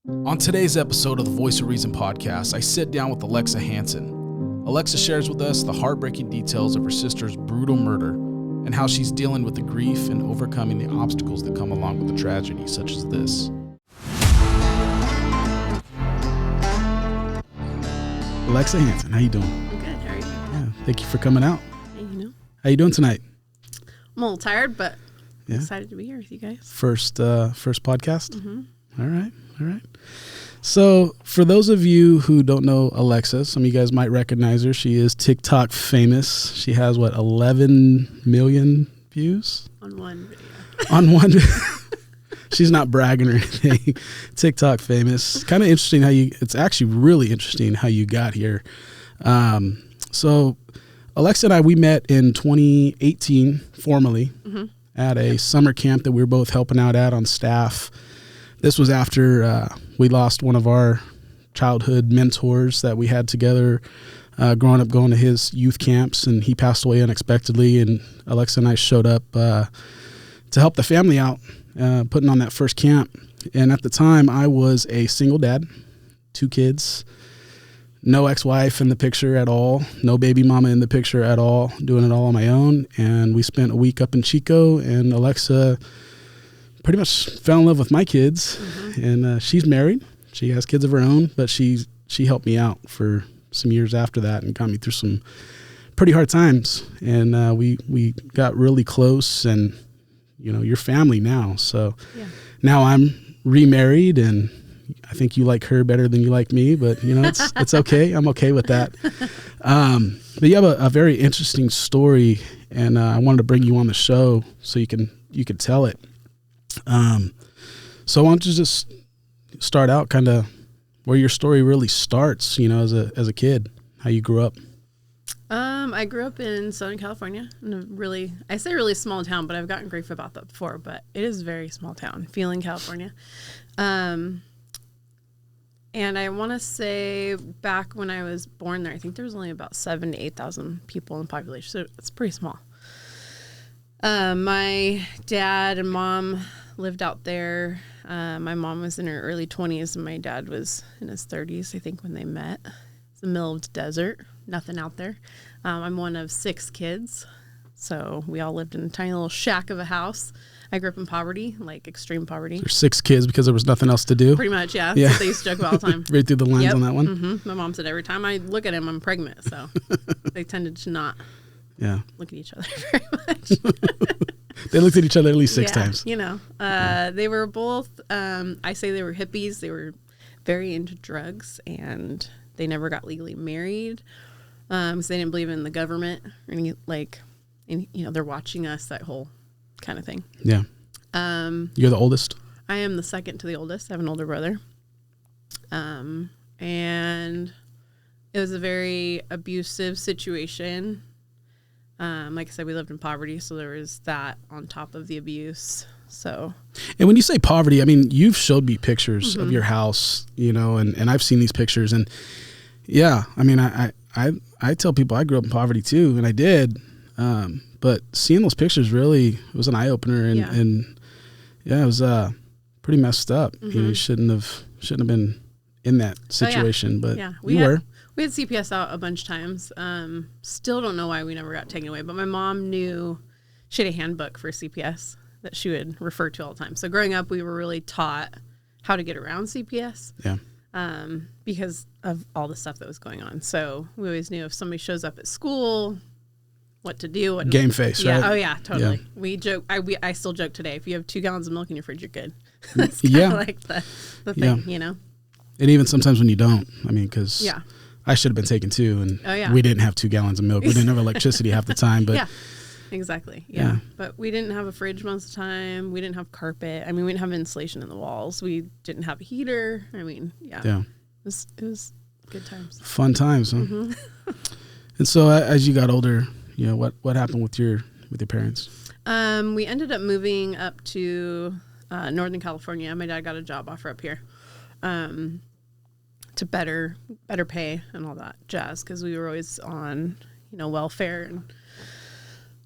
On today's episode of the Voice of Reason podcast, I sit down with Alexa Hansen. Alexa shares with us the heartbreaking details of her sister's brutal murder and how she's dealing with the grief and overcoming the obstacles that come along with a tragedy such as this. Alexa Hansen, how you doing? I'm good. How are you? Yeah, thank you for coming out. Hey, How you doing tonight? I'm a little tired, but excited to be here with you guys. First podcast? Mm-hmm. All right. So for those of you who don't know Alexa, some of you guys might recognize her. She is TikTok famous. She has 11 million views? On one video. On one. She's not bragging or anything. TikTok famous. Kind of interesting it's actually really interesting how you got here. So Alexa and I, we met in 2018 formally at a summer camp that we were both helping out at on staff. This was after we lost one of our childhood mentors that we had together growing up, going to his youth camps, and he passed away unexpectedly, and Alexa and I showed up to help the family out, putting on that first camp. And at the time, I was a single dad, 2 kids, no ex-wife in the picture at all, no baby mama in the picture at all, doing it all on my own. And we spent a week up in Chico, and Alexa pretty much fell in love with my kids, and she's married. She has kids of her own, but she helped me out for some years after that and got me through some pretty hard times. And we got really close, and you're family now. So now I'm remarried, and I think you like her better than you like me, but it's okay. I'm okay with that. But you have a very interesting story, and I wanted to bring you on the show so you can tell it. So I want to just start out kind of where your story really starts, as a kid, how you grew up. I grew up in Southern California in I say really small town, but I've gotten grief about that before, but it is a very small town, Phelan, California. And I want to say back when I was born there, I think there was only about 7,000 to 8,000 people in the population. So it's pretty small. My dad and mom lived out there. My mom was in her early 20s and my dad was in his 30s, I think, when they met. It's the middle of the desert, nothing out there. I'm one of 6 kids, so we all lived in a tiny little shack of a house. I grew up in poverty, like extreme poverty. There's 6 kids because there was nothing else to do? Pretty much, yeah. That's what they used to joke about all the time. Right through the lines on that one? Mm-hmm. My mom said every time I look at him, I'm pregnant, so they tended to not look at each other very much. They looked at each other at least 6 times. They were both, I say they were hippies. They were very into drugs, and they never got legally married because they didn't believe in the government or any, they're watching us, that whole kind of thing. Yeah. You're the oldest? I am the second to the oldest. I have an older brother. And it was a very abusive situation. Like I said, we lived in poverty, so there was that on top of the abuse. So, and when you say poverty, I mean, you've showed me pictures of your house, and I've seen these pictures, and I mean, I tell people I grew up in poverty too, and I did, but seeing those pictures really was an eye opener, and it was pretty messed up. You shouldn't have been in that situation, but you were. We had CPS out a bunch of times. Still don't know why we never got taken away, but my mom knew she had a handbook for CPS that she would refer to all the time. So growing up, we were really taught how to get around CPS because of all the stuff that was going on. So we always knew if somebody shows up at school, what to do. Game face, right? Oh, yeah, totally. Yeah. We joke. I still joke today. If you have 2 gallons of milk in your fridge, you're good. That's kind of like the thing, And even sometimes when you don't, I mean, because I should have been taken too, and we didn't have 2 gallons of milk. We didn't have electricity half the time, but exactly. Yeah. But we didn't have a fridge most of the time. We didn't have carpet. I mean, we didn't have insulation in the walls. We didn't have a heater. I mean, It was good times. Fun times, huh? And so as you got older, what happened with your parents? We ended up moving up to Northern California. My dad got a job offer up here. To better pay and all that jazz, because we were always on, welfare and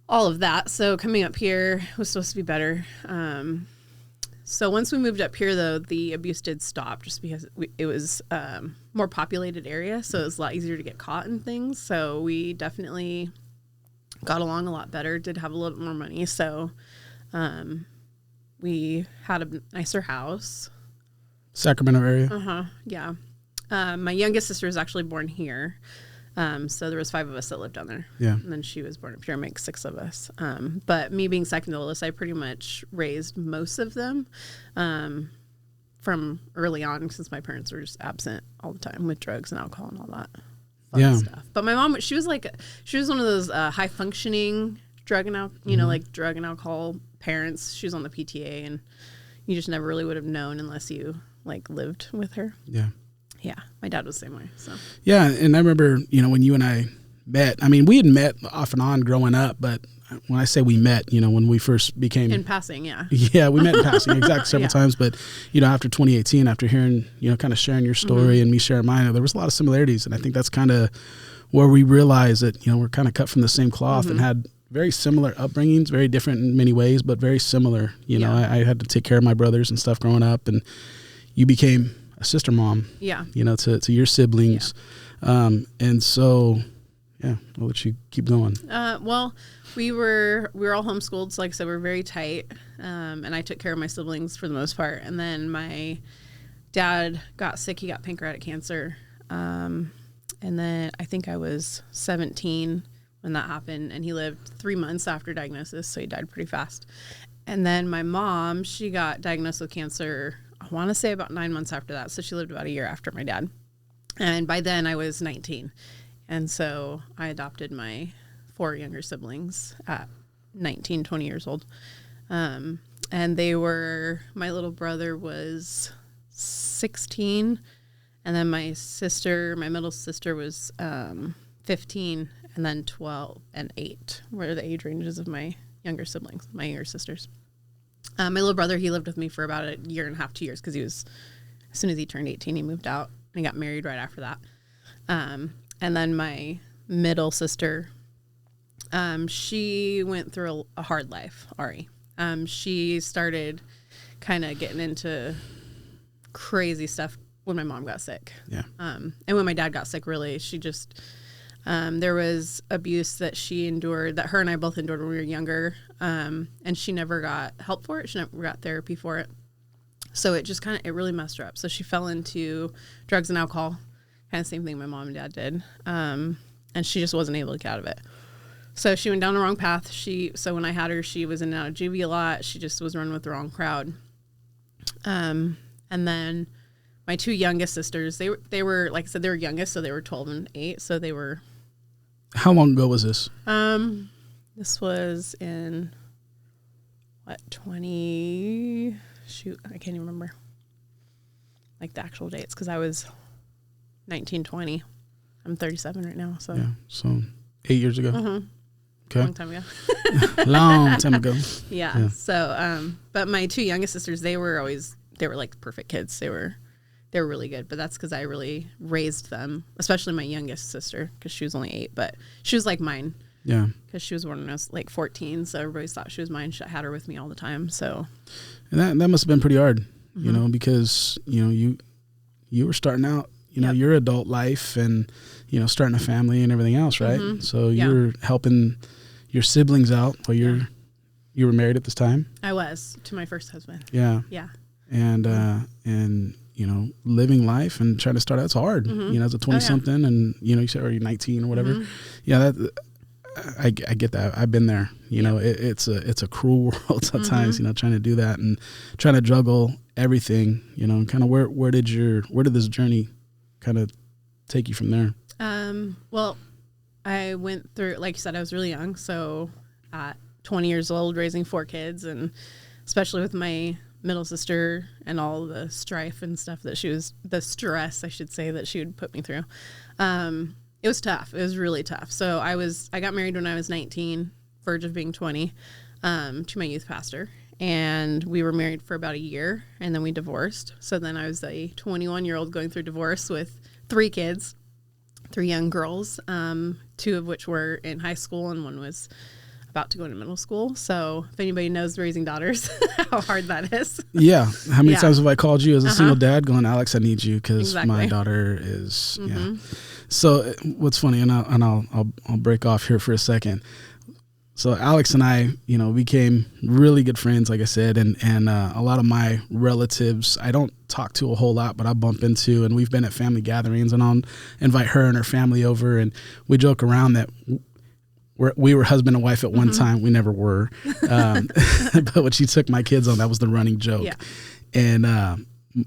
all of that. So coming up here was supposed to be better. So once we moved up here, though, the abuse did stop just because it was more populated area, so it was a lot easier to get caught in things. So we definitely got along a lot better, did have a little bit more money. So we had a nicer house. Sacramento area? Yeah. My youngest sister was actually born here. So there was 5 of us that lived down there. Yeah. And then she was born up here, makes 6 of us. But me being second oldest, I pretty much raised most of them from early on, since my parents were just absent all the time with drugs and alcohol and all that fun stuff. But my mom, she was one of those high functioning drug and like drug and alcohol parents. She was on the PTA, and you just never really would have known unless you like lived with her. Yeah. Yeah, my dad was the same way. So yeah, and I remember, when you and I met. I mean, we had met off and on growing up, but when I say we met, when we first became in passing, yeah, we met in passing exactly several times. But after 2018, after hearing, kind of sharing your story and me sharing mine, there was a lot of similarities, and I think that's kind of where we realized that we're kind of cut from the same cloth and had very similar upbringings, very different in many ways, but very similar. I had to take care of my brothers and stuff growing up, and you became a sister mom, to your siblings. Yeah. And so, I'll let you keep going. Well, we were all homeschooled. So like I said, we were very tight. And I took care of my siblings for the most part. And then my dad got sick. He got pancreatic cancer. And then I think I was 17 when that happened, and he lived 3 months after diagnosis. So he died pretty fast. And then my mom, she got diagnosed with cancer, I want to say about 9 months after that. So she lived about a year after my dad. And by then I was 19. And so I adopted my 4 younger siblings at 19, 20 years old. And my little brother was 16. And then my middle sister was 15. And then 12 and 8 were the age ranges of my younger siblings, my younger sisters. My little brother, he lived with me for about a year and a half, 2 years, because as soon as he turned 18, he moved out and he got married right after that. And then my middle sister, she went through a hard life, Ari. She started kind of getting into crazy stuff when my mom got sick. Yeah. And when my dad got sick, really, she just... there was abuse that she endured, that her and I both endured when we were younger, and she never got help for it. She never got therapy for it. So it just it really messed her up. So she fell into drugs and alcohol, kind of same thing my mom and dad did, and she just wasn't able to get out of it. So she went down the wrong path. So when I had her, she was in and out of juvie a lot. She just was running with the wrong crowd. And then my 2 youngest sisters, they were, like I said, they were youngest, so they were 12 and 8. So they were... How long ago was this? This was in, 20... Shoot, I can't even remember, like, the actual dates, because I was 19, 20. I'm 37 right now, so... Yeah, so 8 years ago. Mm-hmm. Okay. Long time ago. Long time ago. Yeah. So, but my 2 youngest sisters, they were like perfect kids. They were really good, but that's because I really raised them, especially my youngest sister, because she was only 8, but she was like mine. Yeah. Because she was born when I was like 14, so everybody thought she was mine. I had her with me all the time. So. And that must have been pretty hard, because you were starting out, your adult life and starting a family and everything else, right? Mm-hmm. So you were helping your siblings out while you were married at this time. I was, to my first husband. Yeah. Yeah. And living life and trying to start out, it's hard, as a 20-something, and, you said, or you're 19 or whatever. Mm-hmm. Yeah, I get that. I've been there. It's a cruel world sometimes, trying to do that and trying to juggle everything, kind of where did this journey kind of take you from there? Well, I went through, like you said, I was really young. So at 20 years old, raising 4 kids, and especially with my middle sister and all the strife and stuff the stress, I should say, that she would put me through. It was tough. It was really tough. So I got married when I was 19, verge of being 20, to my youth pastor. And we were married for about a year, and then we divorced. So then I was a 21-year-old going through divorce with 3 kids, 3 young girls, 2 of which were in high school, and one was about to go into middle school. So if anybody knows raising daughters, how hard that is. Yeah. How many times have I called you as a single dad going, Alex, I need you because Exactly. my daughter is, So what's funny, and I'll break off here for a second. So Alex and I, became really good friends, like I said, and a lot of my relatives I don't talk to a whole lot, but I bump into, and we've been at family gatherings, and I'll invite her and her family over, and we joke around that we were husband and wife at one time. We never were, but when she took my kids on, that was the running joke. Yeah. And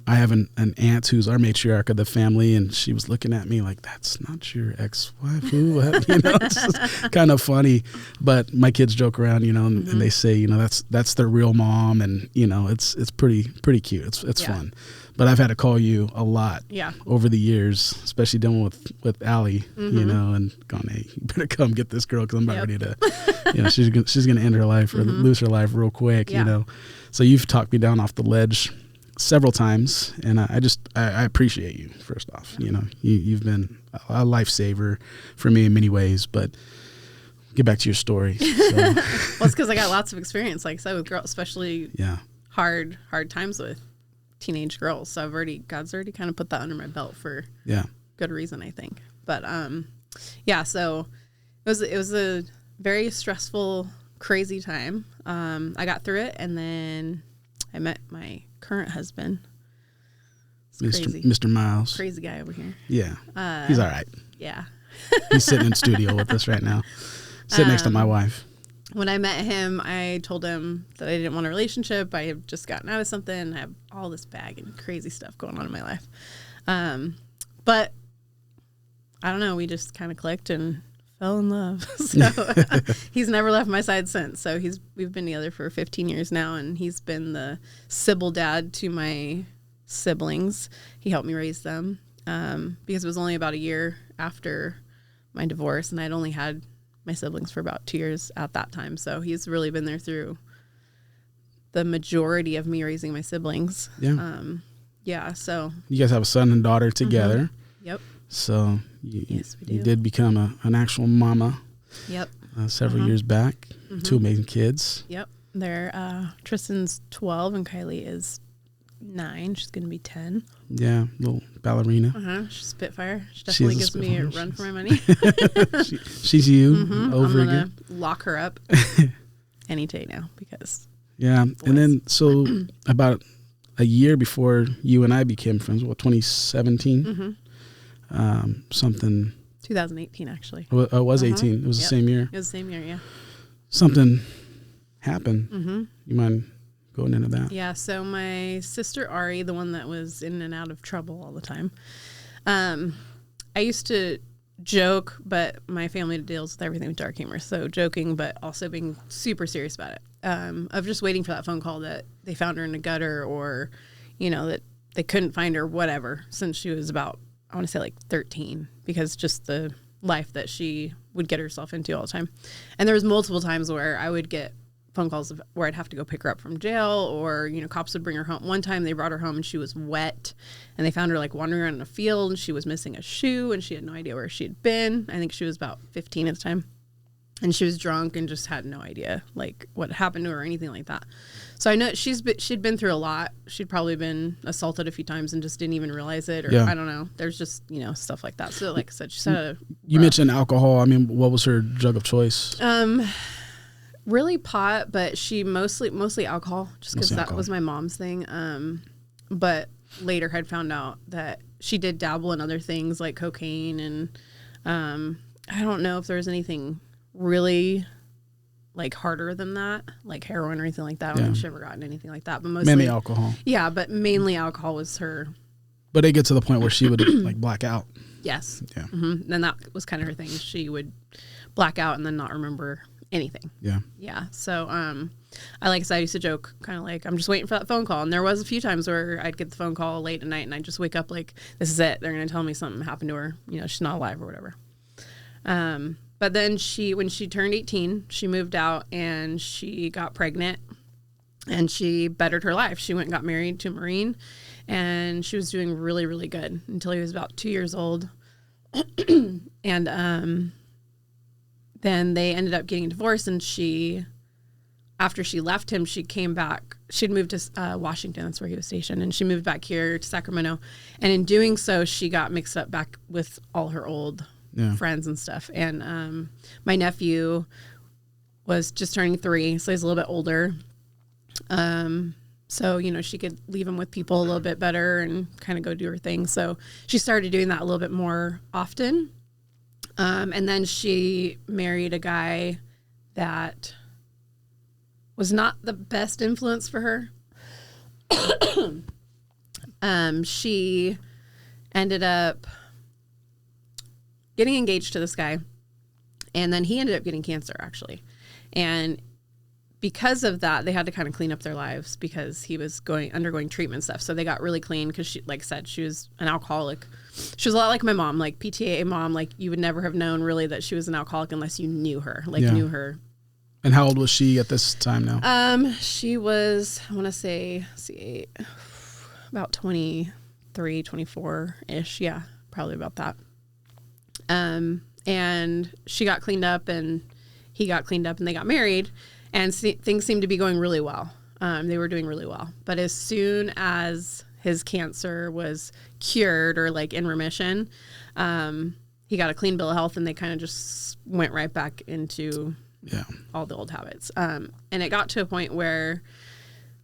I have an aunt who's our matriarch of the family, and she was looking at me like, that's not your ex-wife. Who? It's just kind of funny. But my kids joke around, and they say, that's their real mom, and it's pretty cute. It's fun. But I've had to call you a lot over the years, especially dealing with Allie, and going, hey, you better come get this girl because I'm about ready to, she's gonna end her life or lose her life real quick, So you've talked me down off the ledge several times, and I appreciate you. First off, you've been a lifesaver for me in many ways. But get back to your story. So. Well, it's because I got lots of experience, like I said, with girls, especially hard times with teenage girls. So God's already kind of put that under my belt for good reason, I think. But so it was a very stressful, crazy time. I got through it, and then I met my current husband. Mr. Miles. Crazy guy over here. Yeah. He's all right. Yeah. He's sitting in studio with us right now. Sitting next to my wife. When I met him, I told him that I didn't want a relationship. I have just gotten out of something. I have all this bag and crazy stuff going on in my life. But I don't know. We just kind of clicked and fell in love. So he's never left my side since. So we've been together for 15 years now, and he's been the Sybil dad to my siblings. He helped me raise them because it was only about a year after my divorce, and I'd only had my siblings for about 2 years at that time. So he's really been there through the majority of me raising my siblings. Yeah. So you guys have a son and daughter together. Yep. So yes, we do. You did become an actual mama. Yep. Several years back. 2 amazing kids. Yep. They're Tristan's 12 and Kylie is 9. She's going to be 10. Yeah, little ballerina. She's a Spitfire. She definitely gives me a run for my money. She's you over I'm again. Gonna lock her up any day now because. Yeah, boys. And then so about a year before you and I became friends, 2017? Something. 2018, actually. Oh, it was 18. It was the same year. It was the same year, yeah. Something happened. You mind going into that? Yeah, so my sister Ari, the one that was in and out of trouble all the time, I used to joke, but my family deals with everything with dark humor. So joking, but also being super serious about it. Of just waiting for that phone call that they found her in a gutter or, that they couldn't find her, whatever, since she was about, I want to say like 13, because just the life that she would get herself into all the time. And there was multiple times where I would get phone calls where I'd have to go pick her up from jail or, cops would bring her home. One time they brought her home and she was wet and they found her like wandering around in a field and she was missing a shoe and she had no idea where she had been. I think she was about 15 at the time. And she was drunk and just had no idea like what happened to her or anything like that. So I know she'd been through a lot. She'd probably been assaulted a few times and just didn't even realize it, or I don't know. There's just stuff like that. So like I said, she's had a You mentioned alcohol. I mean, what was her drug of choice? Really pot, but she mostly alcohol, just because that was my mom's thing. But later had found out that she did dabble in other things like cocaine, and I don't know if there was anything really like harder than that, like heroin or anything like that. I don't think she ever gotten anything like that, but mainly alcohol. Yeah, but mainly alcohol was her. But it gets to the point where she would like black out. Yes. Yeah. And that was kind of her thing. She would black out and then not remember anything. Yeah. Yeah. So, I used to joke kind of like, I'm just waiting for that phone call. And there was a few times where I'd get the phone call late at night and I'd just wake up like, this is it. They're going to tell me something happened to her. She's not alive or whatever. But then when she turned 18, she moved out and she got pregnant and she bettered her life. She went and got married to a Marine and she was doing really, really good until he was about 2 years old. And, then they ended up getting divorced, and after she left him, she came back. She'd moved to Washington. That's where he was stationed. And she moved back here to Sacramento. And in doing so, she got mixed up back with all her old friends and stuff. And my nephew was just turning 3, so he's a little bit older. So, she could leave him with people a little bit better and kind of go do her thing. So she started doing that a little bit more often. And then she married a guy that was not the best influence for her. She ended up getting engaged to this guy, and then he ended up getting cancer, actually. And because of that, they had to kind of clean up their lives because he was undergoing treatment stuff. So they got really clean because she, like I said, she was an alcoholic. She was a lot like my mom, like PTA mom. Like you would never have known really that she was an alcoholic unless you knew her, knew her. And how old was she at this time now? She was, I want to say, about 23, 24-ish. Yeah, probably about that. And she got cleaned up and he got cleaned up and they got married, and things seemed to be going really well. They were doing really well. But as soon as his cancer was cured or like in remission, he got a clean bill of health, and they kind of just went right back into all the old habits. And it got to a point where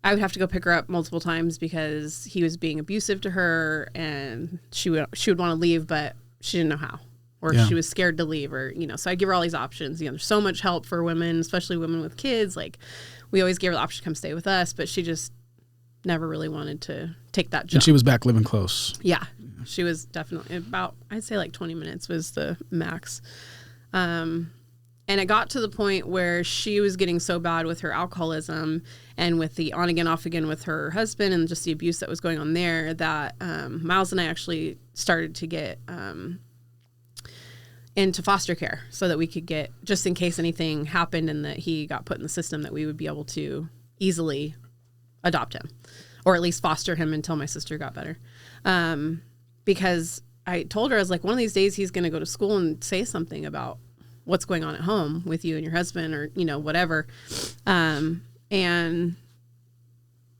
I would have to go pick her up multiple times because he was being abusive to her, and she would want to leave, but she didn't know how, or she was scared to leave, or, so I give her all these options. There's so much help for women, especially women with kids. Like we always gave her the option to come stay with us, but she just never really wanted to take that jump. And she was back living close. Yeah. She was definitely about, I'd say like 20 minutes was the max. And it got to the point where she was getting so bad with her alcoholism and with the on again, off again with her husband and just the abuse that was going on there that Miles and I actually started to get into foster care so that we could get, just in case anything happened and that he got put in the system, that we would be able to easily adopt him or at least foster him until my sister got better. Because I told her, I was like, one of these days he's going to go to school and say something about what's going on at home with you and your husband or, whatever. And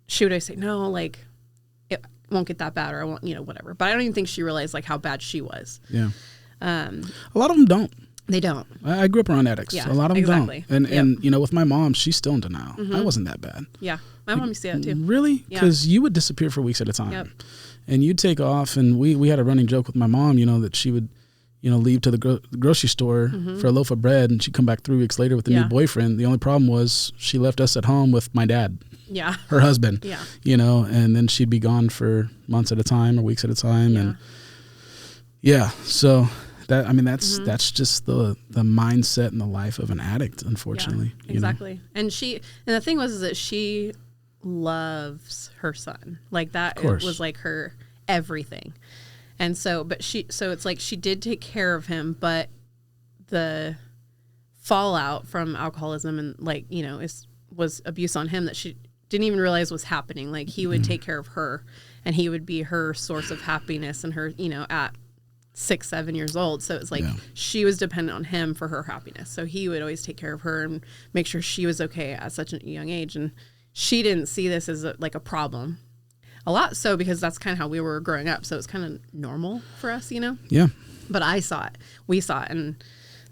she would always say, no, like it won't get that bad, or I won't, whatever. But I don't even think she realized like how bad she was. Yeah. A lot of them don't. They don't. I grew up around addicts. Yeah, a lot of them exactly. don't. And with my mom, she's still in denial. Mm-hmm. I wasn't that bad. Yeah. My mom used to say that too. Really? Because you would disappear for weeks at a time. And you'd take off, and we had a running joke with my mom, that she would leave to the grocery store for a loaf of bread, and she'd come back 3 weeks later with a new boyfriend. The only problem was she left us at home with my dad, her husband, and then she'd be gone for months at a time or weeks at a time. And so that's just the mindset and the life of an addict, unfortunately. Yeah, exactly. And the thing was that she loves her son. Like that it was like her everything. And so, so it's like she did take care of him, but the fallout from alcoholism and was abuse on him that she didn't even realize was happening. Like he would take care of her, and he would be her source of happiness and her, at 6, 7 years old. So it's like she was dependent on him for her happiness. So he would always take care of her and make sure she was okay at such a young age. And she didn't see this as a problem. A lot so because that's kind of how we were growing up. So it's kind of normal for us, Yeah. But I saw it. We saw it. And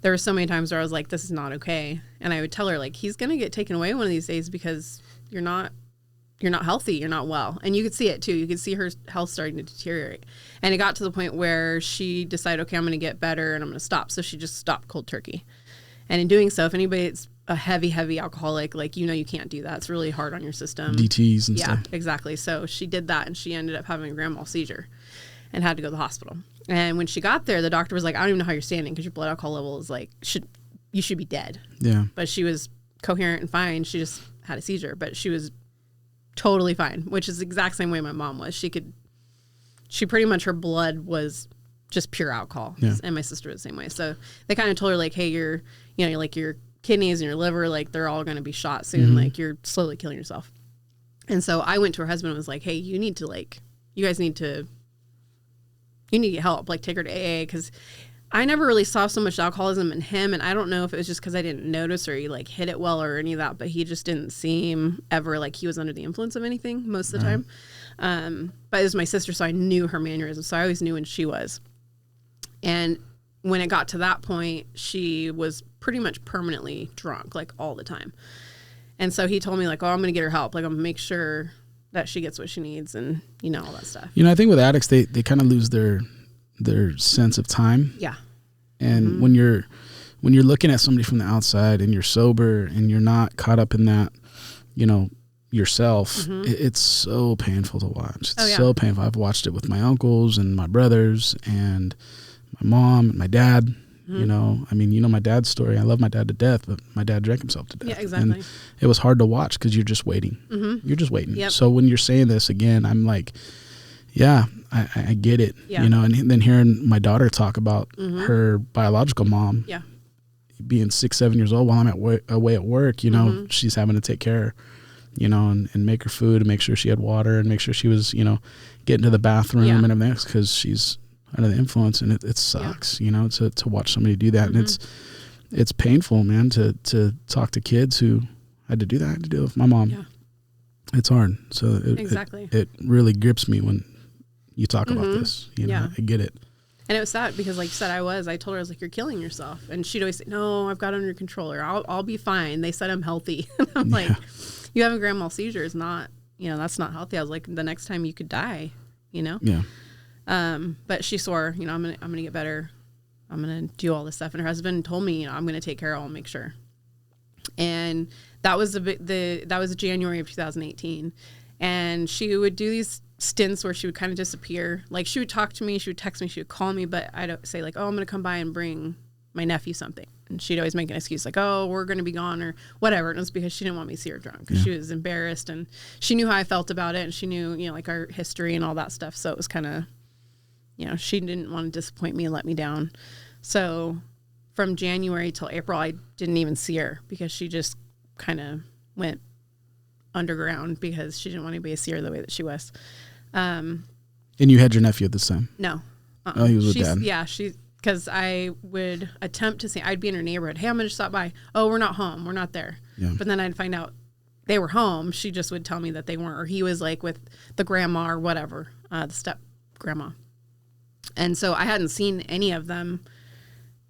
there were so many times where I was like, this is not okay. And I would tell her, like, he's going to get taken away one of these days because you're not healthy. You're not well. And you could see it too. You could see her health starting to deteriorate. And it got to the point where she decided, okay, I'm going to get better and I'm going to stop. So she just stopped cold turkey. And in doing so, if anybody's a heavy alcoholic, like, you can't do that. It's really hard on your system. DTs and stuff. Yeah, exactly. So she did that, and she ended up having a grand mal seizure and had to go to the hospital. And when she got there, the doctor was like, I don't even know how you're standing because your blood alcohol level is like, you should be dead. Yeah. But she was coherent and fine. She just had a seizure, but she was totally fine, which is the exact same way my mom was. She pretty much, her blood was just pure alcohol. Yeah. And my sister was the same way. So they kind of told her, like, hey, your kidneys and your liver, like, they're all going to be shot soon. Like, you're slowly killing yourself. And so I went to her husband and was like, hey, you guys need to get help. Like, take her to AA, because I never really saw so much alcoholism in him, and I don't know if it was just because I didn't notice or he like hid it well or any of that, but he just didn't seem ever like he was under the influence of anything most of the time. But it was my sister, so I knew her mannerisms, so I always knew when she was. And when it got to that point, she was pretty much permanently drunk, like all the time. And so he told me like, oh, I'm going to get her help. Like I'm going to make sure that she gets what she needs and, you know, all that stuff. You know, I think with addicts, they kind of lose their sense of time. Yeah. And when you're looking at somebody from the outside and you're sober and you're not caught up in that, you know, yourself, it's so painful to watch. It's so painful. I've watched it with my uncles and my brothers and my mom and my dad. You know, I mean, you know my dad's story. I love my dad to death, but my dad drank himself to death. Yeah, exactly. And it was hard to watch because you're just waiting. You're just waiting. Yep. So when you're saying this again, I'm like, yeah, I get it. Yeah. You know, and then hearing my daughter talk about her biological mom being 6-7 years old while I'm away at work, you know, she's having to take care, you know, and make her food and make sure she had water and make sure she was, you know, getting to the bathroom and everything else because she's under the influence, and it sucks, you know, to watch somebody do that. And it's painful, man, to talk to kids who had to do that. I had to do it with my mom. Yeah. It's hard. So it really grips me when you talk about this, you know, I get it. And it was sad because like you said, I told her, I was like, you're killing yourself. And she'd always say, no, I've got it under control, or I'll be fine. They said I'm healthy. And I'm like, you having grand mal seizure is not, you know, that's not healthy. I was like, the next time you could die, you know? Yeah. But she swore, you know, I'm gonna get better. I'm gonna do all this stuff. And her husband told me, you know, I'm gonna take care of it. I'll make sure. And that was that was January of 2018. And she would do these stints where she would kind of disappear. Like she would talk to me, she would text me, she would call me, but I'd say like, oh, I'm gonna come by and bring my nephew something. And she'd always make an excuse like, oh, we're gonna be gone or whatever. And it was because she didn't want me to see her drunk. She was embarrassed, and she knew how I felt about it, and she knew, you know, like our history and all that stuff. So it was kind of, you know, she didn't want to disappoint me and let me down. So from January till April, I didn't even see her because she just kind of went underground because she didn't want anybody to see her the way that she was. And you had your nephew at this time? No. Oh, he was with dad? Yeah, because I would attempt to say, I'd be in her neighborhood. Hey, I'm going to stop by. Oh, we're not home. We're not there. Yeah. But then I'd find out they were home. She just would tell me that they weren't, or he was like with the grandma or whatever, the step grandma. And so I hadn't seen any of them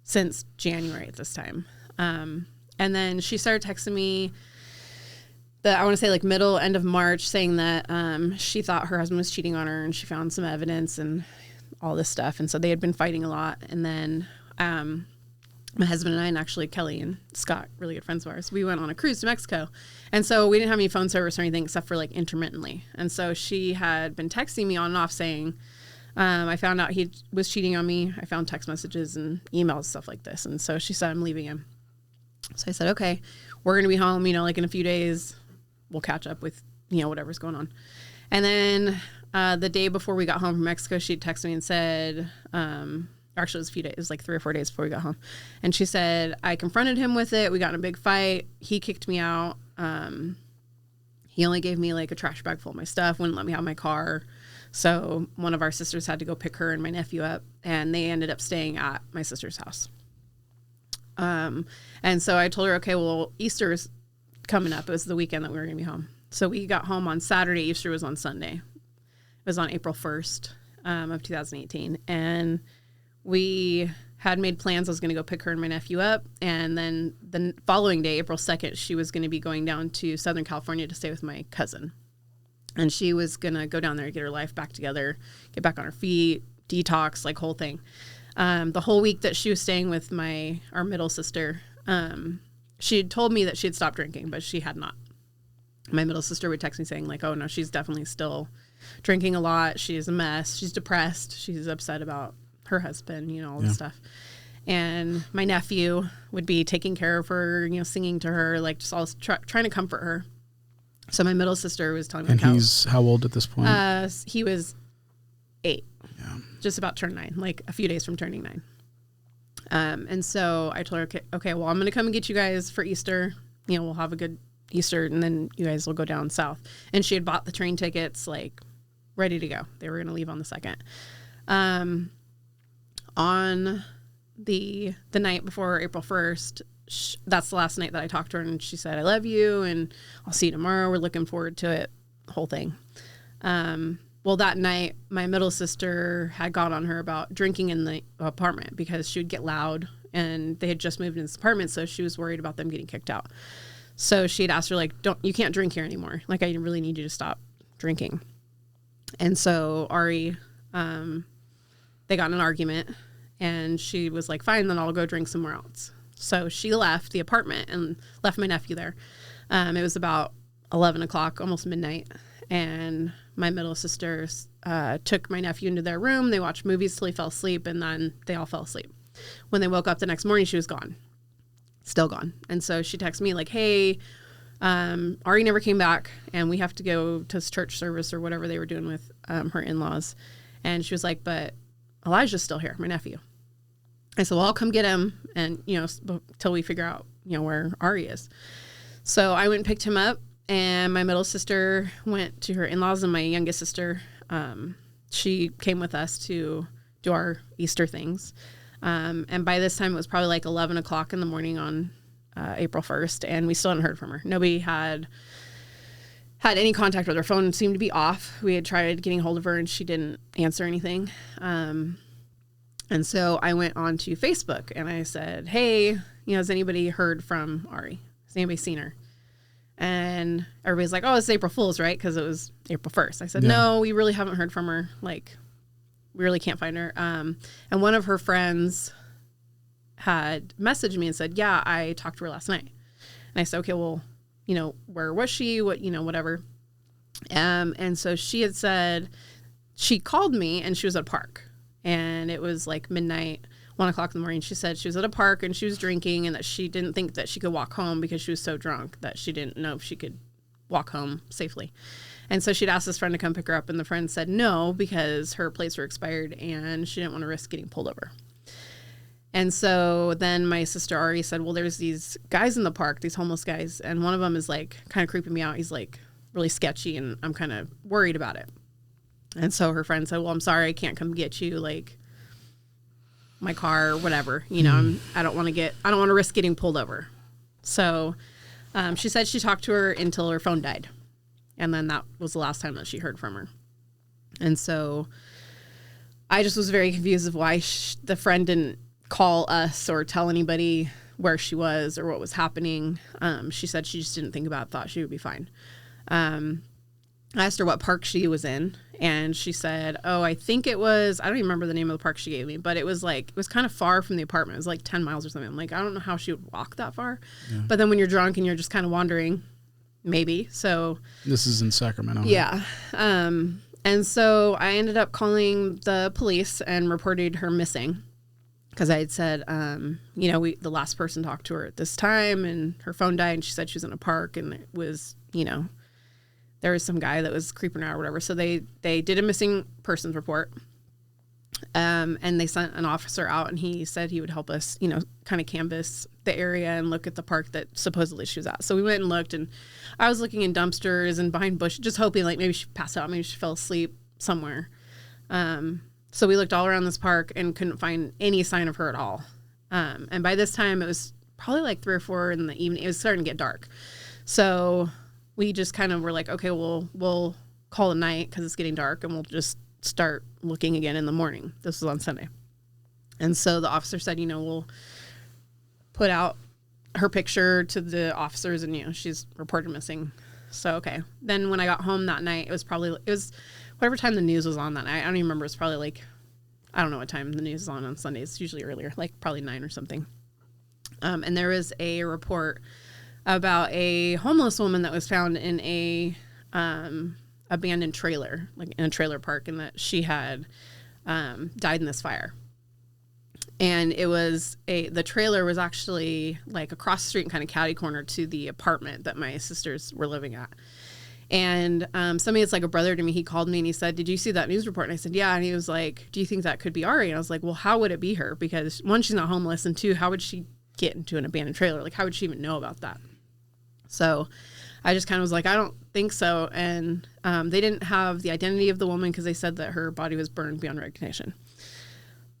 since January at this time. And then she started texting me I want to say like end of March, saying that she thought her husband was cheating on her, and she found some evidence and all this stuff. And so they had been fighting a lot. And then my husband and I, and actually Kelly and Scott, really good friends of ours, we went on a cruise to Mexico. And so we didn't have any phone service or anything except for like intermittently. And so she had been texting me on and off saying, I found out he was cheating on me. I found text messages and emails, stuff like this. And so she said, I'm leaving him. So I said, okay, we're going to be home, you know, like in a few days, we'll catch up with, you know, whatever's going on. And then the day before we got home from Mexico, she texted me and said, actually it was a few days, it was like 3 or 4 days before we got home. And she said, I confronted him with it. We got in a big fight. He kicked me out. He only gave me like a trash bag full of my stuff, wouldn't let me have my car. So one of our sisters had to go pick her and my nephew up, and they ended up staying at my sister's house. And so I told her, okay, well, Easter's coming up. It was the weekend that we were going to be home. So we got home on Saturday. Easter was on Sunday. It was on April 1st of 2018. And we had made plans. I was going to go pick her and my nephew up. And then the following day, April 2nd, she was going to be going down to Southern California to stay with my cousin. And she was going to go down there, get her life back together, get back on her feet, detox, like whole thing. The whole week that she was staying with our middle sister, she had told me that she had stopped drinking, but she had not. My middle sister would text me saying like, oh no, she's definitely still drinking a lot. She's a mess. She's depressed. She's upset about her husband, you know, all this stuff. And my nephew would be taking care of her, you know, singing to her, like just all trying to comfort her. So my middle sister was telling me. And he's how old at this point? He was 8. Yeah. Just about to turn 9, like a few days from turning 9. And so I told her, okay, well, I'm going to come and get you guys for Easter. You know, we'll have a good Easter, and then you guys will go down south. And she had bought the train tickets, like, ready to go. They were going to leave on the 2nd. On the night before April 1st, that's the last night that I talked to her, and she said, I love you, and I'll see you tomorrow. We're looking forward to it, the whole thing. Well, that night, my middle sister had got on her about drinking in the apartment because she would get loud, and they had just moved into this apartment, so she was worried about them getting kicked out. So she had asked her, like, you can't drink here anymore. Like, I really need you to stop drinking. And so Ari, they got in an argument, and she was like, fine, then I'll go drink somewhere else. So she left the apartment and left my nephew there. It was about 11 o'clock, almost midnight. And my middle sister took my nephew into their room. They watched movies till he fell asleep, and then they all fell asleep. When they woke up the next morning, she was gone. Still gone. And so she texted me like, hey, Ari never came back, and we have to go to church service or whatever they were doing with her in-laws. And she was like, but Elijah's still here, my nephew. I said, well, I'll come get him, and, till we figure out, where Ari is. So I went and picked him up, and my middle sister went to her in-laws, and my youngest sister, she came with us to do our Easter things. And by this time, it was probably like 11 o'clock in the morning on April 1st, and we still hadn't heard from her. Nobody had any contact with her. Phone seemed to be off. We had tried getting hold of her, and she didn't answer anything. And so I went on to Facebook, and I said, hey, has anybody heard from Ari? Has anybody seen her? And everybody's like, oh, it's April Fool's, right? Because it was April 1st. I said, no, we really haven't heard from her. Like, we really can't find her. And one of her friends had messaged me and said, yeah, I talked to her last night. And I said, okay, well, where was she? What, whatever. And so she had said, she called me, and she was at a park. And it was like midnight, 1 o'clock in the morning. She said she was at a park and she was drinking, and that she didn't think that she could walk home because she was so drunk that she didn't know if she could walk home safely. And so she'd asked this friend to come pick her up, and the friend said no because her plates were expired and she didn't want to risk getting pulled over. And so then my sister Ari said, well, there's these guys in the park, these homeless guys, and one of them is like kind of creeping me out. He's like really sketchy, and I'm kind of worried about it. And so her friend said, well, I'm sorry, I can't come get you, like my car or whatever. I don't want to risk getting pulled over. So she said she talked to her until her phone died. And then that was the last time that she heard from her. And so I just was very confused of why the friend didn't call us or tell anybody where she was or what was happening. She said she just didn't think about it, thought she would be fine. I asked her what park she was in, and she said, oh, I think it was, I don't even remember the name of the park she gave me, but it was kind of far from the apartment. It was like 10 miles or something. I'm like, I don't know how she would walk that far. Yeah. But then when you're drunk and you're just kind of wandering, maybe. So this is in Sacramento. Yeah. And so I ended up calling the police and reported her missing because I had said, the last person talked to her at this time, and her phone died, and she said she was in a park, and it was, there was some guy that was creeping out or whatever. So they did a missing persons report. And they sent an officer out, and he said he would help us, kind of canvass the area and look at the park that supposedly she was at. So we went and looked, and I was looking in dumpsters and behind bushes, just hoping like maybe she passed out, maybe she fell asleep somewhere. So we looked all around this park and couldn't find any sign of her at all. And by this time it was probably like 3 or 4 in the evening. It was starting to get dark. So we just kind of were like, okay, we'll call it night because it's getting dark, and we'll just start looking again in the morning. This was on Sunday. And so the officer said, we'll put out her picture to the officers, and, she's reported missing. So, okay. Then when I got home that night, it was whatever time the news was on that night. I don't even remember. It was probably like, I don't know what time the news is on Sundays. It's usually earlier, like probably 9 or something. And there was a report about a homeless woman that was found in a abandoned trailer, like in a trailer park, and that she had died in this fire. And it was the trailer was actually like across the street and kind of catty corner to the apartment that my sisters were living at. And somebody that's like a brother to me, he called me and he said, did you see that news report? And I said, yeah. And he was like, do you think that could be Ari? And I was like, well, how would it be her? Because 1, she's not homeless, and 2, how would she get into an abandoned trailer? Like, how would she even know about that? So I just kind of was like, I don't think so. And they didn't have the identity of the woman because they said that her body was burned beyond recognition.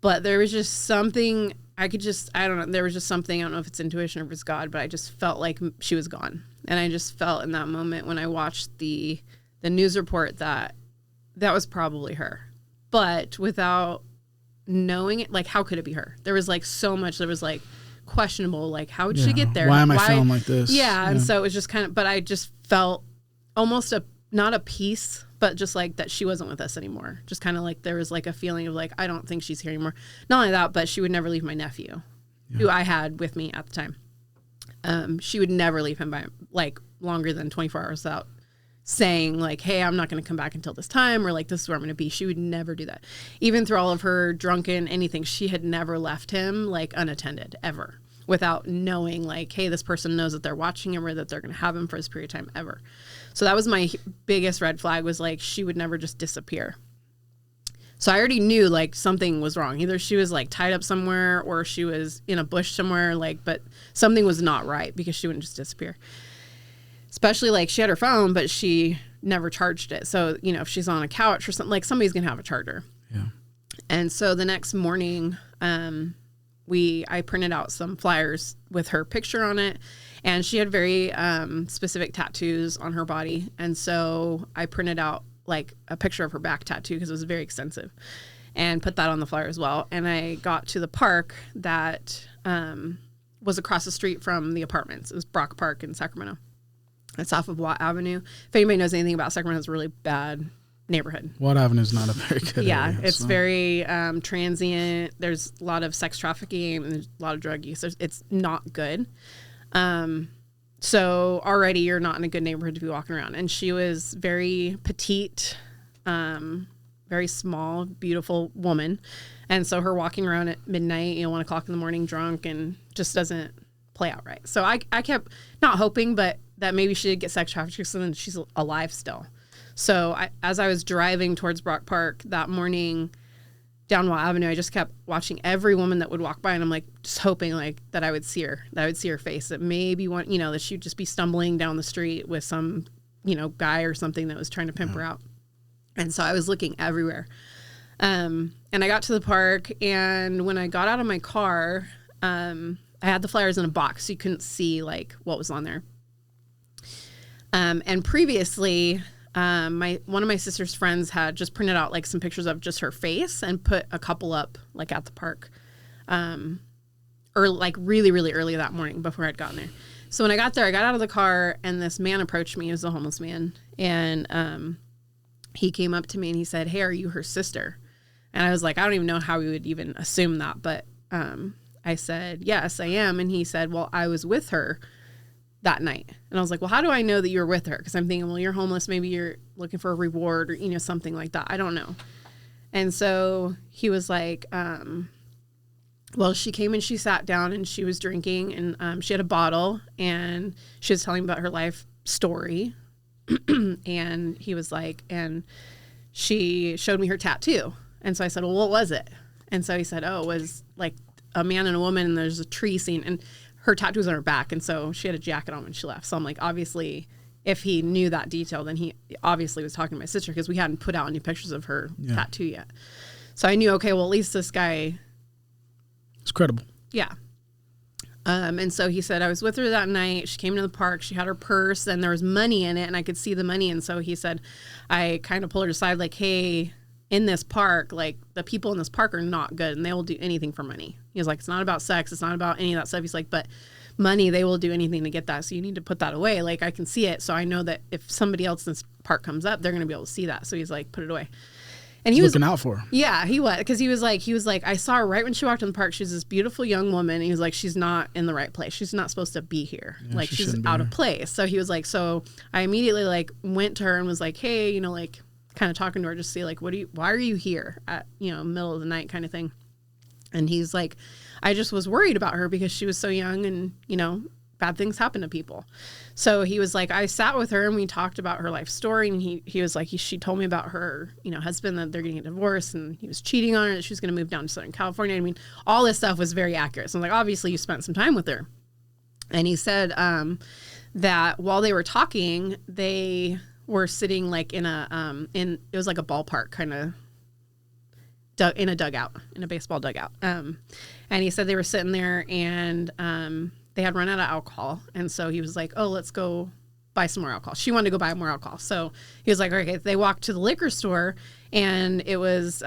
But there was just something, I don't know, there was just something, I don't know if it's intuition or if it's God, but I just felt like she was gone. And I just felt in that moment when I watched the news report that was probably her. But without knowing it, like, how could it be her? There was like so much, there was like questionable, like, how would she get there? Why am I feeling like this? Yeah. And so it was just kind of, but I just felt almost not a peace, but just like that she wasn't with us anymore. Just kind of like there was like a feeling of like, I don't think she's here anymore. Not only that, but she would never leave my nephew, who I had with me at the time. She would never leave him by like longer than 24 hours without saying like, hey, I'm not going to come back until this time, or like, this is where I'm going to be. She would never do that. Even through all of her drunken anything, she had never left him like unattended ever, without knowing like, hey, this person knows that they're watching him or that they're going to have him for this period of time ever. So that was my biggest red flag, was like, she would never just disappear. So I already knew like something was wrong. Either she was like tied up somewhere or she was in a bush somewhere, like, but something was not right, because she wouldn't just disappear. Especially like she had her phone, but she never charged it. So, you know, if she's on a couch or something, like, somebody's going to have a charger. Yeah. And so the next morning, I printed out some flyers with her picture on it, and she had very specific tattoos on her body. And so I printed out like a picture of her back tattoo, because it was very extensive, and put that on the flyer as well. And I got to the park that was across the street from the apartments. It was Brock Park in Sacramento. It's off of Watt Avenue. If anybody knows anything about Sacramento, it's a really bad neighborhood. Watt Avenue is not a very good area. It's very transient. There's a lot of sex trafficking and there's a lot of drug use. It's not good. So already you're not in a good neighborhood to be walking around. And she was very petite, very small, beautiful woman. And so her walking around at midnight, 1 o'clock in the morning drunk, and just doesn't play out right. So I kept not hoping, but that maybe she did get sex trafficked, so then she's alive still. So as I was driving towards Brock Park that morning down Watt Avenue, I just kept watching every woman that would walk by, and I'm like, just hoping like that I would see her, face, that maybe one, that she'd just be stumbling down the street with some, guy or something that was trying to pimp her out. And so I was looking everywhere. And I got to the park, and when I got out of my car, I had the flyers in a box, so you couldn't see like what was on there. And previously, one of my sister's friends had just printed out like some pictures of just her face and put a couple up like at the park, or like really, really early that morning before I'd gotten there. So when I got there, I got out of the car, and this man approached me. He was a homeless man. And, he came up to me and he said, "Hey, are you her sister?" And I was like, I don't even know how we would even assume that. But, I said, "Yes, I am." And he said, "Well, I was with her that night." And I was like, "Well, how do I know that you were with her?" Because I'm thinking, well, you're homeless. Maybe you're looking for a reward or, something like that. I don't know. And so he was like, well, she came and she sat down and she was drinking, and she had a bottle, and she was telling about her life story. And he was like, and she showed me her tattoo. And so I said, "Well, what was it?" And so he said, "Oh, it was like a man and a woman, and there's a tree scene." And her tattoo was on her back, and so she had a jacket on when she left. So I'm like, obviously, if he knew that detail, then he obviously was talking to my sister, because we hadn't put out any pictures of her tattoo yet. So I knew, okay, well, at least this guy... It's credible. Yeah. And so he said, I was with her that night. She came to the park. She had her purse, and there was money in it, and I could see the money. And so he said, I kind of pulled her aside, like, hey, in this park, like, the people in this park are not good, and they will do anything for money. He was like, it's not about sex. It's not about any of that stuff. He's like, but money, they will do anything to get that. So you need to put that away. Like, I can see it. So I know that if somebody else in this park comes up, they're going to be able to see that. So he's like, put it away. And he was looking out for her. Yeah, he was. Because he was like, I saw her right when she walked in the park. She's this beautiful young woman. And he was like, she's not in the right place. She's not supposed to be here. Yeah, like, she's out of place. So he was like, so I immediately like went to her and was like, hey, like, kind of talking to her, just see like, why are you here at, middle of the night kind of thing. And he's like, I just was worried about her because she was so young, and, bad things happen to people. So he was like, I sat with her and we talked about her life story. And he was like, she told me about her, husband, that they're getting a divorce, and he was cheating on her, that she was going to move down to Southern California. I mean, all this stuff was very accurate. So I'm like, obviously you spent some time with her. And he said, that while they were talking, they were sitting like in it was like a ballpark kind of in a dugout, in a baseball dugout. And he said they were sitting there and they had run out of alcohol. And so he was like, oh, let's go buy some more alcohol. She wanted to go buy more alcohol. So he was like, okay, they walked to the liquor store and it was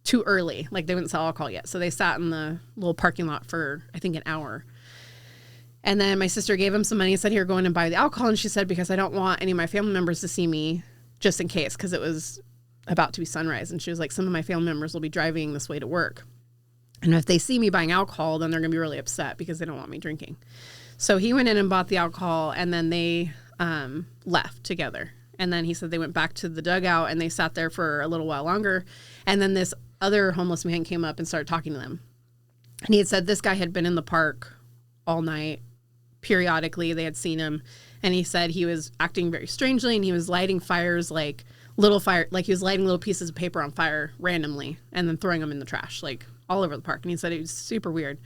too early. Like they wouldn't sell alcohol yet. So they sat in the little parking lot for, I think, an hour. And then my sister gave him some money and said, here, go in and buy the alcohol. And she said, because I don't want any of my family members to see me just in case, because it was about to be sunrise. And she was like, some of my family members will be driving this way to work. And if they see me buying alcohol, then they're going to be really upset because they don't want me drinking. So he went in and bought the alcohol, and then they left together. And then he said they went back to the dugout, and they sat there for a little while longer. And then this other homeless man came up and started talking to them. And he had said this guy had been in the park all night. Periodically, they had seen him. And he said he was acting very strangely, and he was lighting fires, like little fire, like he was lighting little pieces of paper on fire randomly and then throwing them in the trash, like all over the park. And he said it was super weird.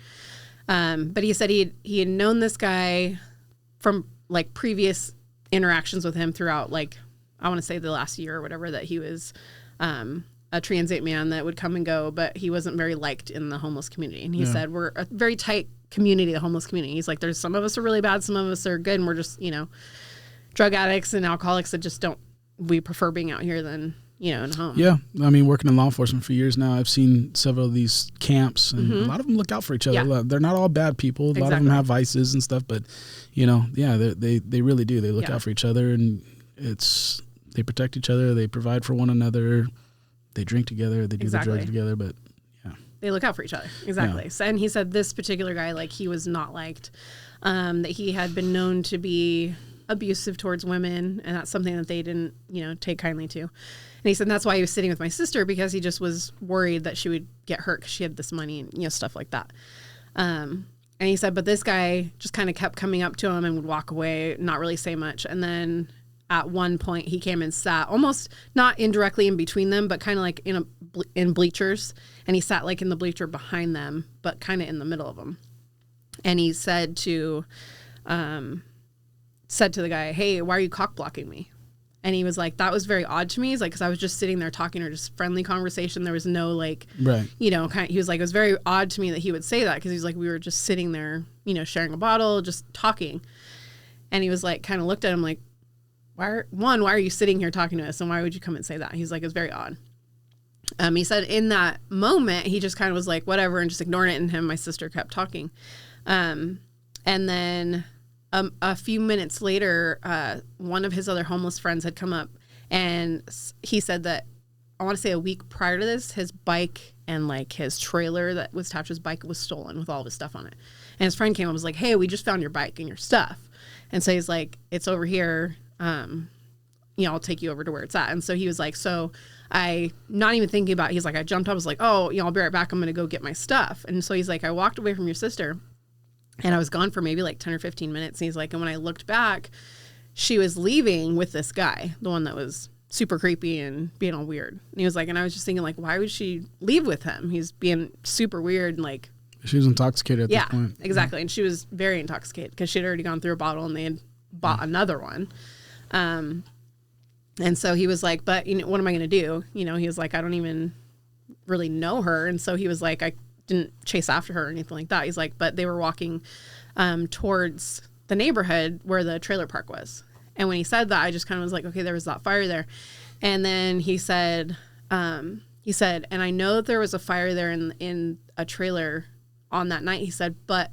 But he said he had known this guy from like previous interactions with him throughout, like, I want to say the last year or whatever, that he was a transient man that would come and go, but he wasn't very liked in the homeless community. And he said, we're a very tight community, the homeless community. He's like, there's some of us are really bad, some of us are good, and we're just, drug addicts and alcoholics that just we prefer being out here than, in home. Yeah. I mean, working in law enforcement for years now, I've seen several of these camps, and a lot of them look out for each other. Yeah. They're not all bad people. A lot of them have vices and stuff, but, they really do. They look out for each other, and they protect each other. They provide for one another. They drink together. They do the drugs together, but they look out for each other. Exactly. Yeah. So, and he said this particular guy, like, he was not liked, that he had been known to be abusive towards women, and that's something that they didn't, take kindly to. And he said that's why he was sitting with my sister, because he just was worried that she would get hurt because she had this money and, stuff like that. And he said, but this guy just kind of kept coming up to him and would walk away, not really say much. And then at one point he came and sat almost not indirectly in between them, but kind of like in bleachers. And he sat like in the bleacher behind them, but kind of in the middle of them. And he said to the guy, hey, why are you cock blocking me? And he was like, that was very odd to me. He's like, because I was just sitting there talking, or just friendly conversation. There was no he was like, it was very odd to me that he would say that, because he's like, we were just sitting there, sharing a bottle, just talking. And he was like, kind of looked at him like, why are you sitting here talking to us? And why would you come and say that? He's like, it was very odd. He said in that moment, he just kind of was like, whatever, and just ignored it. And him and my sister kept talking. And then a few minutes later, one of his other homeless friends had come up, and he said that, I want to say a week prior to this, his bike and like his trailer that was attached to his bike was stolen with all of his stuff on it. And his friend came up and was like, hey, we just found your bike and your stuff. And so he's like, it's over here. I'll take you over to where it's at. And so he was like, so I, not even thinking about it, he's like, I jumped up, I was like, oh, I'll be right back. I'm going to go get my stuff. And so he's like, I walked away from your sister, and I was gone for maybe like 10 or 15 minutes. And he's like, and when I looked back, she was leaving with this guy, the one that was super creepy and being all weird. And he was like, and I was just thinking, like, why would she leave with him? He's being super weird. And like, she was intoxicated at this point. Exactly. And she was very intoxicated because she had already gone through a bottle, and they had bought another one. And so he was like, but what am I going to do? He was like, I don't even really know her. And so he was like, I didn't chase after her or anything like that. He's like, but they were walking towards the neighborhood where the trailer park was. And when he said that, I just kind of was like, okay, there was that fire there. And then he said, and I know that there was a fire there in a trailer on that night. He said, but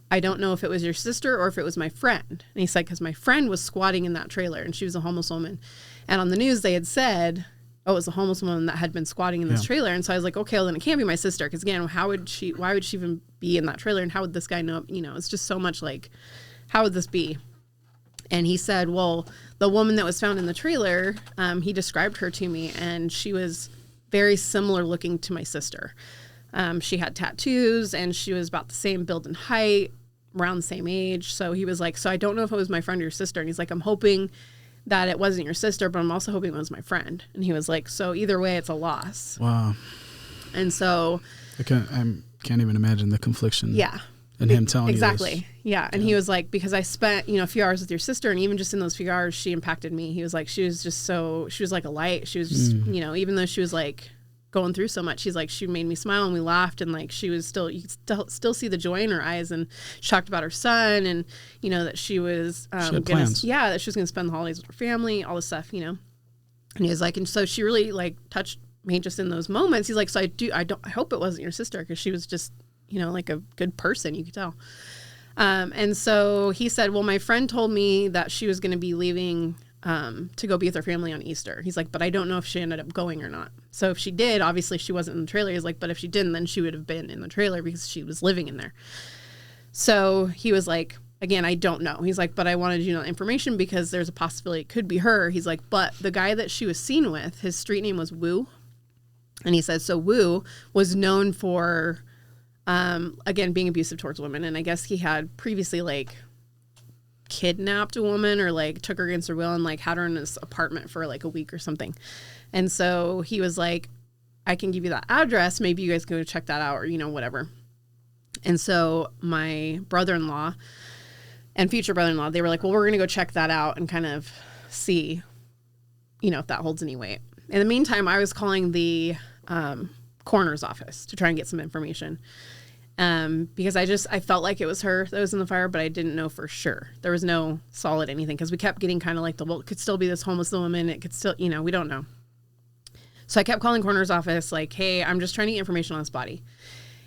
I don't know if it was your sister or if it was my friend. And he said, because my friend was squatting in that trailer, and she was a homeless woman. And on the news, they had said, oh, it was a homeless woman that had been squatting in this trailer. And so I was like, okay, well, then it can't be my sister. Because again, why would she even be in that trailer? And how would this guy know? It's just so much like, how would this be? And he said, well, the woman that was found in the trailer, he described her to me, and she was very similar looking to my sister. She had tattoos, and she was about the same build and height, around the same age. So he was like, so I don't know if it was my friend or your sister. And he's like, I'm hoping that it wasn't your sister, but I'm also hoping it was my friend. And he was like, so either way, it's a loss. Wow. And so I can't even imagine the confliction. Yeah. And him telling you exactly. this. Yeah. And he was like, because I spent, a few hours with your sister, and even just in those few hours, she impacted me. He was like, she was like a light. She was just, even though she was like going through so much. She's like, she made me smile and we laughed, and like she was still, you could still see the joy in her eyes. And she talked about her son, and you know that she was she had plans. that she was gonna spend the holidays with her family, all this stuff, you know. And he was like, and so she really like touched me just in those moments. He's like, so I hope it wasn't your sister, because she was just, you know, like a good person, you could tell. And so he said, well, my friend told me that she was going to be leaving to go be with her family on Easter. He's like, but I don't know if she ended up going or not. So if she did, obviously she wasn't in the trailer. He's like, but if she didn't, then she would have been in the trailer because she was living in there. So he was like, again, I don't know. He's like, but I wanted you to know information because there's a possibility it could be her. He's like, but the guy that she was seen with, his street name was Wu. And he said, so Wu was known for, again, being abusive towards women. And I guess he had previously like kidnapped a woman or like took her against her will and like had her in his apartment for like a week or something. And so he was like, I can give you that address. Maybe you guys can go check that out, or, you know, whatever. And so my brother-in-law and future brother-in-law, they were like, well, we're going to go check that out and kind of see, you know, if that holds any weight. In the meantime, I was calling the coroner's office to try and get some information. Because I felt like it was her that was in the fire, but I didn't know for sure. There was no solid anything, because we kept getting kind of like well, it could still be this homeless woman. It could still, you know, we don't know. So I kept calling coroner's office like, hey, I'm just trying to get information on this body.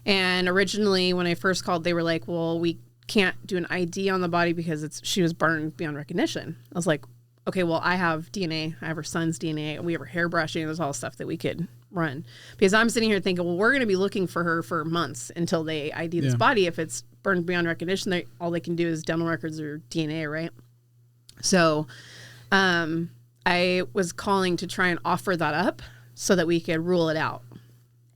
And originally when I first called, they were like, well, we can't do an ID on the body because she was burned beyond recognition. I was like, okay, well, I have DNA. I have her son's DNA. We have her hairbrushing. There's all stuff that we could run. Because I'm sitting here thinking, well, we're going to be looking for her for months until they ID this body. If it's burned beyond recognition, all they can do is dental records or DNA, right? So I was calling to try and offer that up so that we could rule it out.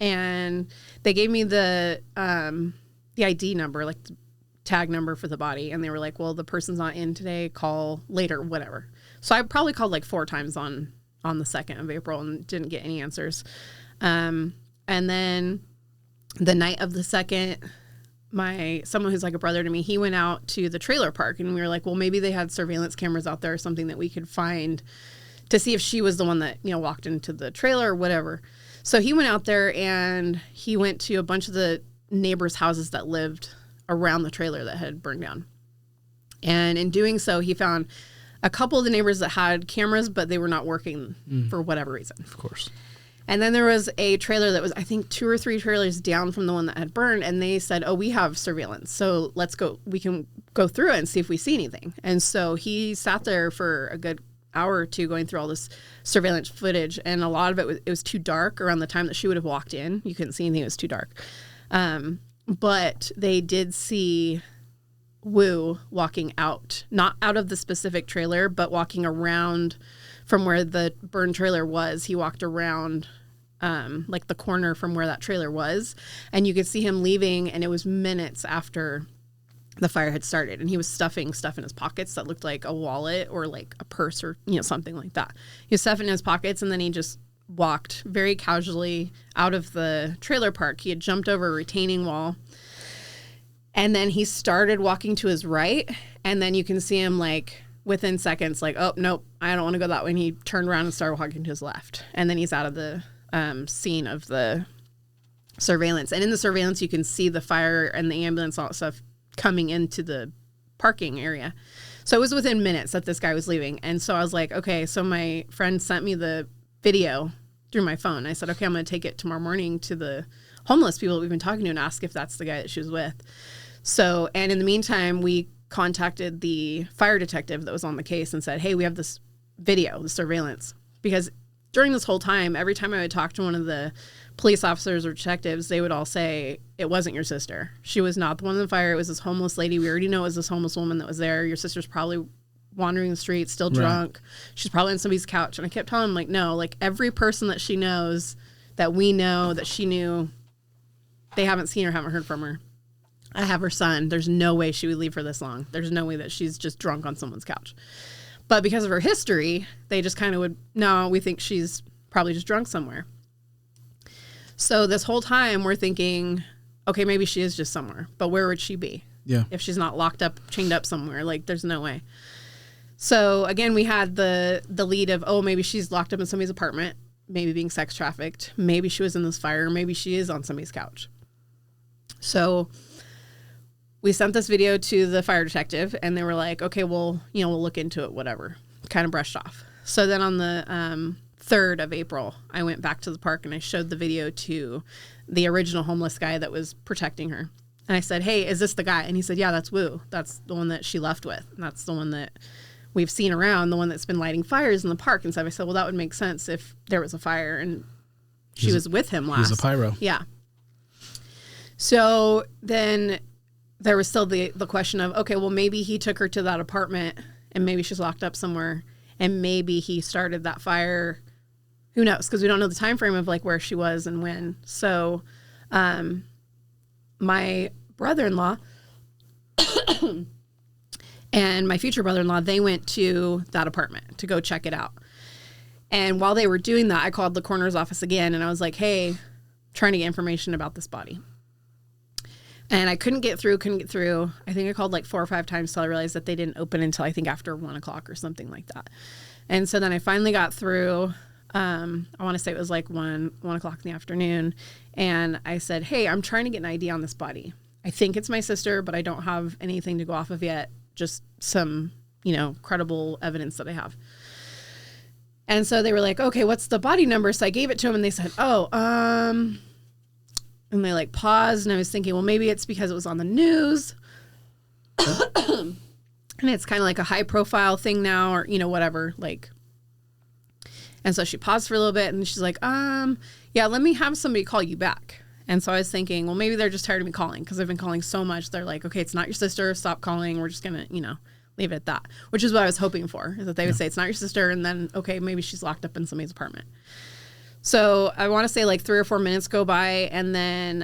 And they gave me the ID number, like the tag number for the body. And they were like, well, the person's not in today. Call later, whatever. So I probably called like 4 times on the 2nd of April and didn't get any answers. And then the night of the 2nd, someone who's like a brother to me, he went out to the trailer park, and we were like, well, maybe they had surveillance cameras out there or something that we could find to see if she was the one that, you know, walked into the trailer or whatever. So he went out there and he went to a bunch of the neighbors' houses that lived around the trailer that had burned down. And in doing so, he found a couple of the neighbors that had cameras, but they were not working for whatever reason. Of course. And then there was a trailer that was, I think, 2 or 3 trailers down from the one that had burned. And they said, oh, we have surveillance. So let's go. We can go through it and see if we see anything. And so he sat there for a good hour or two going through all this surveillance footage. And a lot of it was too dark around the time that she would have walked in. You couldn't see anything. It was too dark. But they did see Wu walking out, not out of the specific trailer, but walking around from where the burned trailer was. He walked around like the corner from where that trailer was, and you could see him leaving, and it was minutes after the fire had started, and he was stuffing stuff in his pockets that looked like a wallet or like a purse or, you know, something like that. He was stuffing in his pockets, and then he just walked very casually out of the trailer park. He had jumped over a retaining wall, and then he started walking to his right, and then you can see him like within seconds, like, oh, nope, I don't want to go that way. And he turned around and started walking to his left. And then he's out of the scene of the surveillance. And in the surveillance, you can see the fire and the ambulance, all that stuff coming into the parking area. So it was within minutes that this guy was leaving. And so I was like, okay, so my friend sent me the video through my phone. I said, okay, I'm going to take it tomorrow morning to the homeless people that we've been talking to and ask if that's the guy that she was with. So, and in the meantime, we contacted the fire detective that was on the case and said, hey, we have this video, the surveillance. Because during this whole time, every time I would talk to one of the police officers or detectives, they would all say, it wasn't your sister. She was not the one in the fire. It was this homeless lady. We already know it was this homeless woman that was there. Your sister's probably wandering the streets, still drunk. Right. She's probably on somebody's couch. And I kept telling them, like, no, like every person that she knows, that we know, that she knew, they haven't seen her, haven't heard from her. I have her son. There's no way she would leave for this long. There's no way that she's just drunk on someone's couch. But because of her history, they just kind of would, no, we think she's probably just drunk somewhere. So this whole time we're thinking, okay, maybe she is just somewhere, but where would she be? Yeah. If she's not locked up, chained up somewhere, like there's no way. So again, we had the lead of, oh, maybe she's locked up in somebody's apartment. maybe being sex trafficked. Maybe she was in this fire. Maybe she is on somebody's couch. So we sent this video to the fire detective, and they were like, okay, well, we'll look into it, whatever. Kind of brushed off. So then on the 3rd of April, I went back to the park and I showed the video to the original homeless guy that was protecting her. And I said, hey, is this the guy? And he said, yeah, that's Wu. That's the one that she left with. And that's the one that we've seen around, the one that's been lighting fires in the park and stuff. I said, well, that would make sense if there was a fire and she was with him last. He's a pyro. Yeah. So then there was still the question of, okay, well, maybe he took her to that apartment and maybe she's locked up somewhere and maybe he started that fire. Who knows? Because we don't know the time frame of like where she was and when. So my brother-in-law and my future brother-in-law, they went to that apartment to go check it out. And while they were doing that, I called the coroner's office again and I was like, hey, trying to get information about this body. And I couldn't get through. I think I called like 4 or 5 times till I realized that they didn't open until I think after 1 o'clock or something like that. And so then I finally got through. I want to say it was like 1 o'clock in the afternoon. And I said, hey, I'm trying to get an ID on this body. I think it's my sister, but I don't have anything to go off of yet. Just some, credible evidence that I have. And so they were like, okay, what's the body number? So I gave it to them and they said, and they like paused and I was thinking, well, maybe it's because it was on the news. And it's kind of like a high profile thing now or, whatever, like. And so she paused for a little bit and she's like, yeah, let me have somebody call you back. And so I was thinking, well, maybe they're just tired of me calling because I've been calling so much. They're like, okay, it's not your sister. Stop calling. We're just going to, leave it at that, which is what I was hoping for, is that they would say it's not your sister. And then, okay, maybe she's locked up in somebody's apartment. So I want to say like 3 or 4 minutes go by and then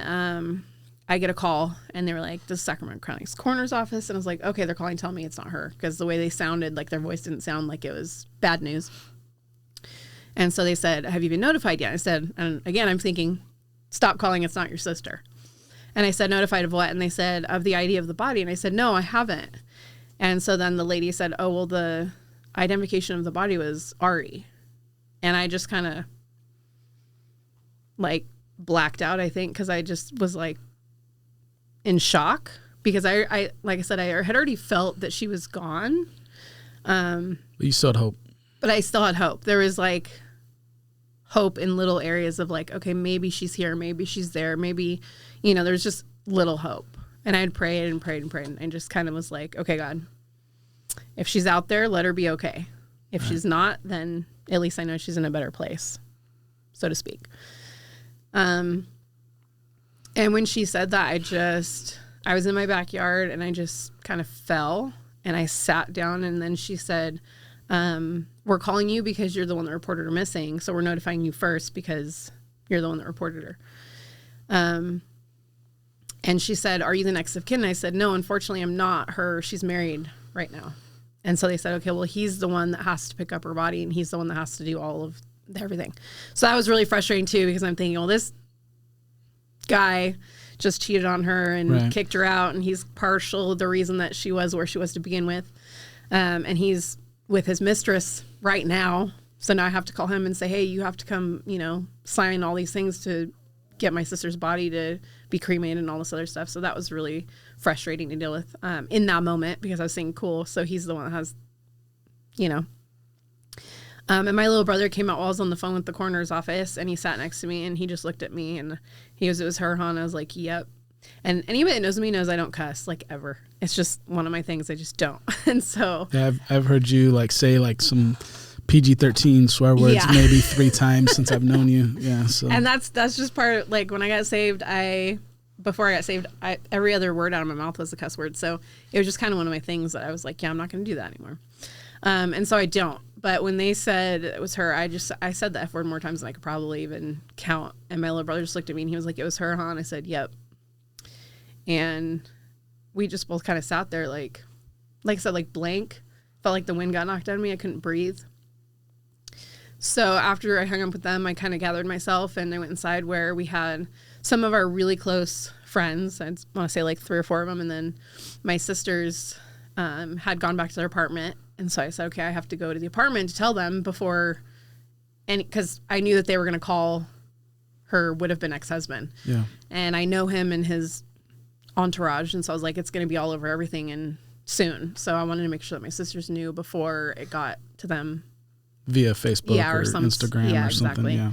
I get a call and they were like, this is Sacramento County's coroner's office. And I was like, okay, they're calling, telling me it's not her because the way they sounded, like their voice didn't sound like it was bad news. And so they said, have you been notified yet? I said, and again, I'm thinking, stop calling, it's not your sister. And I said, notified of what? And they said, of the ID of the body. And I said, no, I haven't. And so then the lady said, oh, well, the identification of the body was Ari. And I just kind of like blacked out, I think, because I just was like in shock because I like I said, I had already felt that she was gone. But you still had hope. But I still had hope. There was like hope in little areas of like, okay, maybe she's here, maybe she's there, maybe, there's just little hope. And I'd prayed and prayed and prayed. And I just kind of was like, okay, God, if she's out there, let her be okay. If she's not, then at least I know she's in a better place, so to speak. And when she said that, I was in my backyard and I just kind of fell and I sat down and then she said, we're calling you because you're the one that reported her missing. So we're notifying you first because you're the one that reported her. And she said, are you the next of kin? And I said, no, unfortunately, I'm not her. She's married right now. And so they said, okay, well, he's the one that has to pick up her body and he's the one that has to do all of everything. So that was really frustrating too, because I'm thinking, well, this guy just cheated on her and kicked her out. And he's partial the reason that she was where she was to begin with. And he's with his mistress right now. So now I have to call him and say, hey, you have to come, sign all these things to get my sister's body to be cremated and all this other stuff. So that was really frustrating to deal with in that moment because I was saying, cool. So he's the one that has, and my little brother came out while I was on the phone with the coroner's office and he sat next to me and he just looked at me and he goes, it was her, huh? And I was like, yep. And anybody that knows me knows I don't cuss, like, ever. It's just one of my things. I just don't. And so yeah, I've heard you like say like some PG-13 swear words maybe 3 times since I've known you. Yeah. So and that's just part of, like, when I got saved, before I got saved, every other word out of my mouth was a cuss word. So it was just kind of one of my things that I was like, yeah, I'm not going to do that anymore. And so I don't. But when they said it was her, I said the F word more times than I could probably even count. And my little brother just looked at me and he was like, it was her, huh? And I said, yep. And we just both kind of sat there like I said, like blank. Felt like the wind got knocked out of me. I couldn't breathe. So after I hung up with them, I kind of gathered myself and I went inside where we had some of our really close friends. I want to say like 3 or 4 of them. And then my sisters had gone back to their apartment. And so I said, okay, I have to go to the apartment to tell them before and because I knew that they were going to call her would have been ex-husband. Yeah. And I know him and his entourage. And so I was like, it's going to be all over everything and soon. So I wanted to make sure that my sisters knew before it got to them. Via Facebook or Instagram or something. Exactly. Yeah.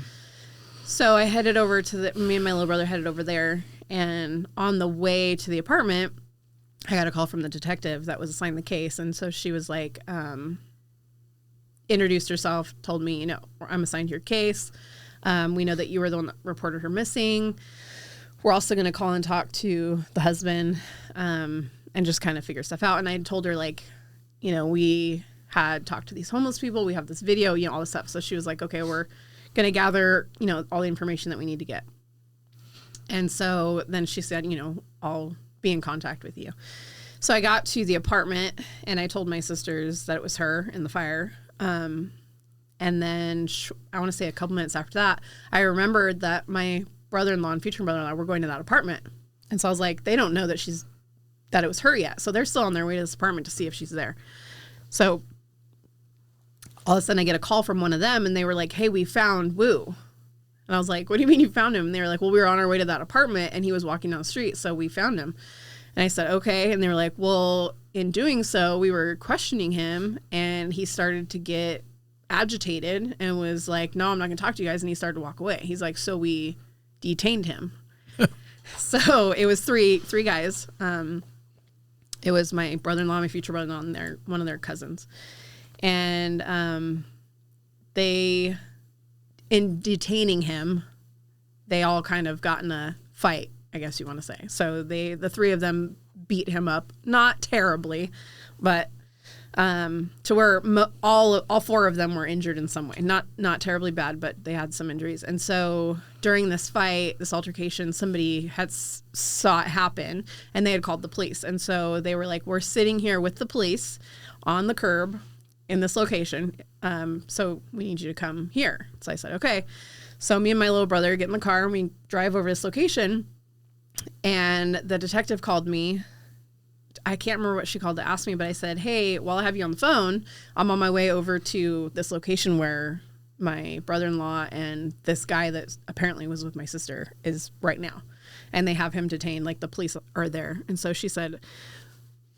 So I headed over to me and my little brother headed over there. And on the way to the apartment, I got a call from the detective that was assigned the case. And so she was like, introduced herself, told me, you know, I'm assigned to your case. We know that you were the one that reported her missing. We're also going to call and talk to the husband and just kind of figure stuff out. And I told her, like, you know, we had talked to these homeless people. We have this video, you know, all this stuff. So she was like, okay, we're going to gather, you know, all the information that we need to get. And so then she said, you know, I'll be in contact with you. So I got to the apartment and I told my sisters that it was her in the fire. And then I want to say a couple minutes after that, I remembered that my brother-in-law and future brother-in-law were going to that apartment. And so I was like, they don't know that it was her yet. So they're still on their way to this apartment to see if she's there. So all of a sudden I get a call from one of them and they were like, hey, we found Woo. And I was like, what do you mean you found him? And they were like, well, we were on our way to that apartment and he was walking down the street. So we found him. And I said, okay. And they were like, well, in doing so, we were questioning him and he started to get agitated and was like, no, I'm not gonna talk to you guys. And he started to walk away. He's like, so we detained him. So it was three guys. It was my brother-in-law, my future brother-in-law, and one of their cousins. And they, in detaining him, they all kind of got in a fight, I guess you want to say. So the three of them beat him up, not terribly, but to where all four of them were injured in some way. Not terribly bad, but they had some injuries. And so during this fight, this altercation, somebody had saw it happen and they had called the police. And so they were like, we're sitting here with the police on the curb in this location. So we need you to come here. So I said, okay. So me and my little brother get in the car and we drive over this location. And the detective called me. I can't remember what she called to ask me, but I said, hey, while I have you on the phone, I'm on my way over to this location where my brother-in-law and this guy that apparently was with my sister is right now. And they have him detained, like the police are there. And so she said,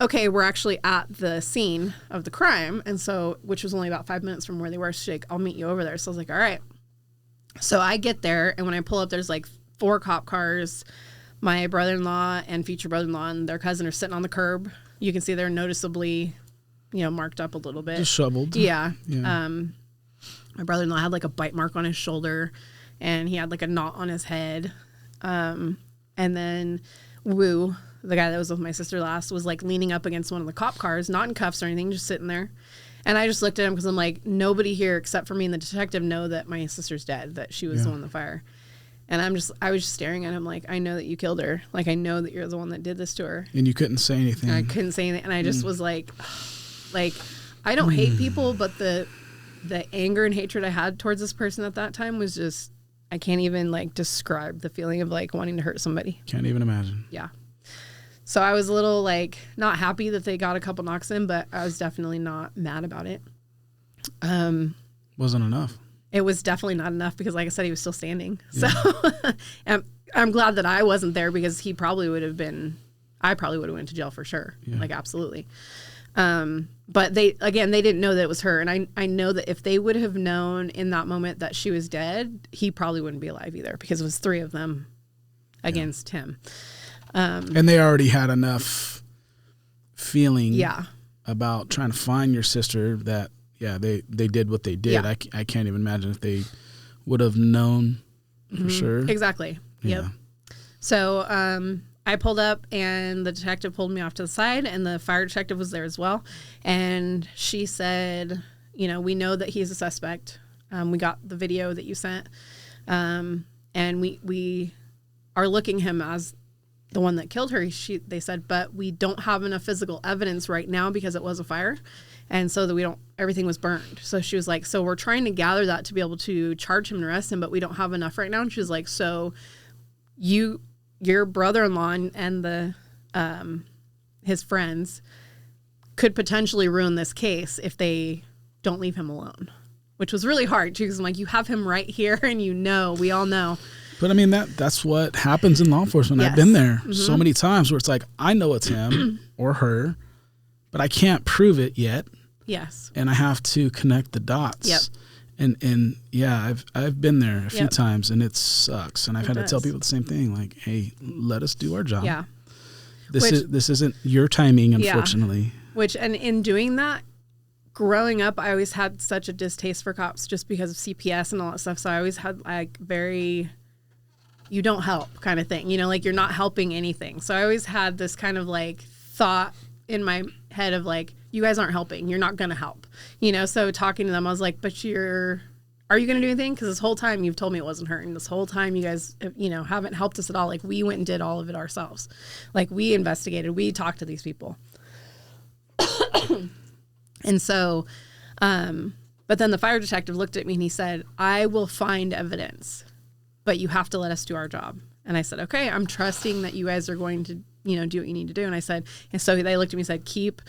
okay, we're actually at the scene of the crime. And so, which was only about 5 minutes from where they were. She's like, I'll meet you over there. So I was like, all right. So I get there. And when I pull up, there's like 4 cop cars. My brother-in-law and future brother-in-law and their cousin are sitting on the curb. You can see they're noticeably, marked up a little bit. Just shoveled. Yeah. My brother-in-law had like a bite mark on his shoulder and he had like a knot on his head. And then Woo, the guy that was with my sister last, was like leaning up against one of the cop cars, not in cuffs or anything, just sitting there. And I just looked at him because I'm like, nobody here except for me and the detective know that my sister's dead, that she was the one in the fire. And I was just staring at him like, I know that you killed her. Like, I know that you're the one that did this to her. And you couldn't say anything. And I couldn't say anything. And I just was like, I don't hate people, but the anger and hatred I had towards this person at that time was just, I can't even like describe the feeling of like wanting to hurt somebody. Can't even imagine. Yeah. So I was a little like not happy that they got a couple knocks in, but I was definitely not mad about it. Wasn't enough. It was definitely not enough because, like I said, he was still standing. Yeah. So I'm glad that I wasn't there because I probably would have went to jail for sure. Yeah. Like, absolutely. But they didn't know that it was her. And I know that if they would have known in that moment that she was dead, he probably wouldn't be alive either because it was 3 of them against him. And they already had enough feeling about trying to find your sister that, they did what they did. Yeah. I can't even imagine if they would have known for sure. Exactly. Yeah. Yep. So I pulled up and the detective pulled me off to the side and the fire detective was there as well. And she said, we know that he's a suspect. We got the video that you sent. And we are looking him as the one that killed her. They said, but we don't have enough physical evidence right now because it was a fire. And so that everything was burned. So she was like, so we're trying to gather that to be able to charge him and arrest him, but we don't have enough right now. And she was like, so your brother-in-law and his friends could potentially ruin this case if they don't leave him alone, which was really hard too, because I'm like, you have him right here, and we all know. But I mean, that's what happens in law enforcement. Yes. I've been there so many times where it's like, I know it's him or her, but I can't prove it yet. Yes. And I have to connect the dots. Yep. And yeah, I've been there a few times, and it sucks. And I've had to tell people the same thing, like, hey, let us do our job. Yeah. This isn't your timing, unfortunately. And in doing that, growing up, I always had such a distaste for cops just because of CPS and all that stuff. So I always had like you don't help kind of thing, like you're not helping anything. So I always had this kind of like thought in my head of like, you guys aren't helping. You're not going to help, So talking to them, I was like, but are you going to do anything? Because this whole time you've told me it wasn't her. And this whole time you guys, haven't helped us at all. Like we went and did all of it ourselves. Like we investigated, we talked to these people. And so, but then the fire detective looked at me and he said, I will find evidence, but you have to let us do our job. And I said, okay, I'm trusting that you guys are going to, do what you need to do. And I said, and so they looked at me and said, keep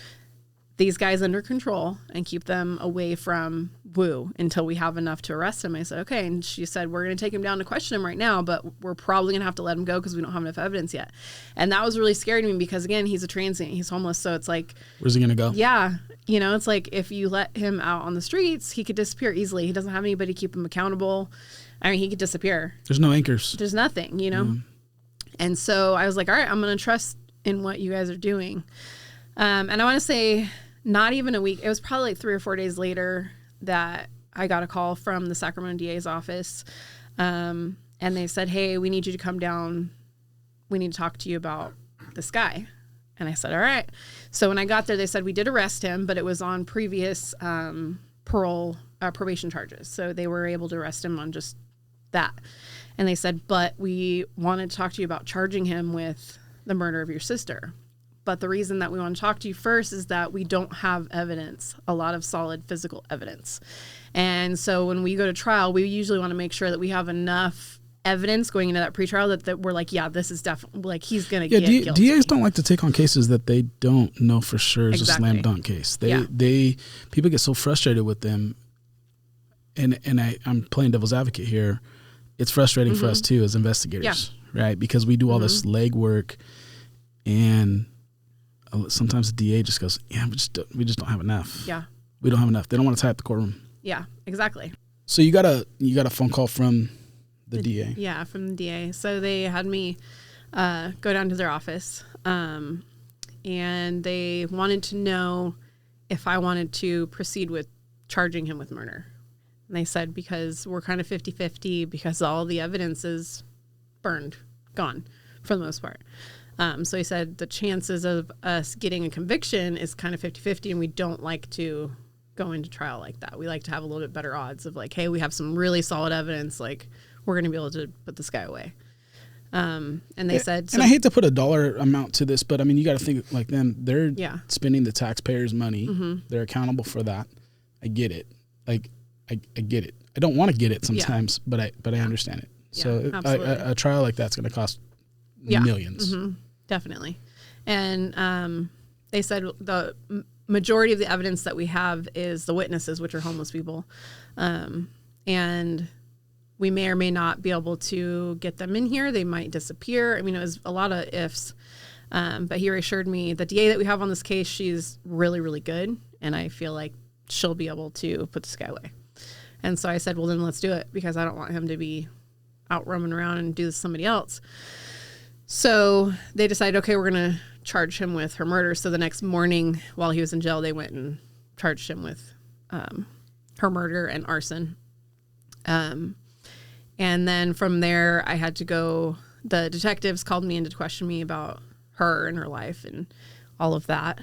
these guys under control and keep them away from Wu until we have enough to arrest him. I said, okay. And she said, we're going to take him down to question him right now, but we're probably going to have to let him go because we don't have enough evidence yet. And that was really scary to me because, again, he's a transient. He's homeless. So it's like, where's he going to go? Yeah. It's like if you let him out on the streets, he could disappear easily. He doesn't have anybody to keep him accountable. I mean, he could disappear. There's no anchors. There's nothing, And so I was like, all right, I'm going to trust in what you guys are doing. And I want to say not even a week. It was probably like 3 or 4 days later that I got a call from the Sacramento DA's office. And they said, hey, we need you to come down. We need to talk to you about this guy. And I said, all right. So when I got there, they said we did arrest him, but it was on previous probation charges. So they were able to arrest him on just that. And they said, but we wanted to talk to you about charging him with the murder of your sister. But the reason that we want to talk to you first is that we don't have evidence, a lot of solid physical evidence. And so when we go to trial, we usually want to make sure that we have enough evidence going into that pretrial that we're like, yeah, this is definitely, like, he's going to get guilty. DAs don't like to take on cases that they don't know for sure is a slam dunk case. People get so frustrated with them. And I'm playing devil's advocate here. It's frustrating for us too as investigators, right? Because we do all this legwork, and sometimes the DA just goes, "Yeah, we just don't have enough. Yeah, we don't have enough. They don't want to tie up the courtroom." Yeah, exactly. So you got a phone call from the DA. Yeah, from the DA. So they had me go down to their office, and they wanted to know if I wanted to proceed with charging him with murder. And they said, because we're kind of 50-50 because all the evidence is burned, gone for the most part. So he said the chances of us getting a conviction is kind of 50-50, and we don't like to go into trial like that. We like to have a little bit better odds of like, hey, we have some really solid evidence, like we're going to be able to put this guy away. And they said... And I hate to put a dollar amount to this, but I mean, you got to think like them. They're spending the taxpayers' money. They're accountable for that. I get it. Like, I get it. I don't want to get it sometimes, but I understand it. So a trial like that's going to cost millions. Definitely. And they said the majority of the evidence that we have is the witnesses, which are homeless people. And we may or may not be able to get them in here. They might disappear. I mean, it was a lot of ifs. But he reassured me the DA that we have on this case, she's really, really good. And I feel like she'll be able to put this guy away. And so I said, well, then let's do it, because I don't want him to be out roaming around and do this to somebody else. So they decided, okay, we're going to charge him with her murder. So the next morning while he was in jail, they went and charged him with her murder and arson. And then from there, I had to go, the detectives called me in to question me about her and her life and all of that.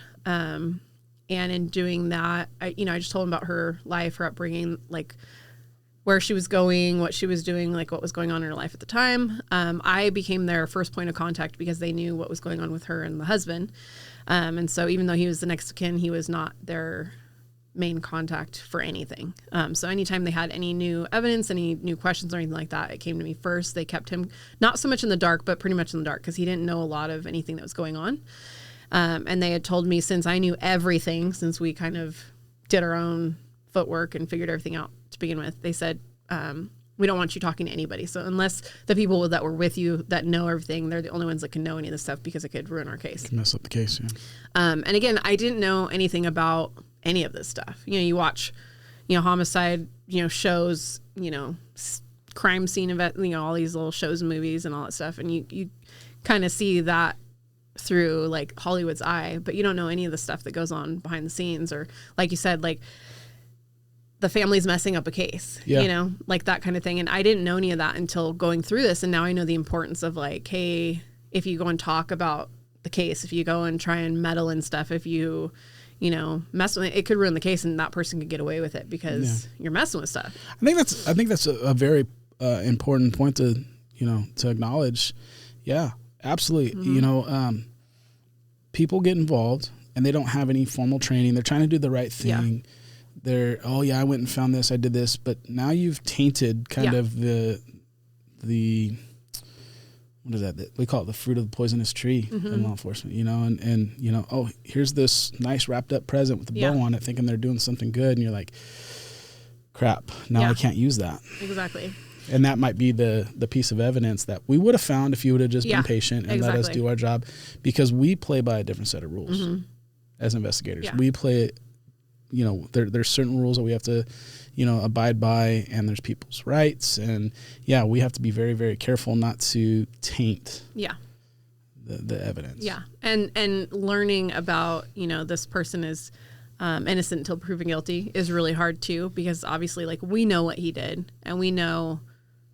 And in doing that, I just told them about her life, her upbringing, like where she was going, what she was doing, like what was going on in her life at the time. I became their first point of contact because they knew what was going on with her and the husband. And so even though he was the next of kin, he was not their main contact for anything. So anytime they had any new evidence, any new questions or anything like that, it came to me first. They kept him not so much in the dark, but pretty much in the dark because he didn't know a lot of anything that was going on. And they had told me, since I knew everything, since we kind of did our own footwork and figured everything out begin with. They said, we don't want you talking to anybody. So unless the people that were with you that know everything, they're the only ones that can know any of this stuff because it could ruin our case. Mess up the case, yeah. And again, I didn't know anything about any of this stuff. You know, you watch, you know, homicide, you know, shows, you know, crime scene event, you know, all these little shows and movies and all that stuff. And you kind of see that through like Hollywood's eye, but you don't know any of the stuff that goes on behind the scenes, or like you said, like the family's messing up a case, you know, like that kind of thing. And I didn't know any of that until going through this. And now I know the importance of like, hey, if you go and talk about the case, if you go and try and meddle and stuff, if you know, mess with it, it could ruin the case and that person could get away with it because you're messing with stuff. I think that's a very important point to, you know, to acknowledge. Yeah, absolutely. You know, people get involved and they don't have any formal training. They're trying to do the right thing. They're, oh yeah, I went and found this, I did this, but now you've tainted kind of the what is that? We call it the fruit of the poisonous tree in law enforcement, you know, and you know, oh, here's this nice wrapped up present with a bow on it, thinking they're doing something good, and you're like, crap, now I can't use that. Exactly. And that might be the piece of evidence that we would have found if you would have just been patient and let us do our job, because we play by a different set of rules as investigators. We play, you know, there's certain rules that we have to, you know, abide by, and there's people's rights, and we have to be very, very careful not to taint the evidence. And learning about, you know, this person is innocent until proven guilty is really hard too, because obviously, like, we know what he did and we know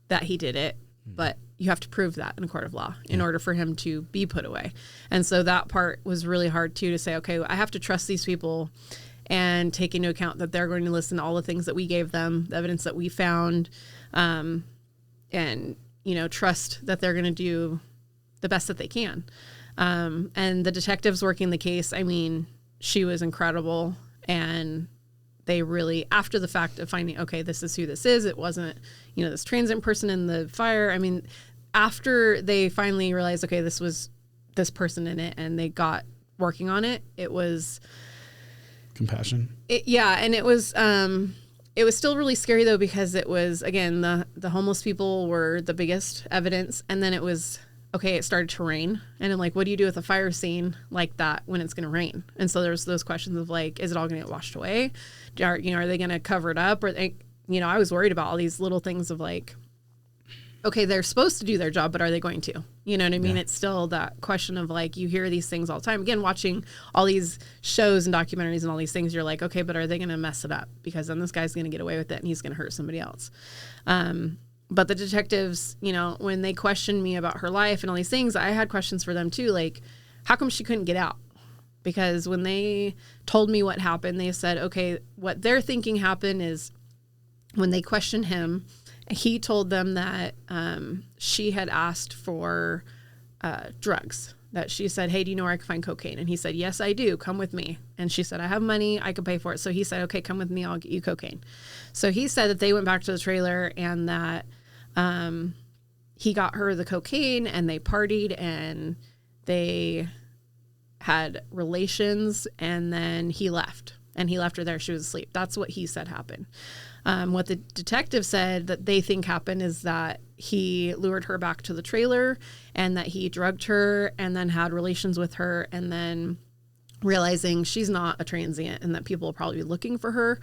that he did it, but you have to prove that in a court of law in order for him to be put away. And so that part was really hard too, to say, okay, I have to trust these people and take into account that they're going to listen to all the things that we gave them, the evidence that we found, and, you know, trust that they're going to do the best that they can. And the detectives working the case, I mean, she was incredible. And they really, after the fact of finding, okay, this is who this is, it wasn't, you know, this transient person in the fire. I mean, after they finally realized, okay, this was this person in it, and they got working on it, it was compassion. And it was still really scary though, because it was, again, the homeless people were the biggest evidence. And then it was, okay, it started to rain, and I'm like, what do you do with a fire scene like that when it's going to rain? And so there's those questions of like, is it all going to get washed away? Are they going to cover it up? Or they, you know, I was worried about all these little things of like, okay, they're supposed to do their job, but are they going to? You know what I mean? It's still that question of like, you hear these things all the time. Again, watching all these shows and documentaries and all these things, you're like, okay, but are they going to mess it up? Because then this guy's going to get away with it and he's going to hurt somebody else. But the detectives, you know, when they questioned me about her life and all these things, I had questions for them too. Like, how come she couldn't get out? Because when they told me what happened, they said, okay, what they're thinking happened is when they questioned him, he told them that she had asked for drugs, that she said, hey, do you know where I can find cocaine? And he said, yes, I do. Come with me. And she said, I have money. I can pay for it. So he said, okay, come with me. I'll get you cocaine. So he said that they went back to the trailer and that he got her the cocaine and they partied and they had relations, and then he left. And he left her there. She was asleep. That's what he said happened. What the detective said that they think happened is that he lured her back to the trailer and that he drugged her and then had relations with her, and then realizing she's not a transient and that people will probably be looking for her,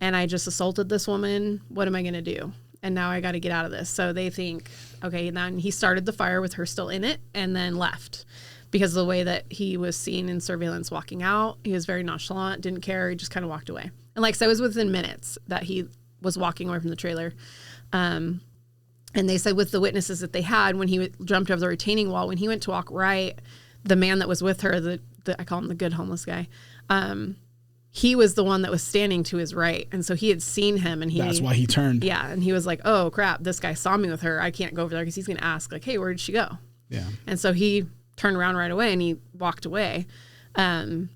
and I just assaulted this woman. What am I going to do? And now I got to get out of this. So they think, okay, then he started the fire with her still in it and then left. Because of the way that he was seen in surveillance walking out, he was very nonchalant, didn't care, he just kind of walked away. And like I said, it was within minutes that he was walking away from the trailer. And they said with the witnesses that they had, when he jumped over the retaining wall, when he went to walk right, the man that was with her, I call him the good homeless guy, he was the one that was standing to his right. And so he had seen him, and that's why he turned. Yeah. And he was like, oh crap, this guy saw me with her. I can't go over there because he's going to ask like, hey, where did she go? Yeah. And so he turned around right away and he walked away. And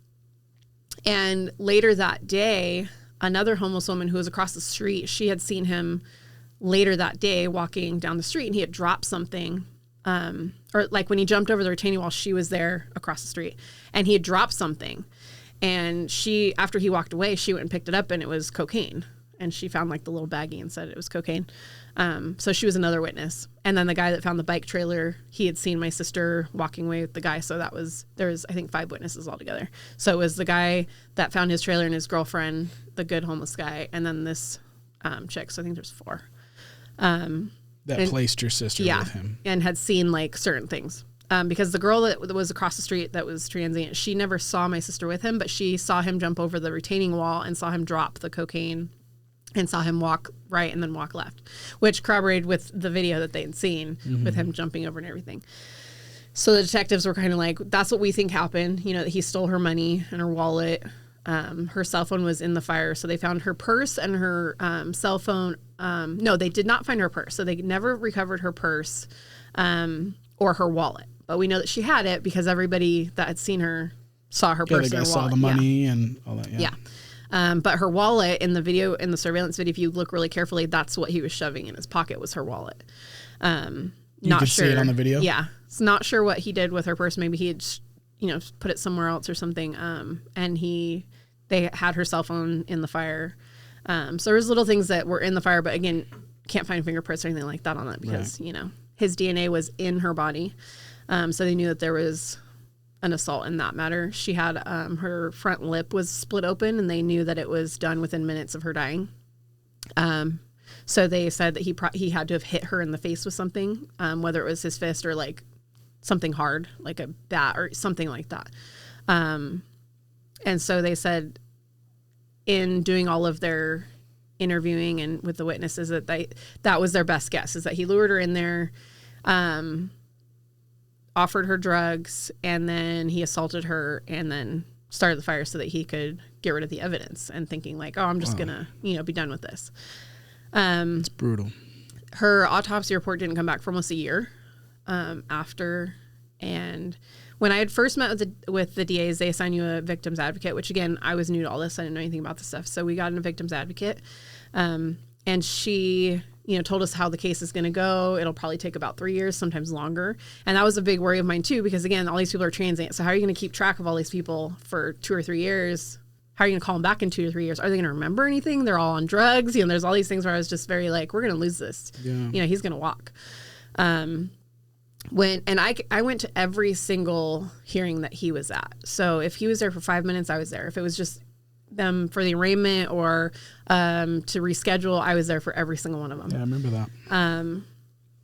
later that day, another homeless woman who was across the street, she had seen him later that day walking down the street, and he had dropped something. Or like when he jumped over the retaining wall, she was there across the street and he had dropped something. And after he walked away, she went and picked it up, and it was cocaine. and she found like the little baggie and said it was cocaine. So she was another witness. And then the guy that found the bike trailer, he had seen my sister walking away with the guy. So there was I think 5 witnesses altogether. So it was the guy that found his trailer and his girlfriend, the good homeless guy, and then this chick. So I think there's 4. That placed your sister with him. And had seen like certain things. Because the girl that was across the street that was transient, she never saw my sister with him, but she saw him jump over the retaining wall and saw him drop the cocaine and saw him walk right and then walk left, which corroborated with the video that they had seen with him jumping over and everything. So the detectives were kind of like, that's what we think happened, you know, that he stole her money and her wallet. Her cell phone was in the fire. So they found her purse and her cell phone. No, they did not find her purse. So they never recovered her purse or her wallet. But we know that she had it because everybody that had seen her saw her purse and her wallet. Saw the money and all that. Yeah. But her wallet in the video, in the surveillance video, if you look really carefully, that's what he was shoving in his pocket was her wallet. You could see it on the video? Yeah. It's not sure what he did with her purse. Maybe he had, put it somewhere else or something. And they had her cell phone in the fire. So there was little things that were in the fire, but again, can't find fingerprints or anything like that on it because, his DNA was in her body. So they knew that there was an assault in that matter. She had her front lip was split open, and they knew that it was done within minutes of her dying. So they said that he had to have hit her in the face with something, whether it was his fist or like something hard, like a bat or something like that. And so they said in doing all of their interviewing and with the witnesses that was their best guess, is that he lured her in there, offered her drugs, and then he assaulted her and then started the fire so that he could get rid of the evidence, and thinking like, oh, I'm just gonna, be done with this. It's brutal. Her autopsy report didn't come back for almost a year after. And when I had first met with the DAs, they assign you a victim's advocate, which again, I was new to all this. I didn't know anything about this stuff. So we got in a victim's advocate. And she, told us how the case is going to go. It'll probably take about 3 years, sometimes longer. And that was a big worry of mine too, because again, all these people are transient. So how are you going to keep track of all these people for 2 or 3 years? How are you going to call them back in 2 to 3 years? Are they going to remember anything? They're all on drugs. There's all these things where I was just very like, we're going to lose this. Yeah. He's going to walk. I went to every single hearing that he was at. So if he was there for 5 minutes, I was there. If it was just them for the arraignment or to reschedule, I was there for every single one of them. Yeah, I remember that.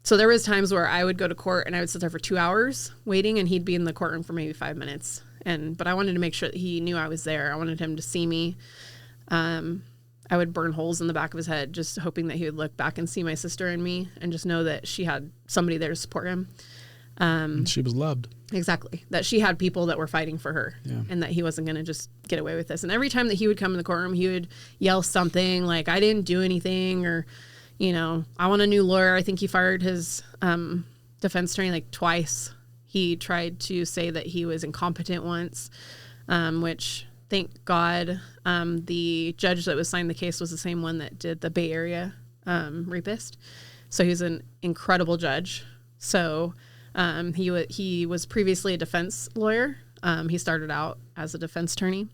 So there was times where I would go to court and I would sit there for 2 hours waiting, and he'd be in the courtroom for maybe 5 minutes. But I wanted to make sure that he knew I was there. I wanted him to see me. I would burn holes in the back of his head, just hoping that he would look back and see my sister and me, and just know that she had somebody there to support him. She was loved. Exactly. That she had people that were fighting for her, and that he wasn't going to just get away with this. And every time that he would come in the courtroom, he would yell something like, I didn't do anything, or, I want a new lawyer. I think he fired his defense attorney like twice. He tried to say that he was incompetent once, which, thank God, the judge that was assigned the case was the same one that did the Bay Area rapist. So he's an incredible judge. So he was previously a defense lawyer. He started out as a defense attorney.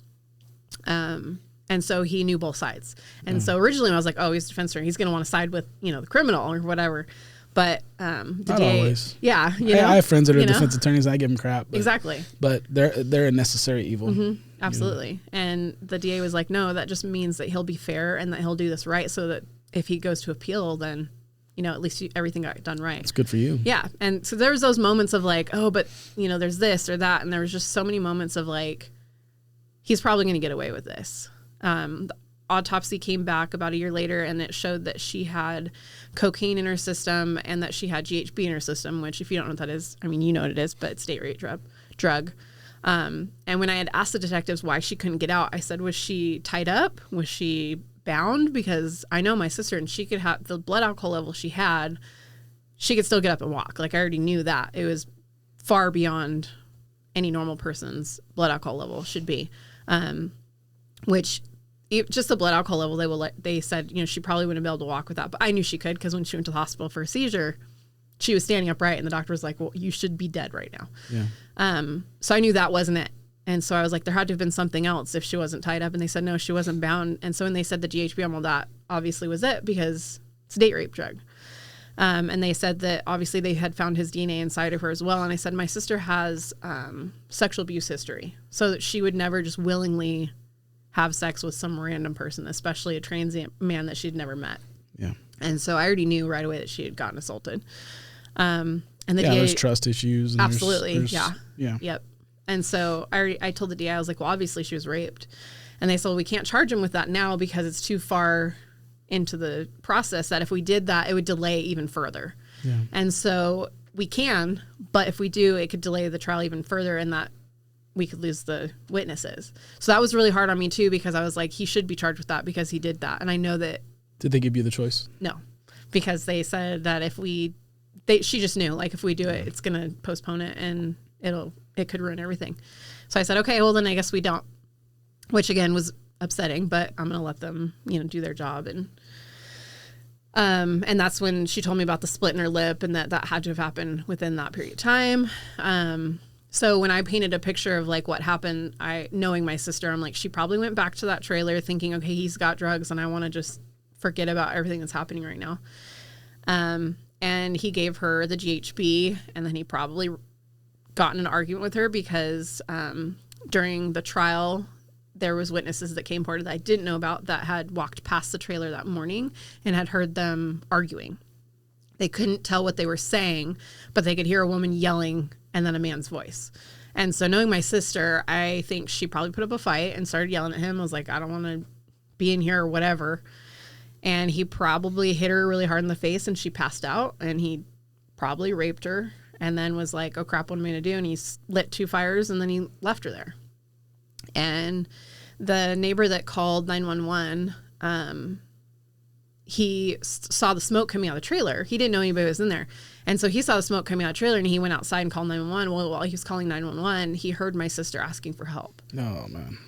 And so he knew both sides. And so originally I was like, oh, he's a defense attorney. He's going to want to side with, the criminal or whatever. But not always. Yeah. I have friends that are defense attorneys. I give them crap. Exactly. But they're a necessary evil. Mm-hmm. Absolutely. And the DA was like, no, that just means that he'll be fair and that he'll do this right, so that if he goes to appeal, then, at least everything got done right. It's good for you. Yeah. And so there was those moments of like, oh, but, there's this or that. And there was just so many moments of like, he's probably going to get away with this. The autopsy came back about a year later, and it showed that she had cocaine in her system and that she had GHB in her system, which, if you don't know what that is, I mean, you know what it is, but it's state rate drug. And when I had asked the detectives why she couldn't get out, I said, was she tied up? Was she bound? Because I know my sister, and she could have the blood alcohol level she had, she could still get up and walk. Like, I already knew that. It was far beyond any normal person's blood alcohol level should be. Which, just the blood alcohol level, they said, she probably wouldn't be able to walk with that. But I knew she could, because when she went to the hospital for a seizure, she was standing upright, and the doctor was like, well, you should be dead right now. Yeah. So I knew that wasn't it. And so I was like, there had to have been something else if she wasn't tied up. And they said, no, she wasn't bound. And so when they said the GHB, well, that obviously was it because it's a date rape drug. And they said that obviously they had found his DNA inside of her as well. And I said, my sister has sexual abuse history, so that she would never just willingly have sex with some random person, especially a transient man that she'd never met. Yeah. And so I already knew right away that she had gotten assaulted. And the DA, there's trust issues. And absolutely. There's, yeah. Yep. And so I told the DA, I was like, well, obviously she was raped. And they said, well, we can't charge him with that now because it's too far into the process that if we did that, it would delay even further. Yeah. And so we can, but if we do, it could delay the trial even further, and that we could lose the witnesses. So that was really hard on me too, because I was like, he should be charged with that because he did that. And I know that. Did they give you the choice? No, because they said that she just knew, like, if we do it, it's going to postpone it and it could ruin everything. So I said, okay, well then I guess we don't, which again was upsetting, but I'm going to let them, do their job. And that's when she told me about the split in her lip, and that had to have happened within that period of time. So when I painted a picture of like what happened, knowing my sister, I'm like, she probably went back to that trailer thinking, okay, he's got drugs and I want to just forget about everything that's happening right now. And he gave her the GHB, and then he probably got in an argument with her because during the trial, there was witnesses that came forward that I didn't know about that had walked past the trailer that morning and had heard them arguing. They couldn't tell what they were saying, but they could hear a woman yelling and then a man's voice. And so knowing my sister, I think she probably put up a fight and started yelling at him. I was like, I don't want to be in here or whatever. And he probably hit her really hard in the face and she passed out, and he probably raped her and then was like, oh crap, what am I going to do? And he lit 2 fires and then he left her there. And the neighbor that called 911, he saw the smoke coming out of the trailer. He didn't know anybody was in there. And so he saw the smoke coming out of the trailer, and he went outside and called 911. Well, while he was calling 911, he heard my sister asking for help. Oh, man.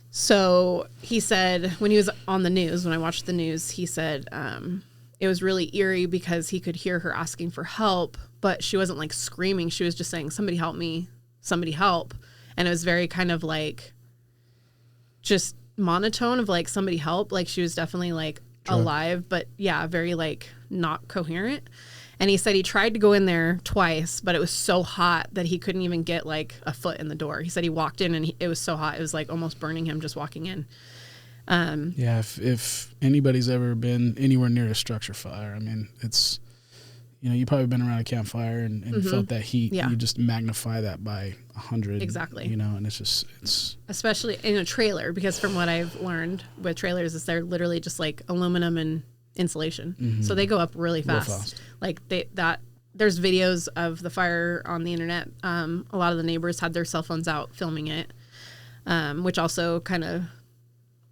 So he said, when he was on the news, when I watched the news, he said it was really eerie because he could hear her asking for help, but she wasn't like screaming. She was just saying, somebody help me, somebody help. And it was very kind of like just monotone of like, somebody help. Like she was definitely like alive, but yeah, very like not coherent. And he said he tried to go in there twice, but it was so hot that he couldn't even get like a foot in the door. He said he walked in and it was so hot, it was like almost burning him just walking in. Yeah, if anybody's ever been anywhere near a structure fire, I mean, it's, you've probably been around a campfire and mm-hmm. felt that heat. Yeah. You just magnify that by 100. Exactly. And it's especially in a trailer, because from what I've learned with trailers is they're literally just like aluminum and insulation. Mm-hmm. So they go up really fast. Like there's videos of the fire on the internet. A lot of the neighbors had their cell phones out filming it, which also kind of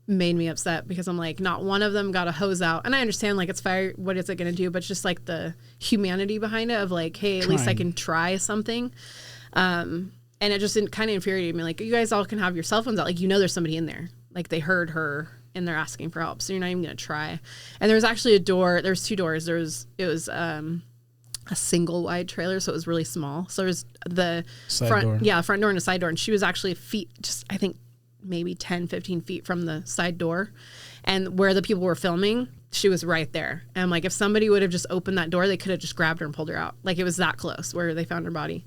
made me upset because I'm like, not one of them got a hose out. And I understand like it's fire, what is it going to do? But it's just like the humanity behind it of like, hey, at least I can try something. And it just kind of infuriated me. Like, you guys all can have your cell phones out. Like, there's somebody in there. Like they heard her and they're asking for help. So you're not even going to try. And there was actually a door. There's 2 doors. It was a single wide trailer. So it was really small. So there's the front door and a side door. And she was actually I think maybe 10, 15 feet from the side door. And where the people were filming, she was right there. And I'm like, if somebody would have just opened that door, they could have just grabbed her and pulled her out. Like it was that close where they found her body.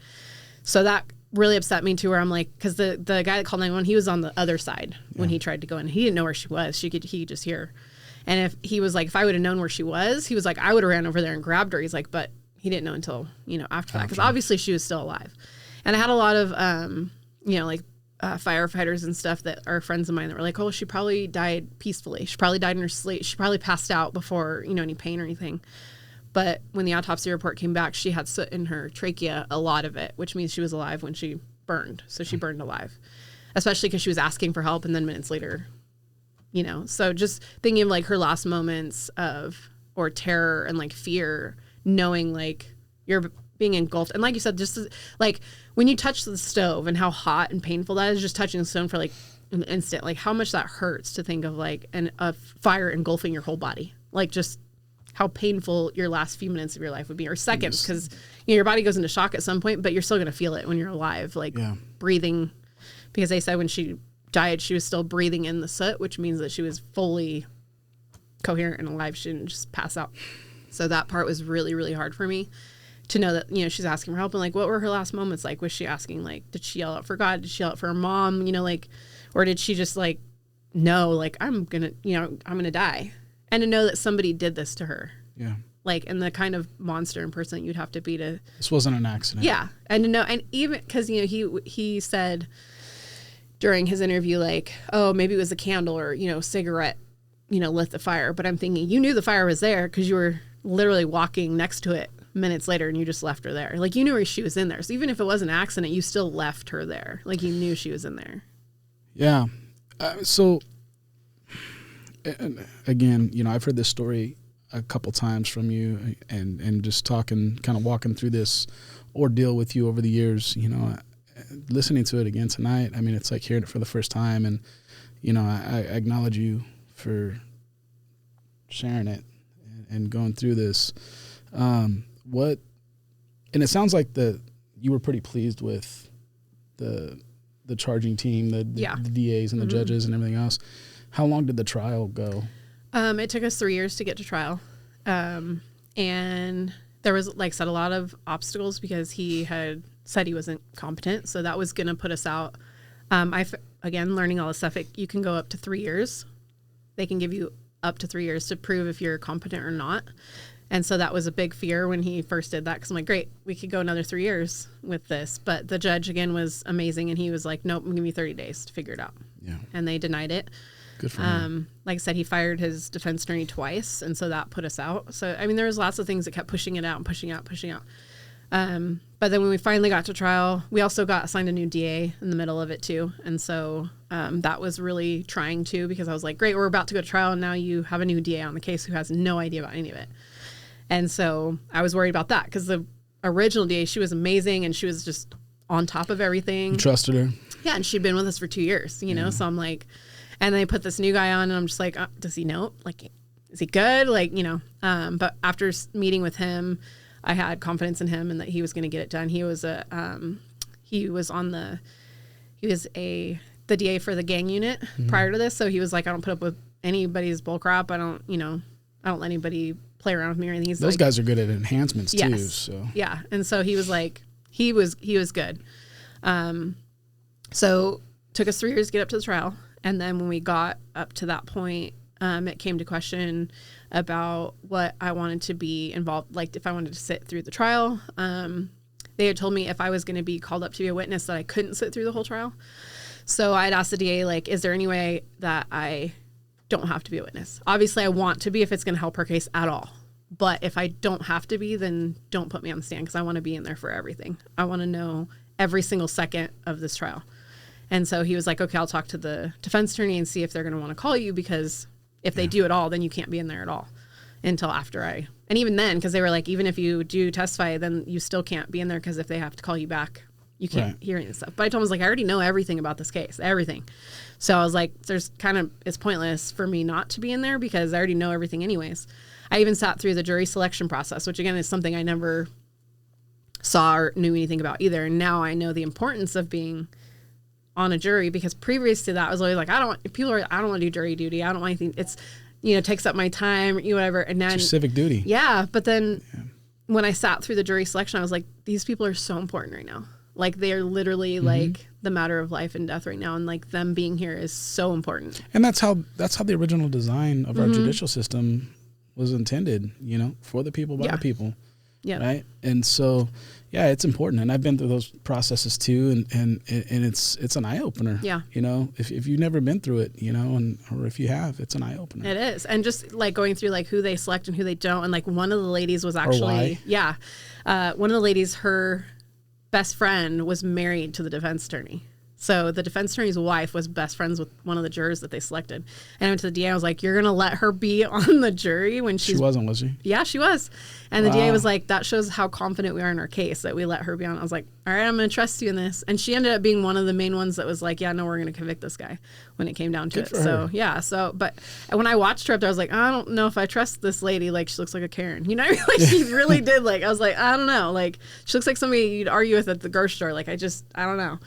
So that really upset me too, where I'm like, because the guy that called 911, he was on the other side when he tried to go in. He didn't know where she was. He could just hear her. And if he was like, if I would have known where she was, he was like, I would have ran over there and grabbed her. He's like, but he didn't know until, after that. Because obviously she was still alive. And I had a lot of, firefighters and stuff that are friends of mine that were like, oh, she probably died peacefully. She probably died in her sleep. She probably passed out before, any pain or anything. But when the autopsy report came back, she had soot in her trachea, a lot of it, which means she was alive when she burned. So she burned alive, especially because she was asking for help. And then minutes later, so just thinking of like her last moments or terror and like fear, knowing like you're being engulfed. And like you said, just like when you touch the stove and how hot and painful that is, just touching the stone for like an instant, like how much that hurts to think of like a fire engulfing your whole body. Like just how painful your last few minutes of your life would be, or seconds, because your body goes into shock at some point, but you're still going to feel it when you're alive, like breathing because they said when she died, she was still breathing in the soot, which means that she was fully coherent and alive. She didn't just pass out. So that part was really, really hard for me to know that, you know, she's asking for help. And like, what were her last moments like? Was she asking, like, did she yell out for God? Did she yell out for her mom? You know, like, or did she just like, no, like, I'm going to die. And to know that somebody did this to her. Yeah. Like, and the kind of monster and person you'd have to be to. This wasn't an accident. Yeah. And to know, and even because, you know, he said during his interview, like, oh, maybe it was a candle or, you know, cigarette, you know, lit the fire. But I'm thinking, you knew the fire was there because you were literally walking next to it minutes later and you just left her there. Like, you knew she was in there. So even if it was an accident, you still left her there. Like, you knew she was in there. Yeah. So again, you know, I've heard this story a couple times from you and just talking, kind of walking through this ordeal with you over the years, you know, listening to it again tonight. I mean, it's like hearing it for the first time. And, you know, I acknowledge you for sharing it and going through this. And it sounds like you were pretty pleased with the charging team, the DAs and the judges and everything else. How long did the trial go? It took us 3 years to get to trial. And there was, like I said, a lot of obstacles because he had said he wasn't competent. So that was going to put us out. Again, learning all this stuff, you can go up to 3 years. They can give you up to 3 years to prove if you're competent or not. And so that was a big fear when he first did that, because I'm like, great, we could go another 3 years with this. But the judge, again, was amazing, and he was like, nope, give me 30 days to figure it out. Yeah. And they denied it. Good for him. Like I said, he fired his defense attorney twice, and so that put us out. So, I mean, there was lots of things that kept pushing it out and pushing out. But then when we finally got to trial, we also got assigned a new DA in the middle of it, too. And so that was really trying, too, because I was like, great, we're about to go to trial, and now you have a new DA on the case who has no idea about any of it. And so I was worried about that because the original DA, she was amazing and she was just on top of everything. You trusted her? Yeah, and she'd been with us for 2 years, you know? So I'm like, and they put this new guy on and I'm just like, does he know? Like, is he good? Like, you know, but after meeting with him, I had confidence in him and that he was going to get it done. He was the DA for the gang unit prior to this. So he was like, I don't put up with anybody's bull crap. I don't let anybody play around with me or anything. Those guys are good at enhancements too. So yeah. And so he was like, he was good. So took us 3 years to get up to the trial. And then when we got up to that point, it came to question about what I wanted to be involved, like if I wanted to sit through the trial. They had told me if I was going to be called up to be a witness that I couldn't sit through the whole trial. So I'd asked the DA, like, is there any way that I don't have to be a witness? Obviously, I want to be if it's going to help her case at all. But if I don't have to be, then don't put me on the stand because I want to be in there for everything. I want to know every single second of this trial. And so he was like, okay, I'll talk to the defense attorney and see if they're going to want to call you, because if they do at all, then you can't be in there at all until after and even then, because they were like, even if you do testify, then you still can't be in there because if they have to call you back, you can't hear any of this stuff. But I told him, I was like, I already know everything about this case, everything. So I was like, it's pointless for me not to be in there because I already know everything anyways. I even sat through the jury selection process, which again is something I never saw or knew anything about either. And now I know the importance of being on a jury, because previous to that I was always like, I don't want to do jury duty. I don't want anything. It's, takes up my time, whatever. And then it's your civic duty. Yeah. But then when I sat through the jury selection, I was like, these people are so important right now. Like, they are literally like the matter of life and death right now. And like them being here is so important. And that's how the original design of our judicial system was intended, for the people, by the people. Yeah. Right. And so, yeah, it's important. And I've been through those processes too. And it's an eye opener. Yeah. If you've never been through it, or if you have, it's an eye opener. It is. And just like going through like who they select and who they don't. And like one of the ladies was actually, one of the ladies, her best friend was married to the defense attorney. So the defense attorney's wife was best friends with one of the jurors that they selected. And I went to the DA. I was like, you're going to let her be on the jury when she wasn't, was she? Yeah, she was. And the DA was like, that shows how confident we are in our case that we let her be on. I was like, all right, I'm going to trust you in this. And she ended up being one of the main ones that was like, yeah, no, we're going to convict this guy when it came down to it. So, yeah. So, but when I watched her up there, I was like, I don't know if I trust this lady. Like, she looks like a Karen. Like she really did. Like, I was like, I don't know. Like, she looks like somebody you'd argue with at the grocery store. Like, I don't know.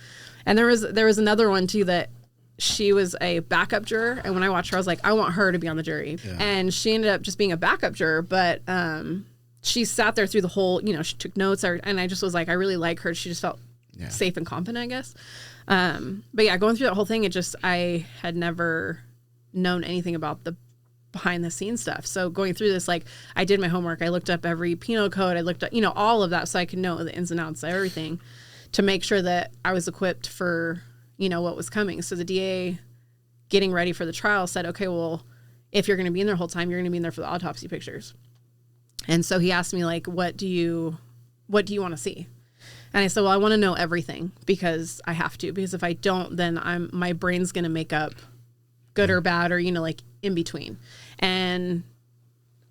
And there was another one too that she was a backup juror, and when I watched her, I was like, I want her to be on the jury. Yeah. And she ended up just being a backup juror, but she sat there through the whole, she took notes, and I just was like, I really like her. She just felt safe and confident, I guess. But yeah, going through that whole thing, I had never known anything about the behind the scenes stuff. So going through this, like, I did my homework. I looked up every penal code. I looked up, all of that, so I could know the ins and outs of everything to make sure that I was equipped for, what was coming. So the DA getting ready for the trial said, okay, well, if you're going to be in there the whole time, you're going to be in there for the autopsy pictures. And so he asked me, like, what do you want to see? And I said, well, I want to know everything because I have to, because if I don't, then my brain's going to make up good or bad or, like in between. And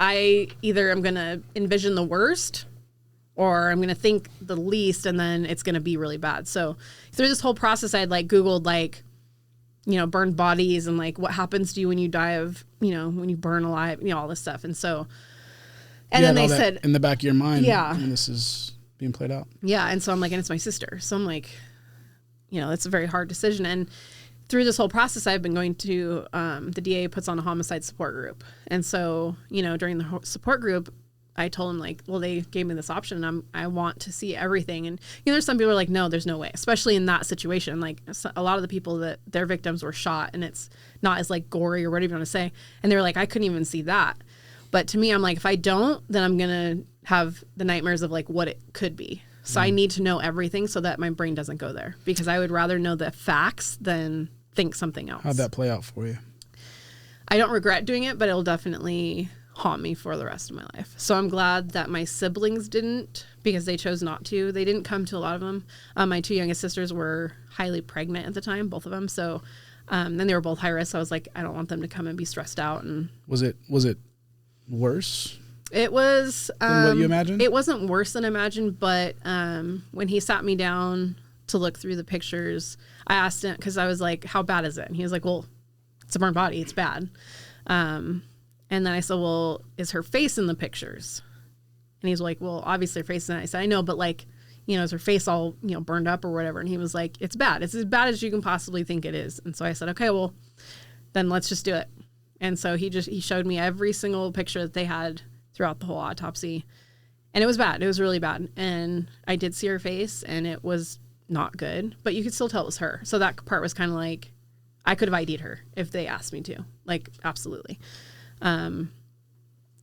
I either I'm going to envision the worst or I'm going to think the least, and then it's going to be really bad. So through this whole process, I had like Googled like, burned bodies and like what happens to you when you die of, when you burn alive, all this stuff. And so, and then they said in the back of your mind, when this is being played out. Yeah. And so I'm like, and it's my sister. So I'm like, it's a very hard decision. And through this whole process, I've been going to, the DA puts on a homicide support group. And so, during the support group, I told him like, well, they gave me this option and I want to see everything. And, there's some people who are like, no, there's no way, especially in that situation. Like a lot of the people that their victims were shot and it's not as like gory or whatever you want to say. And they were like, I couldn't even see that. But to me, I'm like, if I don't, then I'm going to have the nightmares of like what it could be. So I need to know everything so that my brain doesn't go there, because I would rather know the facts than think something else. How'd that play out for you? I don't regret doing it, but it'll definitely haunt me for the rest of my life. So I'm glad that my siblings didn't, because they chose not to. They didn't come to a lot of them. My two youngest sisters were highly pregnant at the time, both of them. So then they were both high risk. So I was like, I don't want them to come and be stressed out. And was it worse? It was than what you imagined? It wasn't worse than imagined, but when he sat me down to look through the pictures, I asked him, because I was like, how bad is it? And he was like, well, it's a burned body, it's bad. And then I said, well, is her face in the pictures? And he's like, well, obviously her face is in it. I said, I know, but like, is her face all, burned up or whatever? And he was like, it's bad. It's as bad as you can possibly think it is. And so I said, okay, well, then let's just do it. And so he showed me every single picture that they had throughout the whole autopsy. And it was bad. It was really bad. And I did see her face and it was not good, but you could still tell it was her. So that part was kind of like, I could have ID'd her if they asked me to, like, absolutely. And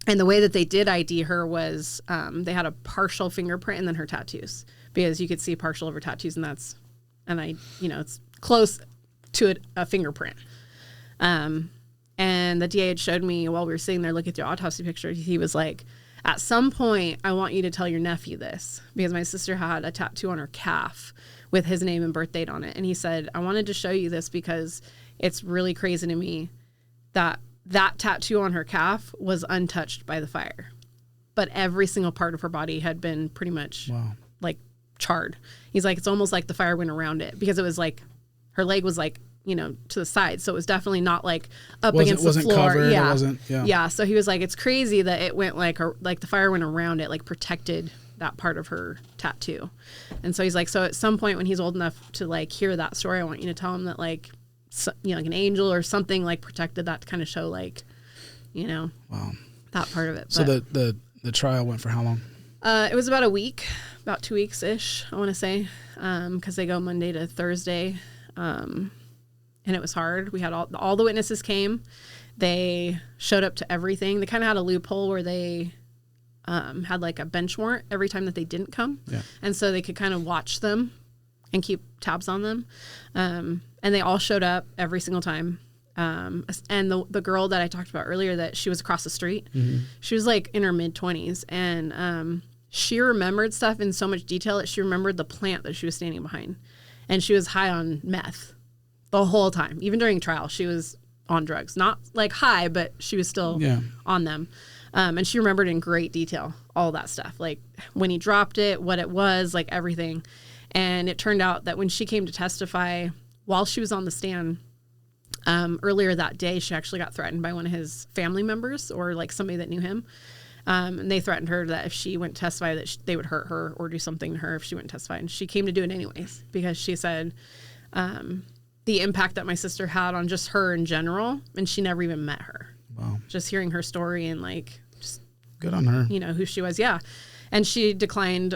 the way that they did ID her was they had a partial fingerprint and then her tattoos, because you could see partial of her tattoos, and it's close to a fingerprint. And the DA had showed me while we were sitting there looking through autopsy pictures, he was like, at some point, I want you to tell your nephew this, because my sister had a tattoo on her calf with his name and birth date on it. And he said, I wanted to show you this because it's really crazy to me that tattoo on her calf was untouched by the fire, but every single part of her body had been pretty much like charred. He's like, it's almost like the fire went around it, because it was like her leg was like, to the side. So it was definitely not like up against the floor. Covered, yeah. It wasn't, yeah. So he was like, it's crazy that it went like the fire went around it, like protected that part of her tattoo. And so he's like, so at some point when he's old enough to like hear that story, I want you to tell him that like, like an angel or something like protected that to kind of show like, that part of it. So the trial went for how long? It was about a week, about 2 weeks ish, I want to say, because they go Monday to Thursday. And it was hard. We had all the witnesses came. They showed up to everything. They kind of had a loophole where they had like a bench warrant every time that they didn't come. Yeah. And so they could kind of watch them and keep tabs on them. And they all showed up every single time. And the girl that I talked about earlier, that she was across the street, she was like in her mid-20s. And she remembered stuff in so much detail that she remembered the plant that she was standing behind. And she was high on meth the whole time. Even during trial, she was on drugs. Not like high, but she was still on them. And she remembered in great detail all that stuff, like when he dropped it, what it was, like everything. And it turned out that when she came to testify, while she was on the stand, earlier that day, she actually got threatened by one of his family members or like somebody that knew him. And they threatened her that if she went to testify, that they would hurt her or do something to her if she went to testify. And she came to do it anyways, because she said, the impact that my sister had on just her in general, and she never even met her. Wow. Just hearing her story and like, just good on her. You know, who she was. Yeah. And she declined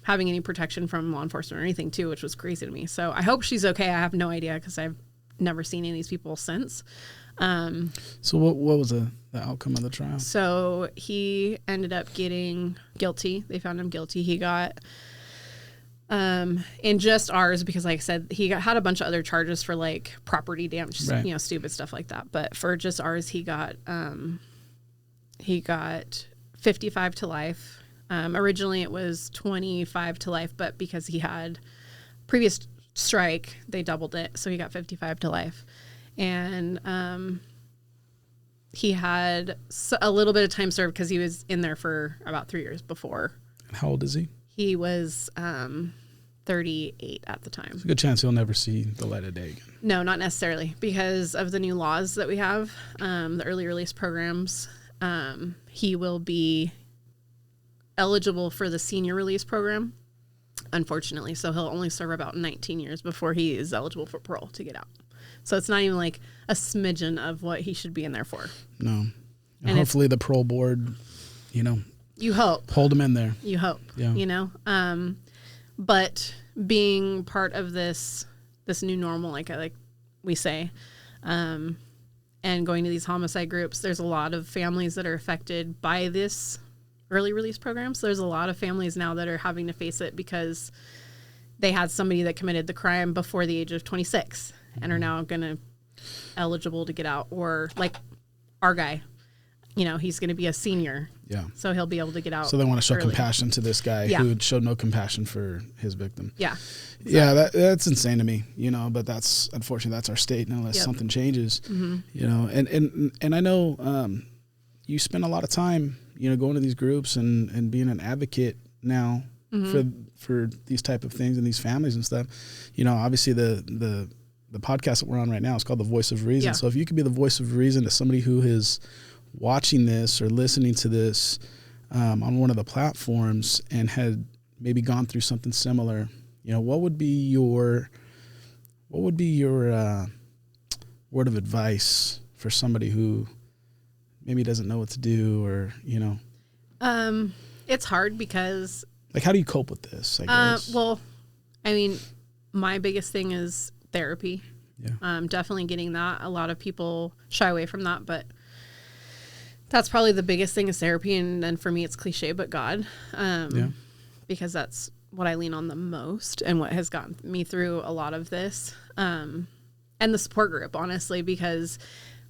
having any protection from law enforcement or anything too, which was crazy to me. So I hope she's okay. I have no idea because I've never seen any of these people since. So what was the outcome of the trial? So he ended up getting guilty. They found him guilty. He got, in just ours, because like I said, had a bunch of other charges for like property damage, right. You know, stupid stuff like that. But for just ours, he got 55 to life. Originally it was 25 to life, but because he had previous strike, they doubled it. So he got 55 to life. And he had a little bit of time served because he was in there for about 3 years before. How old is he? He was 38 at the time. There's a good chance he'll never see the light of day again. No, not necessarily. Because of the new laws that we have, the early release programs, he will be eligible for the senior release program, unfortunately. So he'll only serve about 19 years before he is eligible for parole to get out. So it's not even like a smidgen of what he should be in there for. No. And hopefully the parole board, you know. You hope. Hold him in there. You hope. Yeah. You know? But being part of this new normal, like we say, and going to these homicide groups, there's a lot of families that are affected by this early release program. So there's a lot of families now that are having to face it because they had somebody that committed the crime before the age of 26 and are now eligible to get out. Or like our guy, you know, he's going to be a senior. Yeah. So he'll be able to get out. So they want to show early. compassion to this guy who showed no compassion for his victim. Yeah. Yeah, that's insane to me, you know, but that's, unfortunately, that's our state unless something changes, you know, and I know you spend a lot of time, you know, going to these groups and being an advocate now for these type of things and these families and stuff. You know, obviously the podcast that we're on right now is called The Voice of Reason. Yeah. So if you could be the voice of reason to somebody who is watching this or listening to this on one of the platforms and had maybe gone through something similar, you know, what would be your word of advice for somebody who maybe doesn't know what to do, or, you know? It's hard because... Like, how do you cope with this, I guess? Well, I mean, my biggest thing is therapy. Yeah. Definitely getting that. A lot of people shy away from that, but that's probably the biggest thing is therapy. And then for me, it's cliche, but God. Because that's what I lean on the most and what has gotten me through a lot of this. And the support group, honestly, because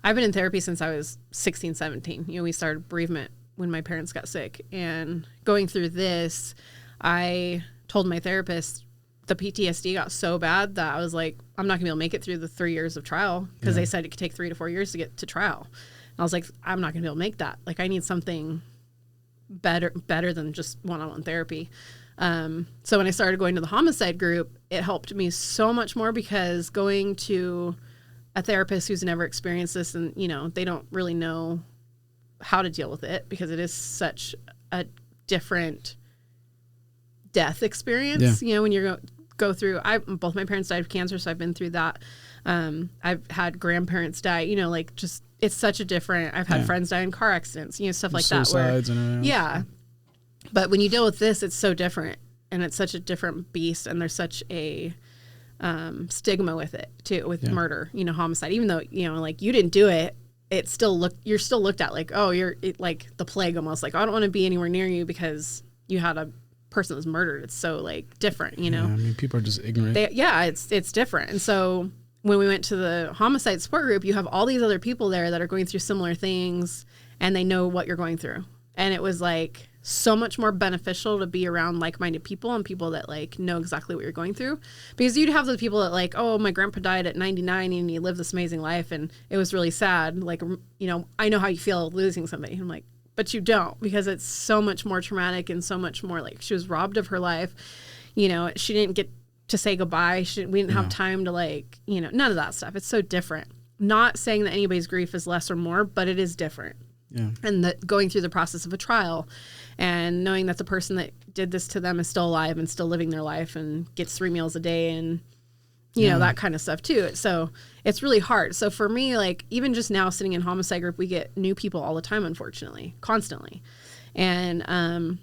I've been in therapy since I was 16, 17. You know, we started bereavement when my parents got sick. And going through this, I told my therapist the PTSD got so bad that I was like, I'm not going to be able to make it through the 3 years of trial because they said it could take 3 to 4 years to get to trial. And I was like, I'm not going to be able to make that. Like, I need something better than just one-on-one therapy. So when I started going to the homicide group, it helped me so much more because going to a therapist who's never experienced this and, you know, they don't really know how to deal with it because it is such a different death experience. You know, when you go through, both my parents died of cancer, so I've been through that. I've had grandparents die, you know, like just, it's such a different, I've had friends die in car accidents, you know, stuff like Suicides that. Where, but when you deal with this, it's so different and it's such a different beast. And there's such a stigma with it too, with murder, you know, homicide, even though, you know, like you didn't do it, you're still looked at like, oh, you're like the plague almost, like, I don't want to be anywhere near you because you had a person that was murdered. It's so like different, you know? I mean, people are just ignorant. It's different. And so when we went to the homicide support group, you have all these other people there that are going through similar things and they know what you're going through. And it was like so much more beneficial to be around like-minded people and people that like know exactly what you're going through, because you'd have the people that like, oh, my grandpa died at 99 and he lived this amazing life and it was really sad. Like, you know, I know how you feel losing somebody. I'm like, but you don't, because it's so much more traumatic and so much more like she was robbed of her life. You know, she didn't get to say goodbye. We didn't have time to like, you know, none of that stuff. It's so different. Not saying that anybody's grief is less or more, but it is different. Yeah. And that going through the process of a trial and knowing that the person that did this to them is still alive and still living their life and gets 3 meals a day and you know, that kind of stuff too. So it's really hard. So for me, like even just now sitting in homicide group, we get new people all the time, unfortunately, constantly. And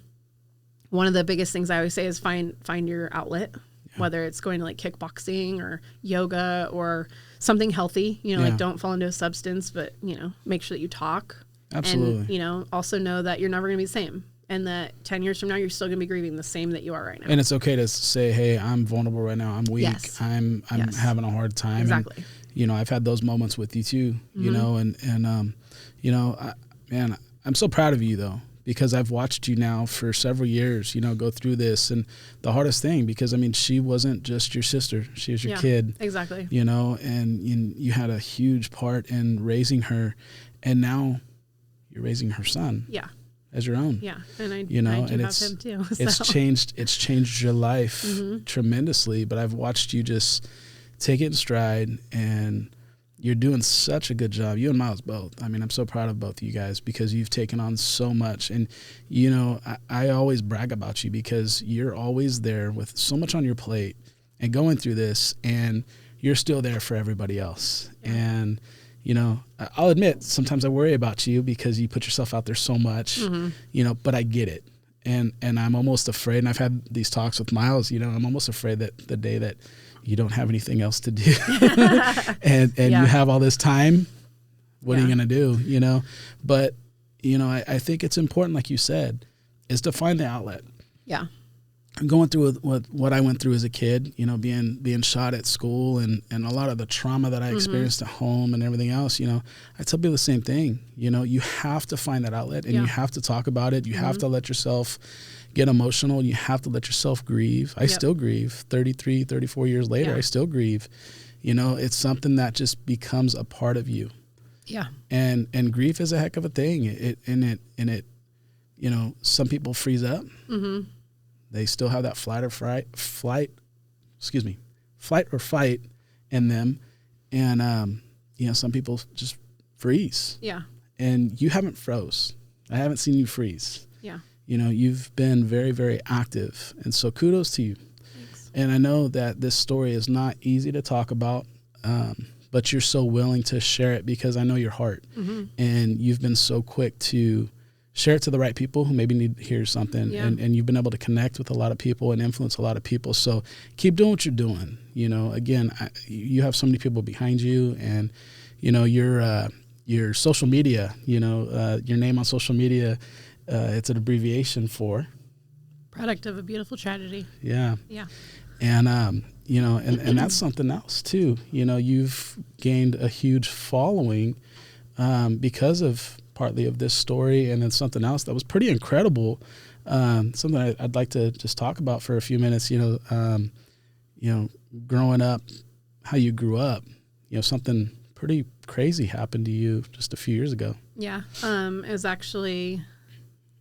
one of the biggest things I always say is find your outlet, whether it's going to like kickboxing or yoga or something healthy, you know, like don't fall into a substance, but, you know, make sure that you talk. Absolutely. And, you know, also know that you're never going to be the same. And that 10 years from now, you're still going to be grieving the same that you are right now. And it's okay to say, hey, I'm vulnerable right now. I'm weak. Yes. I'm having a hard time. Exactly. And, you know, I've had those moments with you too, you know, and you know, man, I'm so proud of you though, because I've watched you now for several years, you know, go through this. And the hardest thing, because I mean, she wasn't just your sister, she was your kid. Exactly. You know, and you had a huge part in raising her, and now you're raising her son. Yeah. As your own. Yeah. And I you know, I do and have him too. So. It's changed your life tremendously, but I've watched you just take it in stride, and you're doing such a good job. You and Miles both. I mean, I'm so proud of both of you guys because you've taken on so much. And, you know, I always brag about you because you're always there with so much on your plate and going through this, and you're still there for everybody else. Yeah. And, you know, I'll admit sometimes I worry about you because you put yourself out there so much, you know, but I get it. And I'm almost afraid, and I've had these talks with Miles, you know, I'm almost afraid that the day that you don't have anything else to do and you have all this time, what are you going to do, you know? But, you know, I think it's important, like you said, is to find the outlet. Yeah. Going through what I went through as a kid, you know, being shot at school and a lot of the trauma that I experienced at home and everything else, you know, I tell people the same thing. You know, you have to find that outlet, and you have to talk about it. You have to let yourself get emotional. You have to let yourself grieve. I still grieve 33, 34 years later. I still grieve. You know, it's something that just becomes a part of you. Yeah. And grief is a heck of a thing. It, you know, some people freeze up. They still have that flight or fight in them. And, you know, some people just freeze. Yeah. And you haven't froze. I haven't seen you freeze. Yeah. You know, you've been very, very active. And so kudos to you. Thanks. And I know that this story is not easy to talk about, but you're so willing to share it because I know your heart. And you've been so quick to share it to the right people who maybe need to hear something. And you've been able to connect with a lot of people and influence a lot of people. So keep doing what you're doing. You know, again, you have so many people behind you, and, you know, your social media, you know, your name on social media, it's an abbreviation for Product of a Beautiful Tragedy. Yeah. Yeah. And, you know, and that's something else too. You know, you've gained a huge following because of partly of this story, and then something else that was pretty incredible. Something I'd like to just talk about for a few minutes. You know, growing up, how you grew up. You know, something pretty crazy happened to you just a few years ago. Yeah, it was actually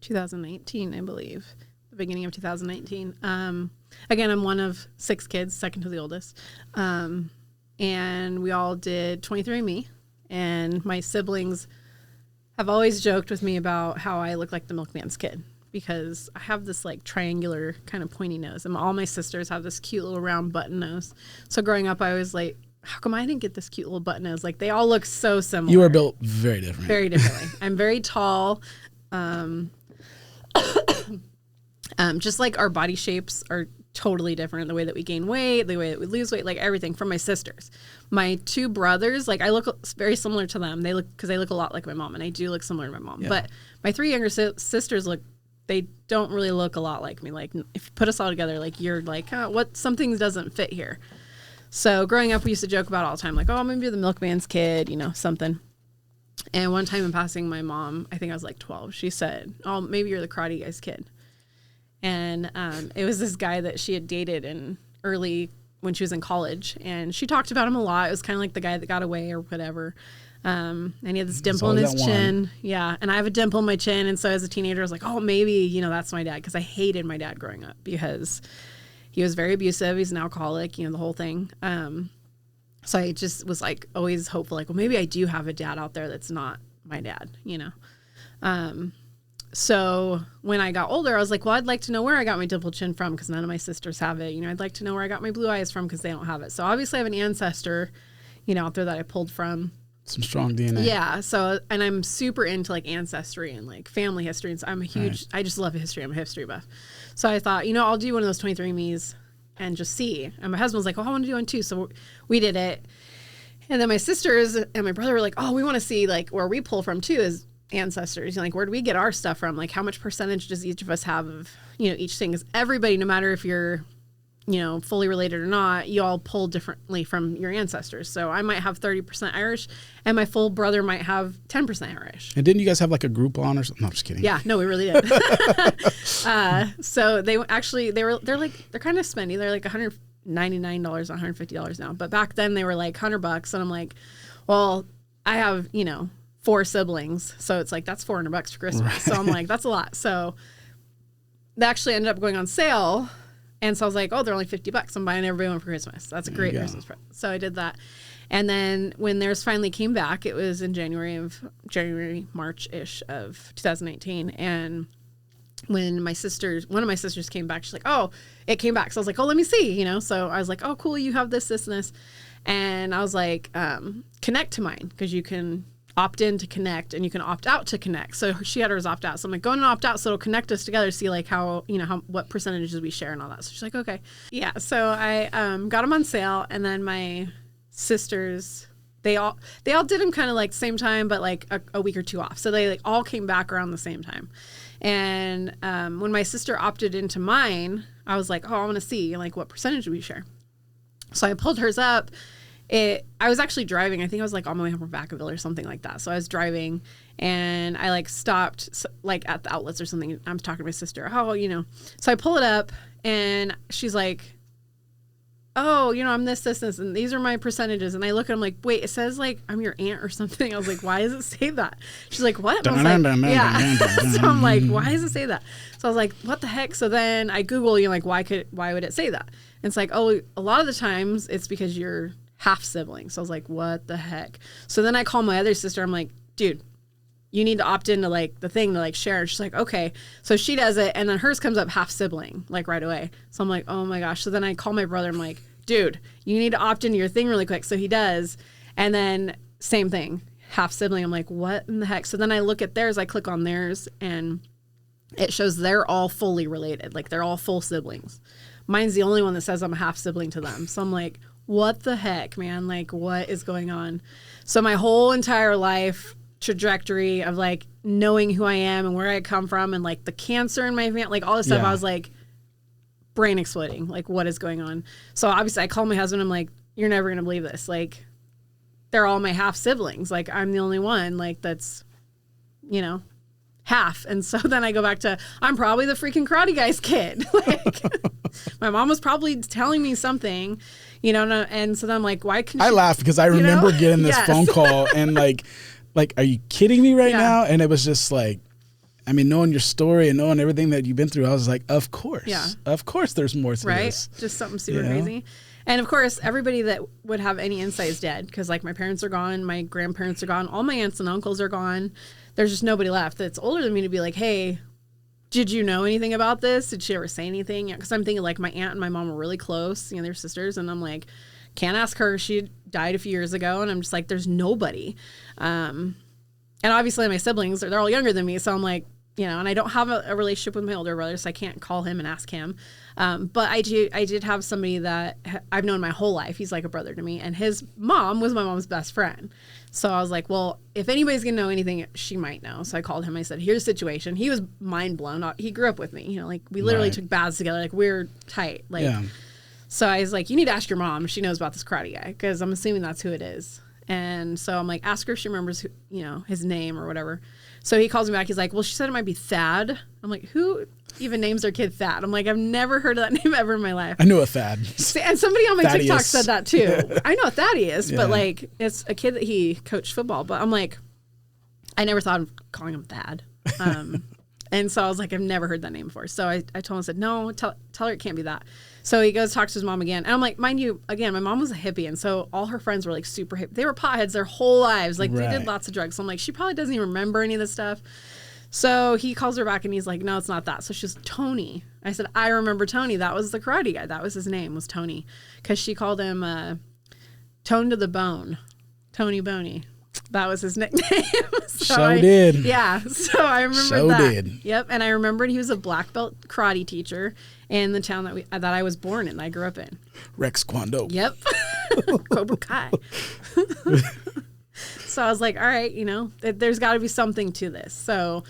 2019, I believe, the beginning of 2019. Again, I'm one of 6 kids, second to the oldest, and we all did 23andMe, and my siblings have always joked with me about how I look like the milkman's kid because I have this like triangular kind of pointy nose, and all my sisters have this cute little round button nose. So growing up, I was like, how come I didn't get this cute little button nose? Like they all look so similar. You are built very different. Very differently. I'm very tall. Just like our body shapes are totally different. The way that we gain weight, the way that we lose weight, like everything from my sisters. My 2 brothers, like I look very similar to them. They look, because they look a lot like my mom, and I do look similar to my mom. Yeah. But my 3 younger sisters they don't really look a lot like me. Like if you put us all together, like you're like, something doesn't fit here. So growing up, we used to joke about it all the time, like, oh, maybe you're the milkman's kid, you know, something. And one time in passing, my mom, I think I was like 12, she said, oh, maybe you're the karate guy's kid. And it was this guy that she had dated when she was in college. And she talked about him a lot. It was kind of like the guy that got away or whatever. And he had this dimple in his chin. Yeah. And I have a dimple in my chin. And so as a teenager, I was like, oh, maybe, you know, that's my dad. Because I hated my dad growing up because he was very abusive. He's an alcoholic, you know, the whole thing. So I just was like always hopeful, like, well, maybe I do have a dad out there that's not my dad, you know. So when I got older, I was like, well, I'd like to know where I got my dimple chin from because none of my sisters have it. You know, I'd like to know where I got my blue eyes from because they don't have it. So obviously I have an ancestor, you know, out there that I pulled from. Some strong DNA. Yeah. So, and I'm super into like ancestry and like family history. And so I'm a huge, I just love history. I'm a history buff. So I thought, you know, I'll do one of those 23andMe's and just see. And my husband was like, oh, I want to do one too. So we did it. And then my sisters and my brother were like, oh, we want to see like where we pull from too is ancestors. Like, where do we get our stuff from? Like, how much percentage does each of us have of, you know, each thing? Because everybody, no matter if you're, you know, fully related or not, you all pull differently from your ancestors. So I might have 30% Irish and my full brother might have 10% Irish. And didn't you guys have like a Groupon or something? No, I'm just kidding. Yeah, no, we really did. So they actually, they're kind of spendy. They're like $199, $150 now. But back then they were like $100. And I'm like, well, I have, you know, 4 siblings. So it's like, that's $400 for Christmas. Right. So I'm like, that's a lot. So they actually ended up going on sale. And so I was like, oh, they're only $50. I'm buying everybody one for Christmas. That's a great Christmas present. So I did that. And then when theirs finally came back, it was in March-ish of 2018. And when one of my sisters came back, she's like, oh, it came back. So I was like, oh, let me see, you know? So I was like, oh, cool. You have this, this, and this. And I was like, connect to mine because you can opt in to connect and you can opt out to connect. So she had hers opt out. So I'm like, go and opt out so it'll connect us together, see like how, you know, what percentages we share and all that. So she's like, okay. Yeah. So I got them on sale, and then my sisters, they all did them kind of like same time, but like a week or 2 off. So they like all came back around the same time. And when my sister opted into mine, I was like, oh, I want to see like what percentage we share. So I pulled hers up. I was actually driving. I think I was like on my way home from Vacaville or something like that. So I was driving and I like stopped like at the outlets or something. I'm talking to my sister. Oh, you know. So I pull it up and she's like, oh, you know, I'm this, and these are my percentages. And I look at them like, wait, it says like I'm your aunt or something. I was like, why does it say that? She's like, what? And I was like, yeah. So I'm like, why does it say that? So I was like, what the heck? So then I Google, you know, like, why would it say that? And it's like, oh, a lot of the times it's because you're half sibling. So I was like, what the heck? So then I call my other sister. I'm like, dude, you need to opt into like the thing to like share. And she's like, okay. So she does it. And then hers comes up half sibling, like right away. So I'm like, oh my gosh. So then I call my brother. I'm like, dude, you need to opt into your thing really quick. So he does. And then same thing, half sibling. I'm like, what in the heck? So then I look at theirs. I click on theirs and it shows they're all fully related. Like they're all full siblings. Mine's the only one that says I'm a half sibling to them. So I'm like, what the heck, man? Like, what is going on? So my whole entire life trajectory of like knowing who I am and where I come from and like the cancer in my family, like all this stuff, I was like brain exploding. Like, what is going on? So obviously I call my husband. I'm like, you're never going to believe this. Like, they're all my half siblings. Like, I'm the only one like that's, you know, half. And so then I go back to, I'm probably the freaking karate guy's kid. Like, my mom was probably telling me something, you know, and so then I'm like, why can I laugh because I remember getting this phone call and like, are you kidding me right now? And it was just like, I mean, knowing your story and knowing everything that you've been through, I was like, of course. Yeah. Of course there's more to this. Just something super crazy. And of course, everybody that would have any insight is dead because like my parents are gone, my grandparents are gone, all my aunts and uncles are gone. There's just nobody left that's older than me to be like, hey, did you know anything about this? Did she ever say anything? Because I'm thinking like my aunt and my mom were really close, you know, they're sisters. And I'm like, can't ask her. She died a few years ago. And I'm just like, there's nobody. And obviously my siblings, they're all younger than me. So I'm like, you know, and I don't have a relationship with my older brother, so I can't call him and ask him. But I did have somebody that I've known my whole life. He's like a brother to me. And his mom was my mom's best friend. So I was like, well, if anybody's going to know anything, she might know. So I called him. I said, here's the situation. He was mind blown. He grew up with me. You know, like we literally took baths together. Like we're tight. Like, So I was like, you need to ask your mom if she knows about this karate guy, because I'm assuming that's who it is. And so I'm like, ask her if she remembers, who, you know, his name or whatever. So he calls me back. He's like, well, she said it might be Thad. I'm like, who even names their kid Thad? I'm like, I've never heard of that name ever in my life. I knew a Thad. And somebody on my TikTok said that too. I know a Thaddeus, but like, it's a kid that he coached football. But I'm like, I never thought of calling him Thad. And so I was like, I've never heard that name before. So I told him, I said, no, tell her it can't be that. So he goes, talks to his mom again. And I'm like, mind you, again, my mom was a hippie. And so all her friends were like super hip. They were potheads their whole lives. Like they did lots of drugs. So I'm like, she probably doesn't even remember any of this stuff. So he calls her back and he's like, no, it's not that. So she's Tony. I said, I remember Tony. That was the karate guy. That was his name, was Tony. Because she called him Tone to the Bone. Tony Boney. That was his nickname. Did. Yeah. So I remember that. Did. Yep. And I remembered he was a black belt karate teacher in the town that I was born in, I grew up in. Rex Kwon Do. Yep. Cobra Kai. So I was like, all right, you know, there's got to be something to this. So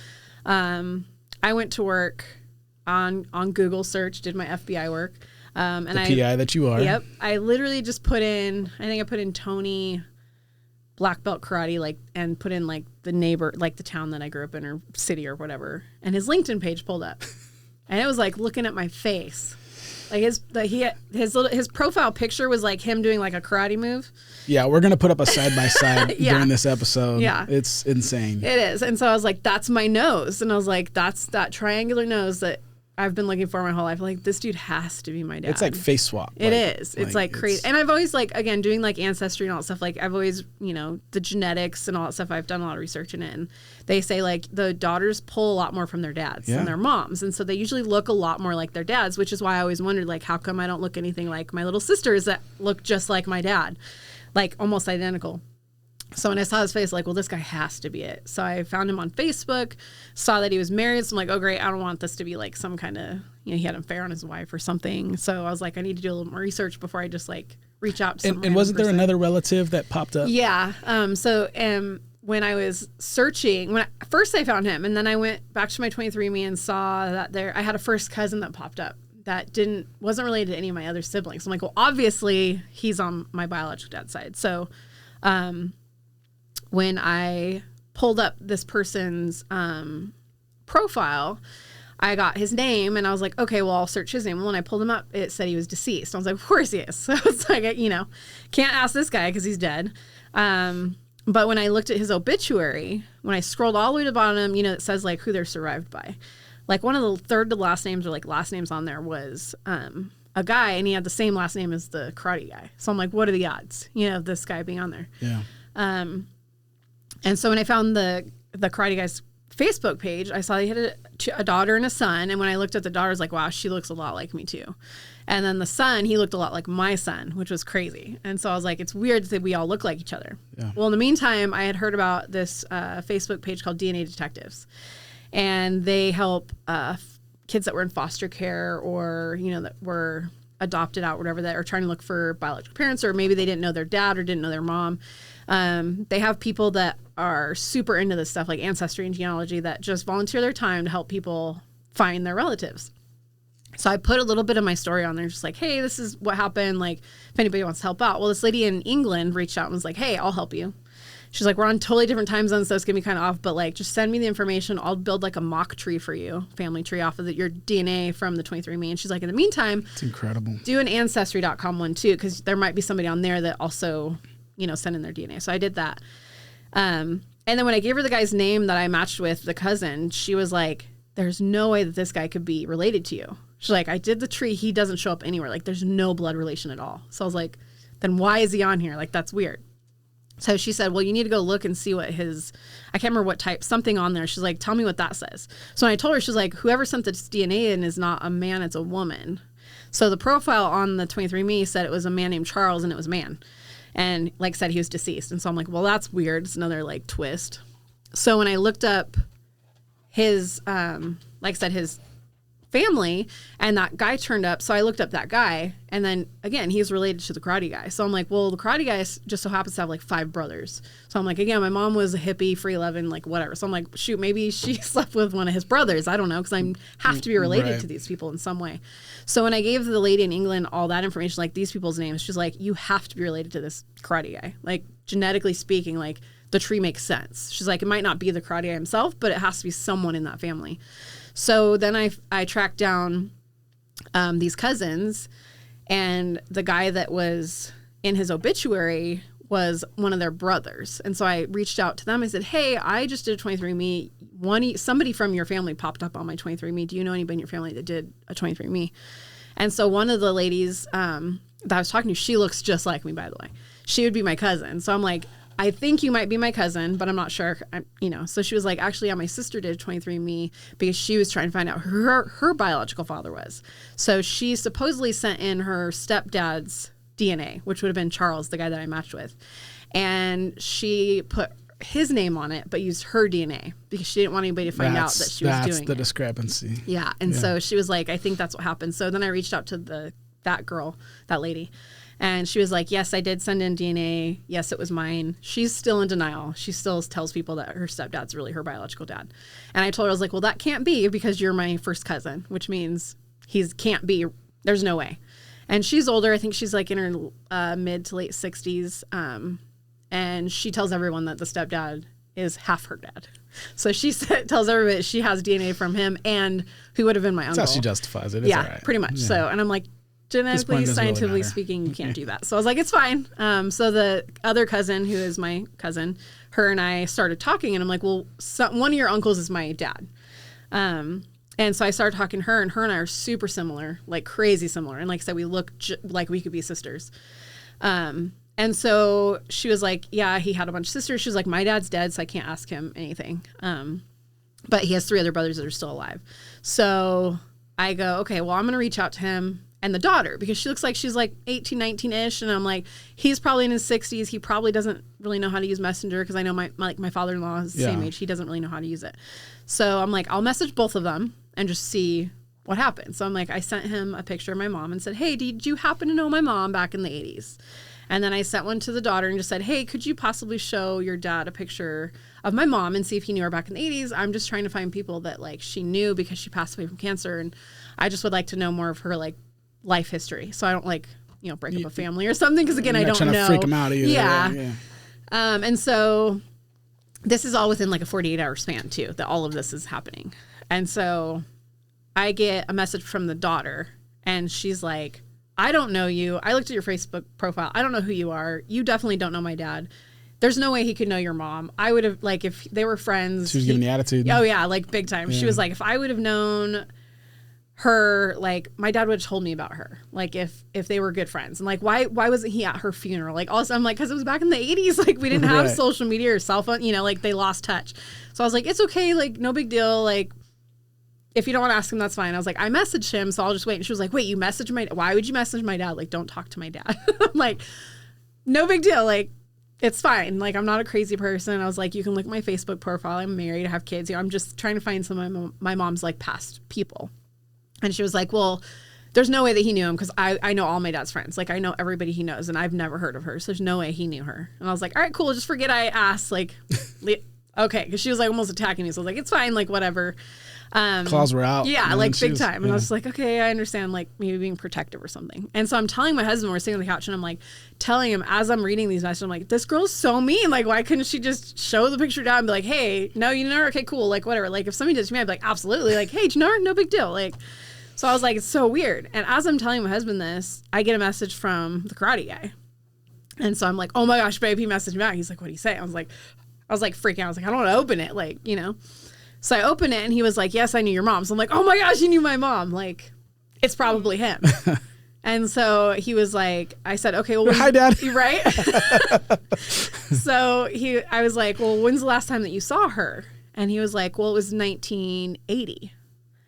I went to work on Google search, did my FBI work. And the PI that you are. Yep. I literally just put in Tony black belt karate, and put in the neighbor, the town that I grew up in or city or whatever. And his LinkedIn page pulled up and it was looking at my face. His profile picture was him doing a karate move. Yeah, we're gonna put up a side by side Yeah. during this episode. Yeah, it's insane. It is, and so I was like, "That's my nose," and I was like, "That's that triangular nose that I've been looking for my whole life." This dude has to be my dad. It's like face swap. It is. It's crazy. And I've always again doing ancestry and all that stuff. I've always the genetics and all that stuff. I've done a lot of research in it, and they say the daughters pull a lot more from their dads than their moms, and so they usually look a lot more like their dads. Which is why I always wondered how come I don't look anything like my little sisters that look just like my dad, almost identical. So when I saw his face, well, this guy has to be it. So I found him on Facebook, saw that he was married. So I'm like, oh, great. I don't want this to be some kind of, he had an affair on his wife or something. So I was like, I need to do a little more research before I just reach out to someone. And wasn't there another relative that popped up? Yeah. When I was searching, first I found him, and then I went back to my 23andMe and saw that I had a first cousin that popped up that wasn't related to any of my other siblings. I'm like, well, obviously he's on my biological dad's side. So, when I pulled up this person's profile, I got his name and I was like, okay, well, I'll search his name. Well, when I pulled him up, it said he was deceased. I was like, of course he is. So it's can't ask this guy because he's dead. But when I looked at his obituary, when I scrolled all the way to the bottom, it says who they're survived by. One of the third to last names or last names on there was a guy, and he had the same last name as the karate guy. So I'm like, what are the odds, of this guy being on there? Yeah. And so when I found the karate guy's Facebook page, I saw he had a daughter and a son. And when I looked at the daughter, I was like, wow, she looks a lot like me too. And then the son, he looked a lot like my son, which was crazy. And so I was like, it's weird that we all look like each other. Yeah. Well, in the meantime, I had heard about this Facebook page called DNA Detectives. And they help kids that were in foster care or, that were adopted out, whatever, that are trying to look for biological parents, or maybe they didn't know their dad or didn't know their mom. They have people that are super into this stuff, like ancestry and genealogy, that just volunteer their time to help people find their relatives. So I put a little bit of my story on there, just hey, this is what happened. If anybody wants to help out. Well, this lady in England reached out and was like, hey, I'll help you. She's like, we're on totally different time zones, so it's going to be kind of off, but just send me the information. I'll build a mock tree for you, family tree off of your DNA from the 23andMe. And she's like, in the meantime, it's incredible. Do an ancestry.com one too, because there might be somebody on there that also, send in their DNA. So I did that. And then when I gave her the guy's name that I matched with, the cousin, she was like, there's no way that this guy could be related to you. She's like, I did the tree. He doesn't show up anywhere. There's no blood relation at all. So I was like, then why is he on here? That's weird. So she said, well, you need to go look and see what I can't remember what type, something on there. She's like, tell me what that says. So when I told her, she's like, whoever sent this DNA in is not a man, it's a woman. So the profile on the 23andMe said it was a man named Charles, and it was a man. And said, he was deceased. And so I'm like, well, that's weird. It's another twist. So when I looked up his, his family, and that guy turned up. So I looked up that guy, and then again, he's related to the karate guy. So I'm like, well, the karate guy just so happens to have 5 brothers. So I'm like, again, my mom was a hippie, free loving, whatever. So I'm like, shoot, maybe she slept with one of his brothers. I don't know, because I have to be related to these people in some way. So when I gave the lady in England all that information, these people's names, she's like, you have to be related to this karate guy. Genetically speaking, the tree makes sense. She's like, it might not be the karate guy himself, but it has to be someone in that family. So then I tracked down these cousins, and the guy that was in his obituary was one of their brothers. And so I reached out to them. I said, hey, I just did a 23andMe. Somebody from your family popped up on my 23andMe. Do you know anybody in your family that did a 23andMe? And so one of the ladies that I was talking to, she looks just like me, by the way. She would be my cousin. So I'm like, I think you might be my cousin, but I'm not sure. So she was like, actually, yeah, my sister did 23andMe because she was trying to find out who her biological father was. So she supposedly sent in her stepdad's DNA, which would have been Charles, the guy that I matched with. And she put his name on it, but used her DNA because she didn't want anybody to find out that she was doing it. That's the discrepancy. Yeah. And so she was like, I think that's what happened. So then I reached out to that girl, that lady. And she was like, yes, I did send in DNA. Yes, it was mine. She's still in denial. She still tells people that her stepdad's really her biological dad. And I told her, I was like, well, that can't be because you're my first cousin, which means can't be. There's no way. And she's older. I think she's like in her mid to late 60s. And she tells everyone that the stepdad is half her dad. So she tells everybody she has DNA from him and who would have been my uncle. That's how she justifies it. It's yeah, all right. pretty much. Yeah. So, and I'm like, genetically, scientifically speaking, you can't do that. So I was like, it's fine. So the other cousin, who is my cousin, her and I started talking, and I'm like, well, one of your uncles is my dad. And so I started talking to her, and I are super similar, like crazy similar. And like I said, we look like we could be sisters. And so she was like, yeah, he had a bunch of sisters. She was like, my dad's dead, so I can't ask him anything. But he has 3 other brothers that are still alive. So I go, okay, well, I'm going to reach out to him and the daughter, because she looks like she's like 18, 19-ish. And I'm like, he's probably in his 60s. He probably doesn't really know how to use Messenger, because I know my father-in-law is the same age. He doesn't really know how to use it. So I'm like, I'll message both of them and just see what happens. So I'm like, I sent him a picture of my mom and said, hey, did you happen to know my mom back in the 80s? And then I sent one to the daughter and just said, hey, could you possibly show your dad a picture of my mom and see if he knew her back in the 80s? I'm just trying to find people that like she knew, because she passed away from cancer. And I just would like to know more of her like life history. So I don't like, break up a family or something. Because again, I don't know. Trying to freak them out either. Yeah. And so this is all within like a 48-hour span too, that all of this is happening. And so I get a message from the daughter, and she's like, I don't know you. I looked at your Facebook profile. I don't know who you are. You definitely don't know my dad. There's no way he could know your mom. I would have, like, if they were friends. She was giving the attitude. Oh, yeah, like big time. Yeah. She was like, if I would have known her, like, my dad would have told me about her. Like, if they were good friends. And, like, why wasn't he at her funeral? Like, also, I'm like, because it was back in the 80s. Like, we didn't have social media or cell phone. Like, they lost touch. So I was like, it's okay. Like, no big deal. Like, if you don't want to ask him, that's fine. I was like, I messaged him, so I'll just wait. And she was like, wait, you messaged why would you message my dad? Like, don't talk to my dad. I'm like, no big deal. Like, it's fine. Like, I'm not a crazy person. I was like, you can look at my Facebook profile. I'm married. I have kids. I'm just trying to find some of my mom's, like, past people. And she was like, well, there's no way that he knew him, because I know all my dad's friends. Like, I know everybody he knows, and I've never heard of her. So there's no way he knew her. And I was like, all right, cool. Just forget I asked. Like, okay. Because she was, like, almost attacking me. So I was like, it's fine. Like, whatever. Claws were out. Yeah, like big time. And I was like, okay, I understand, like maybe being protective or something. And so I'm telling my husband, we're sitting on the couch, and I'm like telling him as I'm reading these messages, I'm like, this girl's so mean. Like, why couldn't she just show the picture down and be like, hey, no, you know her? Okay, cool. Like, whatever. Like, if somebody did to me, I'd be like, absolutely. Like, hey, do you know her? No big deal. Like, so I was like, it's so weird. And as I'm telling my husband this, I get a message from the karate guy. And so I'm like, oh my gosh, babe, he messaged me back. He's like, what'd he say? I was like freaking out. I was like, I don't want to open it. Like, So I opened it, and he was like, yes, I knew your mom. So I'm like, oh my gosh, you knew my mom. Like, it's probably him. And so he was like, I said, okay, well, hi, Dad. Right? So I was like, well, when's the last time that you saw her? And he was like, well, it was 1980.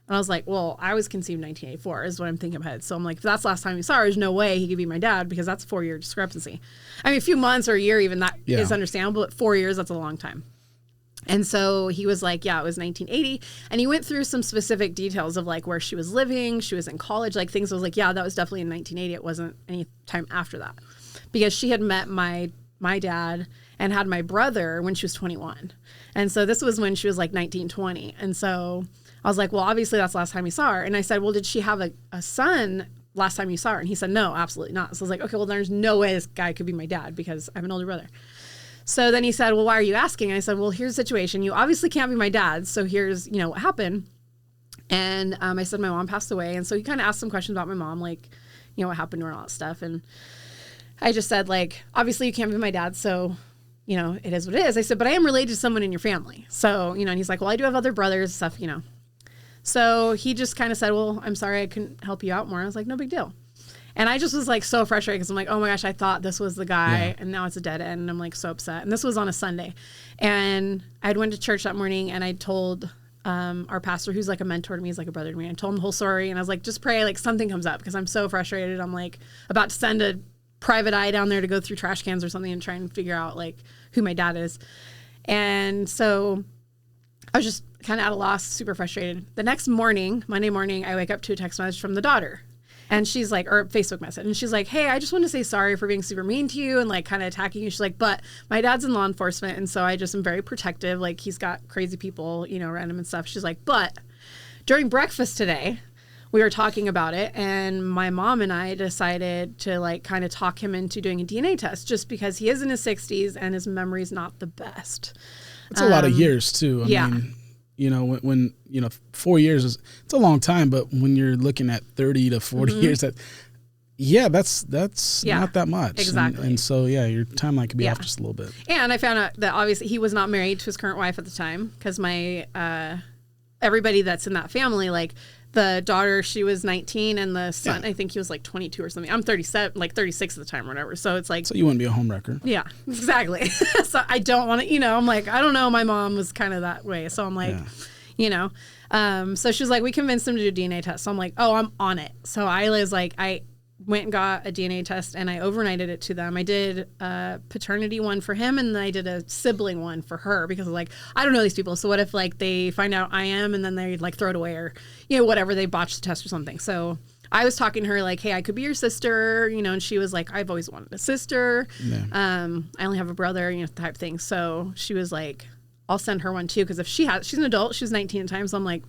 And I was like, well, I was conceived in 1984 is what I'm thinking ahead. So I'm like, if that's the last time you saw her, there's no way he could be my dad, because that's a 4-year discrepancy. I mean, a few months or a year even, that is understandable, but 4 years, that's a long time. And so he was like, yeah, it was 1980. And he went through some specific details of like where she was living. She was in college, like things. I was like, yeah, that was definitely in 1980. It wasn't any time after that, because she had met my dad and had my brother when she was 21. And so this was when she was like 19, 20. And so I was like, well, obviously that's the last time you saw her. And I said, well, did she have a son last time you saw her? And he said, no, absolutely not. So I was like, okay, well, there's no way this guy could be my dad, because I have an older brother. So then he said, well, why are you asking? And I said, well, here's the situation. You obviously can't be my dad. So here's, what happened. And I said, my mom passed away. And so he kind of asked some questions about my mom, like, what happened to her and all that stuff. And I just said, like, obviously you can't be my dad. So, it is what it is. I said, but I am related to someone in your family. So, and he's like, well, I do have other brothers, stuff, So he just kind of said, well, I'm sorry I couldn't help you out more. I was like, no big deal. And I just was like so frustrated because I'm like, oh my gosh, I thought this was the guy and now it's a dead end. And I'm like so upset. And this was on a Sunday. And I'd went to church that morning and I told our pastor, who's like a mentor to me, he's like a brother to me. I told him the whole story and I was like, just pray like something comes up because I'm so frustrated. I'm like about to send a private eye down there to go through trash cans or something and try and figure out like who my dad is. And so I was just kind of at a loss, super frustrated. The next morning, Monday morning, I wake up to a text message from the daughter. And she's like, or a Facebook message. And she's like, hey, I just want to say sorry for being super mean to you and like kind of attacking you. She's like, but my dad's in law enforcement. And so I just am very protective. Like he's got crazy people, you know, around him and stuff. She's like, but during breakfast today, we were talking about it. And my mom and I decided to like kind of talk him into doing a DNA test just because he is in his 60s and his memory's not the best. It's a lot of years too. I mean, you know, when you know, 4 years it's a long time, but when you're looking at 30 to 40 years, that's not that much. Exactly. And so, your timeline could be off just a little bit. And I found out that obviously he was not married to his current wife at the time because my, everybody that's in that family, like the daughter, she was 19 and the son, I think he was like 22 or something. I'm 37, like 36 at the time or whatever. So it's like. So you wouldn't be a homewrecker. Yeah, exactly. So I don't want to, you know, I'm like, I don't know. My mom was kind of that way. So I'm like, you know, so she was like, we convinced him to do a DNA test. So I'm like, oh, I'm on it. So I was like, I went and got a DNA test and I overnighted it to them. I did a paternity one for him and then I did a sibling one for her because like, I don't know these people. So what if like they find out I am and then they like throw it away or, you know, whatever, they botch the test or something. So I was talking to her like, hey, I could be your sister, you know, and she was like, I've always wanted a sister. Yeah. I only have a brother, you know, type thing. So she was like, I'll send her one too. Because if she's an adult, she was 19 at the time. So I'm like,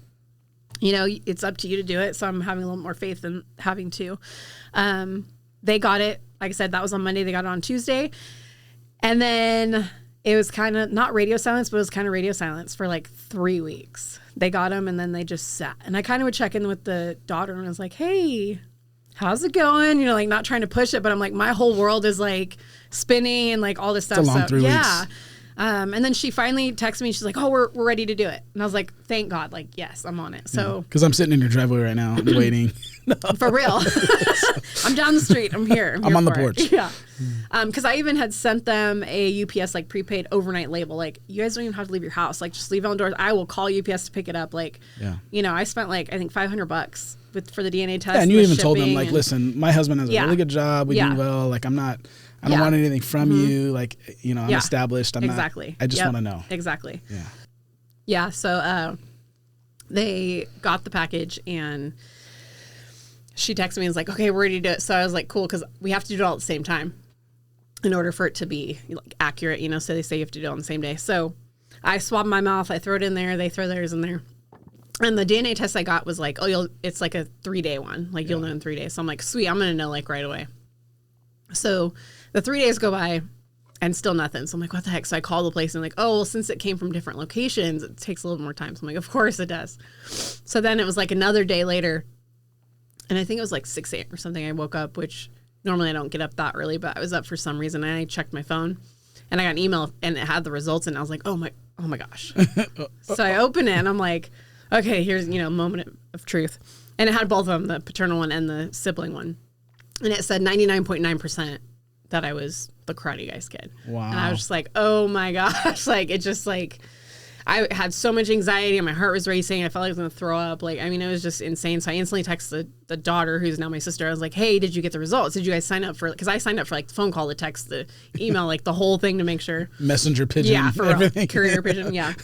you know, it's up to you to do it. So I'm having a little more faith than having to. They got it. Like I said, that was on Monday. They got it on Tuesday. And then it was kind of not radio silence, but it was kind of radio silence for like 3 weeks. They got them and then they just sat. And I kind of would check in with the daughter and I was like, hey, how's it going? You know, like not trying to push it, but I'm like, my whole world is like spinning and like all this stuff. It's a long 3 weeks. And then she finally texted me. She's like, oh, we're ready to do it. And I was like, thank God. Like, yes, I'm on it. So, because I'm sitting in your driveway right now waiting. For real. I'm down the street. I'm here. I'm on the porch. Yeah. Because I even had sent them a UPS like prepaid overnight label. Like, you guys don't even have to leave your house. Like, just leave it on doors. I will call UPS to pick it up. Like, you know, I spent like, I think $500 for the DNA test. Yeah, and you even told them like, listen, my husband has a really good job. We do well. Like, I don't want anything from you. Like, you know, I'm established. I just want to know. Exactly. Yeah. Yeah. So they got the package and she texted me and was like, okay, we're ready to do it. So I was like, cool, because we have to do it all at the same time in order for it to be like accurate, you know, so they say you have to do it on the same day. So I swab my mouth, I throw it in there, they throw theirs in there. And the DNA test I got was like, oh, it's like a 3-day one. Like, you'll know in 3 days. So I'm like, sweet, I'm going to know like right away. So the 3 days go by and still nothing. So I'm like, what the heck? So I call the place and like, oh, well, since it came from different locations, it takes a little more time. So I'm like, of course it does. So then it was like another day later. And I think it was like 6 a.m. or something. I woke up, which normally I don't get up that early, but I was up for some reason. And I checked my phone and I got an email and it had the results. And I was like, oh my gosh. So I open it and I'm like, okay, here's, you know, moment of truth. And it had both of them, the paternal one and the sibling one. And it said 99.9% that I was the Karate Guy's kid. Wow. And I was just like, oh my gosh. Like, it just like, I had so much anxiety and my heart was racing. I felt like I was going to throw up. Like, I mean, it was just insane. So I instantly texted the daughter, who's now my sister. I was like, hey, did you get the results? Did you guys sign up for, because I signed up for like the phone call, the text, the email, like the whole thing to make sure. Messenger pigeon. Yeah, for everything. Courier pigeon. Yeah.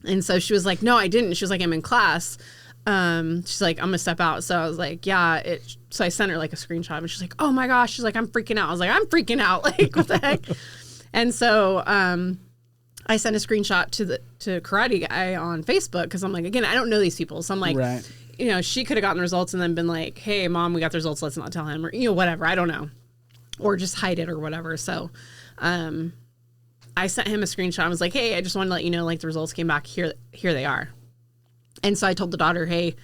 And so she was like, no, I didn't. She was like, I'm in class. She's like, I'm gonna step out. So I was like, yeah. So I sent her like a screenshot and she's like, oh my gosh. She's like, I'm freaking out. I was like, I'm freaking out. Like, what the heck? And so, I sent a screenshot to Karate Guy on Facebook. Cause I'm like, again, I don't know these people. So I'm like, you know, she could have gotten the results and then been like, hey mom, we got the results. Let's not tell him, or, you know, whatever. I don't know. Or just hide it or whatever. So, I sent him a screenshot. I was like, hey, I just wanted to let you know, like the results came back here they are. And so I told the daughter, hey,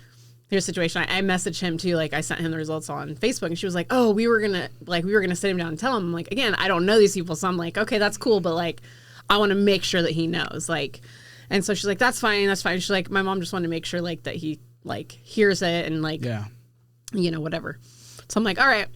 here's the situation. I messaged him too. Like, I sent him the results on Facebook and she was like, oh, we were going to sit him down and tell him. I'm like, again, I don't know these people. So I'm like, okay, that's cool. But like, I want to make sure that he knows, like, and so she's like, that's fine. She's like, my mom just wanted to make sure like that he like hears it and like, you know, whatever. So I'm like, all right.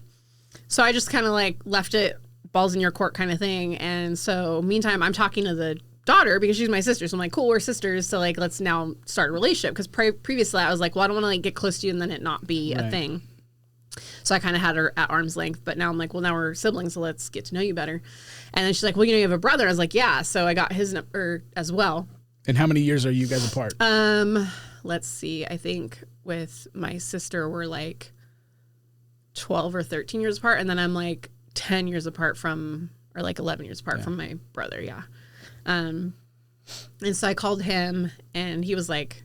So I just kind of like left it balls in your court kind of thing. And so meantime, I'm talking to the daughter because she's my sister. So I'm like, cool, we're sisters. So like, let's now start a relationship. Because previously I was like, well, I don't want to like get close to you and then it not be a thing. So I kind of had her at arm's length. But now I'm like, well, now we're siblings. So let's get to know you better. And then she's like, well, you know, you have a brother. I was like, yeah. So I got his number as well. And how many years are you guys apart? Let's see. I think with my sister, we're like 12 or 13 years apart. And then I'm like 10 years apart from, or like 11 years apart from my brother. Yeah. And so I called him and he was like,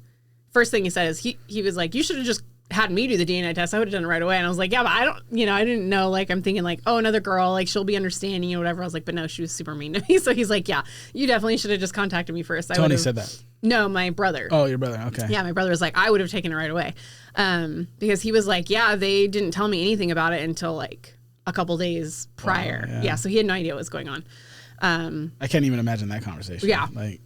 first thing he said is he was like, you should have just had me do the DNA test. I would have done it right away. And I was like, yeah, but I don't, you know, I didn't know, like, I'm thinking like, oh, another girl, like she'll be understanding or whatever. I was like, but no, she was super mean to me. So he's like, yeah, you definitely should have just contacted me first. Tony said that. No, my brother. Oh, your brother. Okay. Yeah. My brother was like, I would have taken it right away. Because he was like, yeah, they didn't tell me anything about it until like a couple days prior. Wow, yeah. So he had no idea what was going on. I can't even imagine that conversation. Yeah. Like,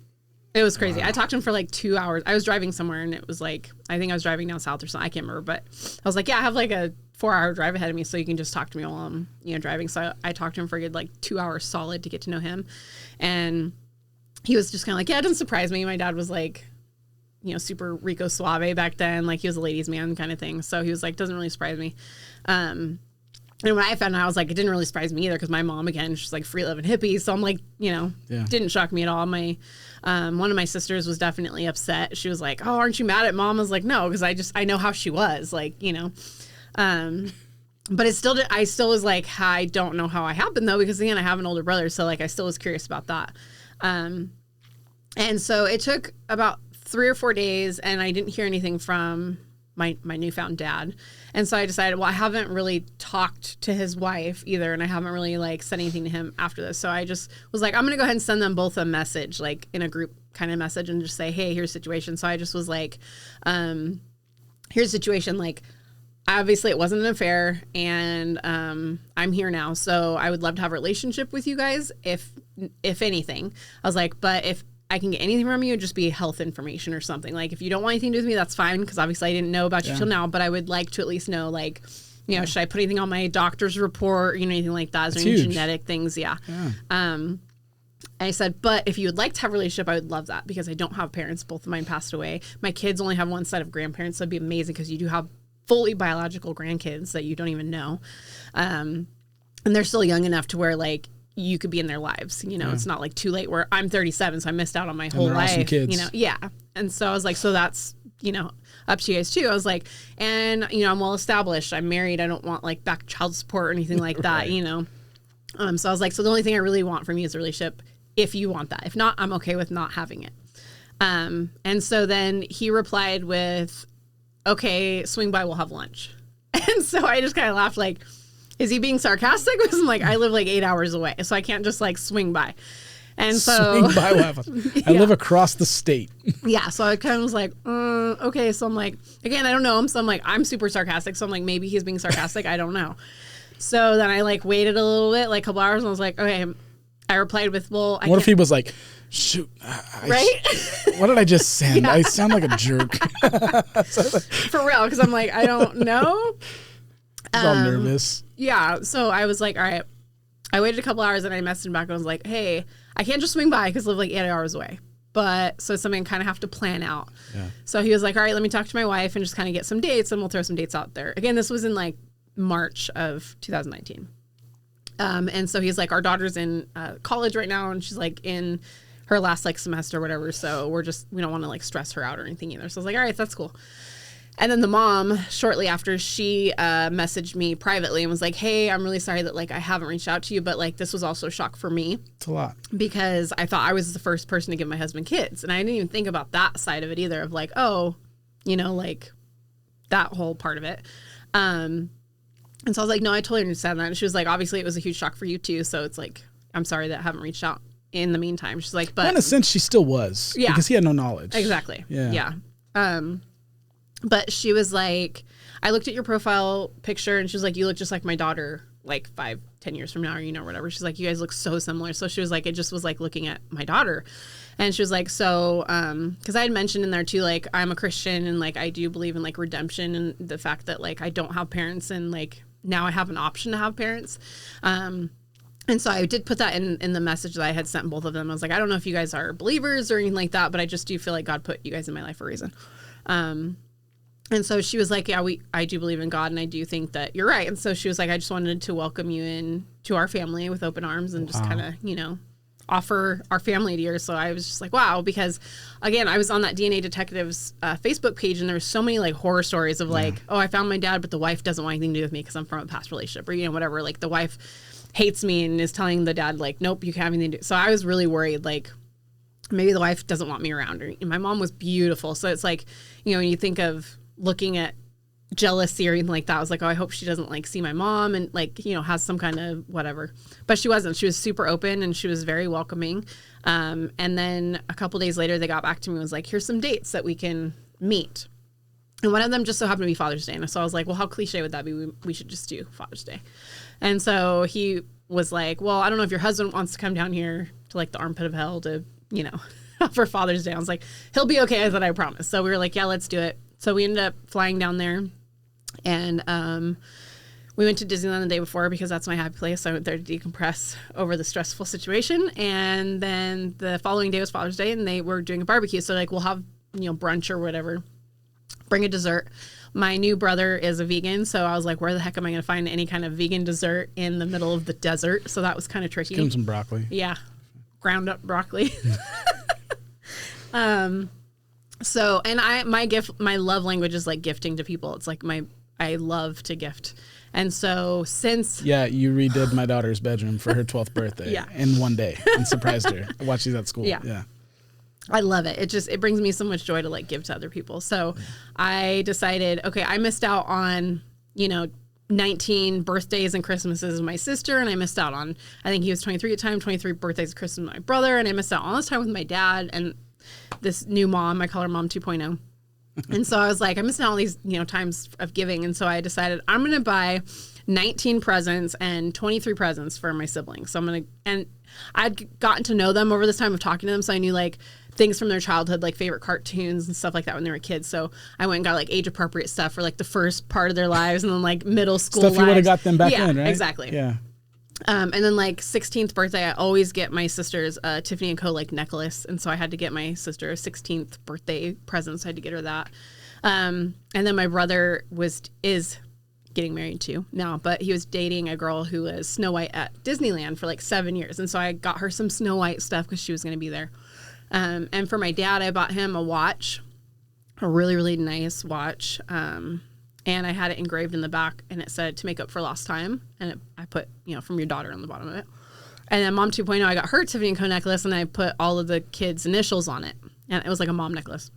it was crazy. Wow. I talked to him for like 2 hours. I was driving somewhere and it was like, I think I was driving down south or something. I can't remember, but I was like, yeah, I have like a 4-hour drive ahead of me. So you can just talk to me while I'm, you know, driving. So I talked to him for a good like 2 hours solid to get to know him. And he was just kind of like, yeah, it doesn't surprise me. My dad was like, you know, super Rico Suave back then. Like he was a ladies' man kind of thing. So he was like, doesn't really surprise me. And when I found out, I was like, it didn't really surprise me either because my mom, again, she's like free loving hippie. So I'm like, you know, didn't shock me at all. My one of my sisters was definitely upset. She was like, oh, aren't you mad at mom? I was like, no, because I know how she was, like, you know. But I still was like, I don't know how I happened though, because again, I have an older brother. So like, I still was curious about that. And so it took about 3 or 4 days and I didn't hear anything from my newfound dad. And so I decided, well, I haven't really talked to his wife either. And I haven't really like said anything to him after this. So I just was like, I'm going to go ahead and send them both a message, like in a group kind of message and just say, hey, here's the situation. So I just was like, here's the situation. Like, obviously it wasn't an affair and I'm here now. So I would love to have a relationship with you guys. If anything, I was like, but if I can get anything from you, it'd just be health information or something. Like, if you don't want anything to do with me, that's fine. Because obviously I didn't know about you till now, but I would like to at least know, like, you know, should I put anything on my doctor's report, you know, anything like that? Is there any genetic things? Yeah. I said, but if you would like to have a relationship, I would love that because I don't have parents. Both of mine passed away. My kids only have one set of grandparents. So it'd be amazing because you do have fully biological grandkids that you don't even know. And they're still young enough to where, like, you could be in their lives, you know. It's not like too late where I'm 37, so I missed out on my whole life, awesome kids. You know. Yeah. And so I was like, so that's, you know, up to you guys too. I was like, and you know, I'm well established, I'm married, I don't want like back child support or anything like that, you know. So I was like, so the only thing I really want from you is a relationship if you want that. If not, I'm okay with not having it. And so then he replied with, okay, swing by, we'll have lunch. And so I just kind of laughed like, is he being sarcastic? Because I'm like, I live like 8 hours away, so I can't just like swing by. And so swing by, I live across the state. Yeah, so I kind of was like, okay. So I'm like, again, I don't know him, so I'm like, I'm super sarcastic. So I'm like, maybe he's being sarcastic. I don't know. So then I like waited a little bit, like a couple hours, and I was like, okay. I replied with, well, what if he was like, shoot, right? What did I just send? I sound like a jerk. For real, because I'm like, I don't know. I was all nervous. Yeah, so I was like, all right. I waited a couple hours and I messaged him back and I was like, hey, I can't just swing by because I live like 8 hours away. But so it's something I kind of have to plan out. Yeah. So he was like, all right, let me talk to my wife and just kind of get some dates and we'll throw some dates out there. Again, this was in like March of 2019. And so he's like, our daughter's in college right now and she's like in her last like semester or whatever. So we don't want to like stress her out or anything either. So I was like, all right, that's cool. And then the mom, shortly after, she messaged me privately and was like, hey, I'm really sorry that like I haven't reached out to you, but like this was also a shock for me. It's a lot. Because I thought I was the first person to give my husband kids. And I didn't even think about that side of it either of like, oh, you know, like that whole part of it. And so I was like, no, I totally understand that. And she was like, obviously it was a huge shock for you too. So it's like, I'm sorry that I haven't reached out in the meantime. She's like, but. In a sense, she still was. Yeah. Because he had no knowledge. Exactly. Yeah. But she was like, I looked at your profile picture and she was like, you look just like my daughter, like 5-10 years from now, or, you know, whatever. She's like, you guys look so similar. So she was like, it just was like looking at my daughter. And she was like, so, cause I had mentioned in there too, like, I'm a Christian and like, I do believe in like redemption and the fact that like, I don't have parents and like, now I have an option to have parents. And so I did put that in the message that I had sent both of them. I was like, I don't know if you guys are believers or anything like that, but I just do feel like God put you guys in my life for a reason. And so she was like, yeah, I do believe in God, and I do think that you're right. And so she was like, I just wanted to welcome you in to our family with open arms and just kind of, you know, offer our family to yours. So I was just like, wow, because again, I was on that DNA Detectives Facebook page, and there was so many like horror stories of like, oh, I found my dad, but the wife doesn't want anything to do with me because I'm from a past relationship, or, you know, whatever. Like the wife hates me and is telling the dad like, nope, you can't have anything to do. So I was really worried, like maybe the wife doesn't want me around. Or my mom was beautiful. So it's like, you know, when you think of looking at jealousy or anything like that, I was like, oh, I hope she doesn't like see my mom and like, you know, has some kind of whatever. But she wasn't. She was super open and she was very welcoming. And then a couple days later, they got back to me and was like, here's some dates that we can meet. And one of them just so happened to be Father's Day. And so I was like, well, how cliche would that be? We should just do Father's Day. And so he was like, well, I don't know if your husband wants to come down here to like the armpit of hell to, you know, for Father's Day. I was like, he'll be okay with it, I promise. So we were like, yeah, let's do it. So we ended up flying down there, and we went to Disneyland the day before because that's my happy place. So I went there to decompress over the stressful situation. And then the following day was Father's Day, and they were doing a barbecue. So like, we'll have, you know, brunch or whatever, bring a dessert. My new brother is a vegan, so I was like, where the heck am I going to find any kind of vegan dessert in the middle of the desert? So that was kind of tricky. Give him some broccoli. Yeah. Ground up broccoli. So, and my love language is like gifting to people. It's like I love to gift. And so since... Yeah, you redid my daughter's bedroom for her 12th birthday in one day and surprised her while she's at school. Yeah. I love it. It brings me so much joy to like give to other people. So I decided, okay, I missed out on, you know, 19 birthdays and Christmases with my sister, and I missed out on, I think he was 23 at the time, 23 birthdays and Christmas with my brother, and I missed out all this time with my dad and this new mom. I call her Mom 2.0. And so I was like, I'm missing all these, you know, times of giving. And so I decided I'm going to buy 19 presents and 23 presents for my siblings. So I'm going to, and I'd gotten to know them over this time of talking to them. So I knew like things from their childhood, like favorite cartoons and stuff like that when they were kids. So I went and got like age appropriate stuff for like the first part of their lives, and then like middle school stuff you would have got them back in, right? Exactly. Yeah. And then like 16th birthday, I always get my sister's Tiffany & Co. like necklace. And so I had to get my sister a 16th birthday present. So I had to get her that. And then my brother is getting married too now, but he was dating a girl who was Snow White at Disneyland for like 7 years. And so I got her some Snow White stuff because she was going to be there. And for my dad, I bought him a watch, a really, really nice watch. And I had it engraved in the back, and it said, to make up for lost time. And I put, you know, from your daughter on the bottom of it. And then Mom 2.0, I got her Tiffany & Co. necklace, and I put all of the kids' initials on it. And it was like a mom necklace.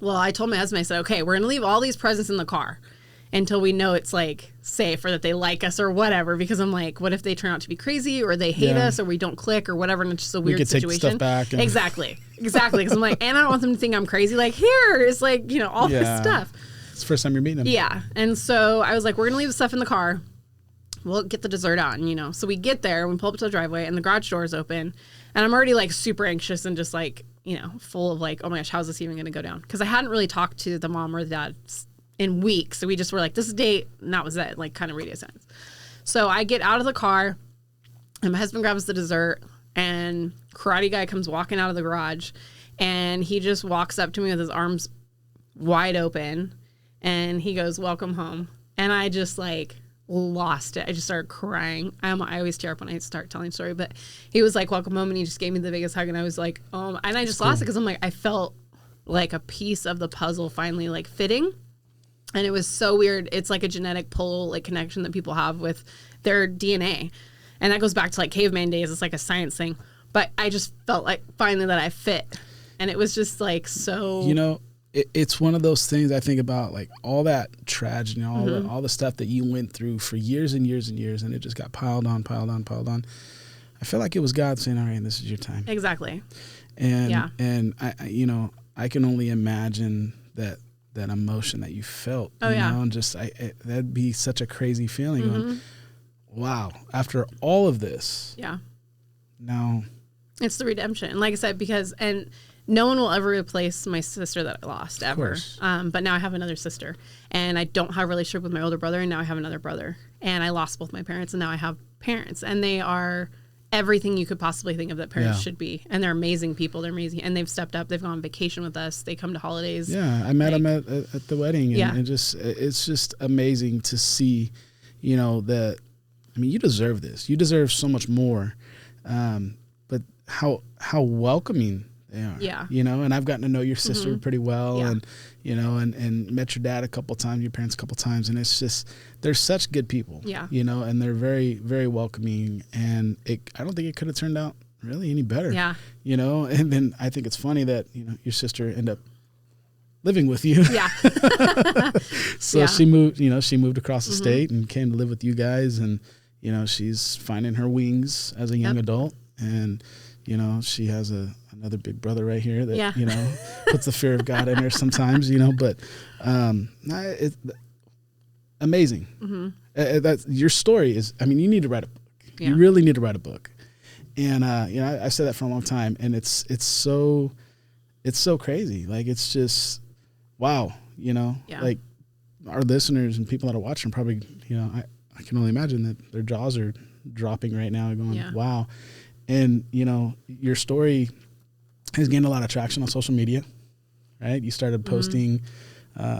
Well, I told my husband, I said, okay, we're going to leave all these presents in the car until we know it's like safe or that they like us or whatever. Because I'm like, what if they turn out to be crazy or they hate us or we don't click or whatever, and it's just a weird situation. Take stuff back and... Exactly. Because I'm like, and I don't want them to think I'm crazy. Like, here is like, you know, all this stuff. It's the first time you're meeting them. Yeah. And so I was like, we're going to leave the stuff in the car. We'll get the dessert out, and, you know. So we get there, we pull up to the driveway, and the garage door is open. And I'm already, like, super anxious and just, like, you know, full of, like, oh, my gosh, how's this even going to go down? Because I hadn't really talked to the mom or the dad in weeks. So we just were like, this is date, and that was it, like, kind of radio silence. So I get out of the car, and my husband grabs the dessert, and karate guy comes walking out of the garage, and he just walks up to me with his arms wide open. And he goes, welcome home. And I just like lost it. I just started crying. I always tear up when I start telling a story, but he was like, welcome home. And he just gave me the biggest hug. And I was like, oh, and I just lost it because I'm like, I felt like a piece of the puzzle finally like fitting. And it was so weird. It's like a genetic pull, like connection that people have with their DNA. And that goes back to like caveman days. It's like a science thing. But I just felt like finally that I fit. And it was just like so. You know, it's one of those things I think about, like all that tragedy, all the stuff that you went through for years and years and years, and it just got piled on. I feel like it was God saying, all right, this is your time. Exactly. And I you know, I can only imagine that emotion that you felt. You know, and just that'd be such a crazy feeling. Going, wow, after all of this. Yeah. Now. It's the redemption. And like I said, because, and no one will ever replace my sister that I lost ever. course. But now I have another sister, and I don't have a relationship with my older brother, and now I have another brother, and I lost both my parents, and now I have parents, and they are everything you could possibly think of that parents should be. And they're amazing people. They're amazing. And they've stepped up. They've gone on vacation with us. They come to holidays. Yeah. I met them at the wedding, and it's just amazing to see, that, I mean, you deserve this. You deserve so much more. But how welcoming they are. Yeah. And I've gotten to know your sister pretty well, Yeah. and met your dad a couple times, your parents a couple times, and it's just, they're such good people. Yeah. And they're very, very welcoming, and I don't think it could have turned out really any better. Yeah. And then I think it's funny that, your sister ended up living with you. Yeah. So she moved across the state and came to live with you guys, and, she's finding her wings as a young adult, and, she has another big brother right here that, puts the fear of God in her sometimes, but it's amazing. That's your story is, I mean, you need to write a book. Yeah. You really need to write a book. And, I said that for a long time, and it's so crazy. Like, it's just, wow, like our listeners and people that are watching probably, I can only imagine that their jaws are dropping right now going, wow. And, your story has gained a lot of traction on social media, right? You started posting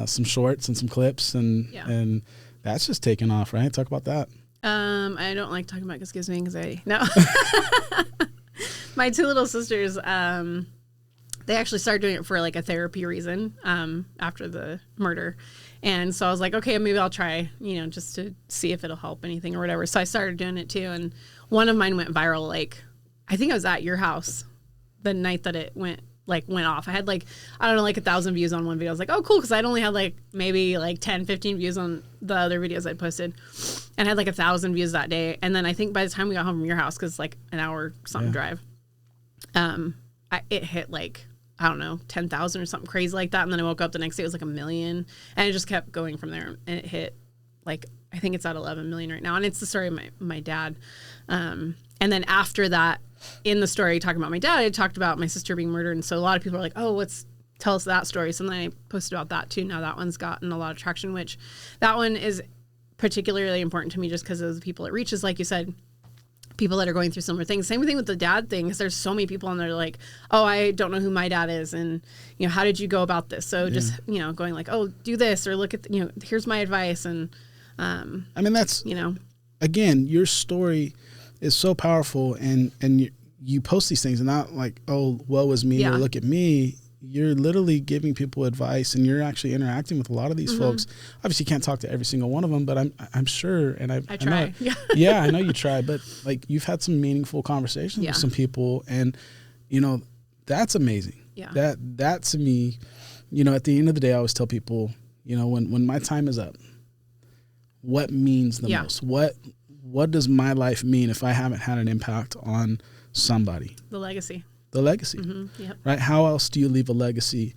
some shorts and some clips, and that's just taken off, right? Talk about that. I don't like talking about because it gives me anxiety. No. My two little sisters, they actually started doing it for like a therapy reason after the murder. And so I was like, okay, maybe I'll try, just to see if it'll help anything or whatever. So I started doing it too. And one of mine went viral. Like, I think I was at your house the night that it went off. I had 1,000 views on one video. I was like, oh, cool. Cause I'd only had maybe 10, 15 views on the other videos I'd posted, and I had 1,000 views that day. And then I think by the time we got home from your house, cause it's an hour something drive, it hit I don't know, 10,000 or something crazy like that. And then I woke up the next day, it was 1 million, and it just kept going from there. And it hit I think it's at 11 million right now. And it's the story of my dad. And then after that, in the story talking about my dad, I talked about my sister being murdered. And so a lot of people are like, oh, tell us that story. So then I posted about that too. Now that one's gotten a lot of traction, which that one is particularly important to me just because of the people it reaches. Like you said, people that are going through similar things. Same thing with the dad thing, because there's so many people and they're like, oh, I don't know who my dad is. And, how did you go about this? So just, going oh, do this, or look at, here's my advice. And, I mean, that's, again, your story is so powerful, and you post these things and not oh, woe is me, or look at me. You're literally giving people advice, and you're actually interacting with a lot of these folks. Obviously, you can't talk to every single one of them, but I'm sure, and I try. I know you try, but you've had some meaningful conversations with some people, and that's amazing. Yeah. That to me, at the end of the day, I always tell people, when my time is up, what means the most? What does my life mean if I haven't had an impact on somebody? The legacy. Yep. Right? How else do you leave a legacy?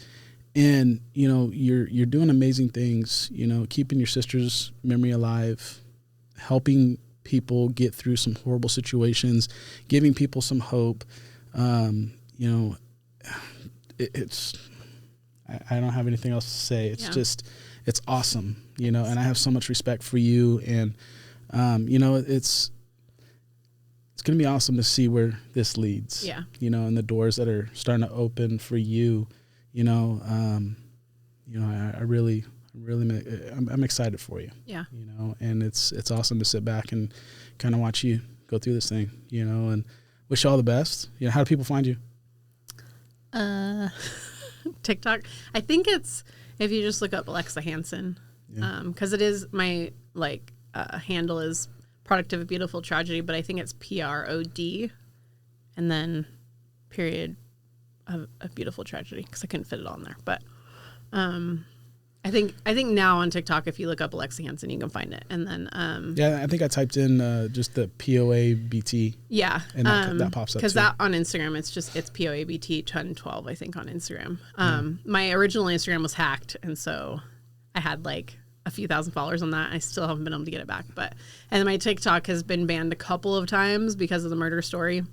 And you're doing amazing things. Keeping your sister's memory alive, helping people get through some horrible situations, giving people some hope. It's I don't have anything else to say. It's just, it's awesome. And I have so much respect for you, and it's going to be awesome to see where this leads. Yeah. And the doors that are starting to open for you. I'm excited for you. Yeah. And it's awesome to sit back and kind of watch you go through this thing. And wish you all the best. How do people find you? TikTok. I think it's if you just look up Alexa Hansen, because it is my handle is Product of a Beautiful Tragedy, but I think it's PROD and then period of a beautiful tragedy, because I couldn't fit it on there. But I think now on TikTok, if you look up Alexa Hansen, you can find it. And then I think I typed in just the POABT. Yeah, and that pops up because too. that on Instagram it's POABT 1012 I think on Instagram. My original Instagram was hacked, and so I had a few thousand followers on that. I still haven't been able to get it back. And then my TikTok has been banned a couple of times because of the murder story.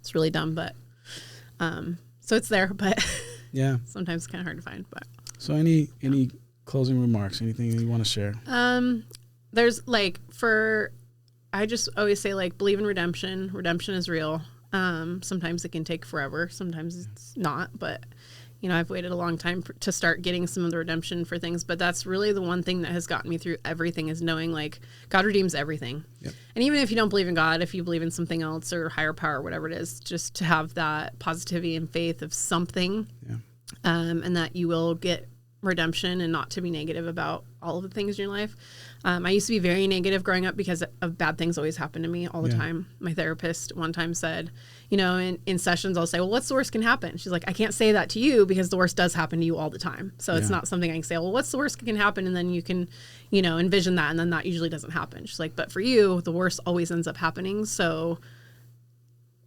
It's really dumb, but So it's there, but Yeah. sometimes it's kind of hard to find. But So any closing remarks? Anything you want to share? There's like I just always say like believe in redemption. Redemption is real. Sometimes it can take forever. Sometimes it's not. But I've waited a long time to start getting some of the redemption for things. But that's really the one thing that has gotten me through everything is knowing like God redeems everything. Yep. And even if you don't believe in God, if you believe in something else or higher power, or whatever it is, just to have that positivity and faith of something, and that you will get redemption and not to be negative about all of the things in your life. I used to be very negative growing up because of bad things always happen to me all the time. My therapist one time said, in sessions, I'll say, well, what's the worst can happen? She's like, I can't say that to you because the worst does happen to you all the time. So it's not something I can say, well, what's the worst can happen? And then you can, envision that. And then that usually doesn't happen. She's like, but for you, the worst always ends up happening. So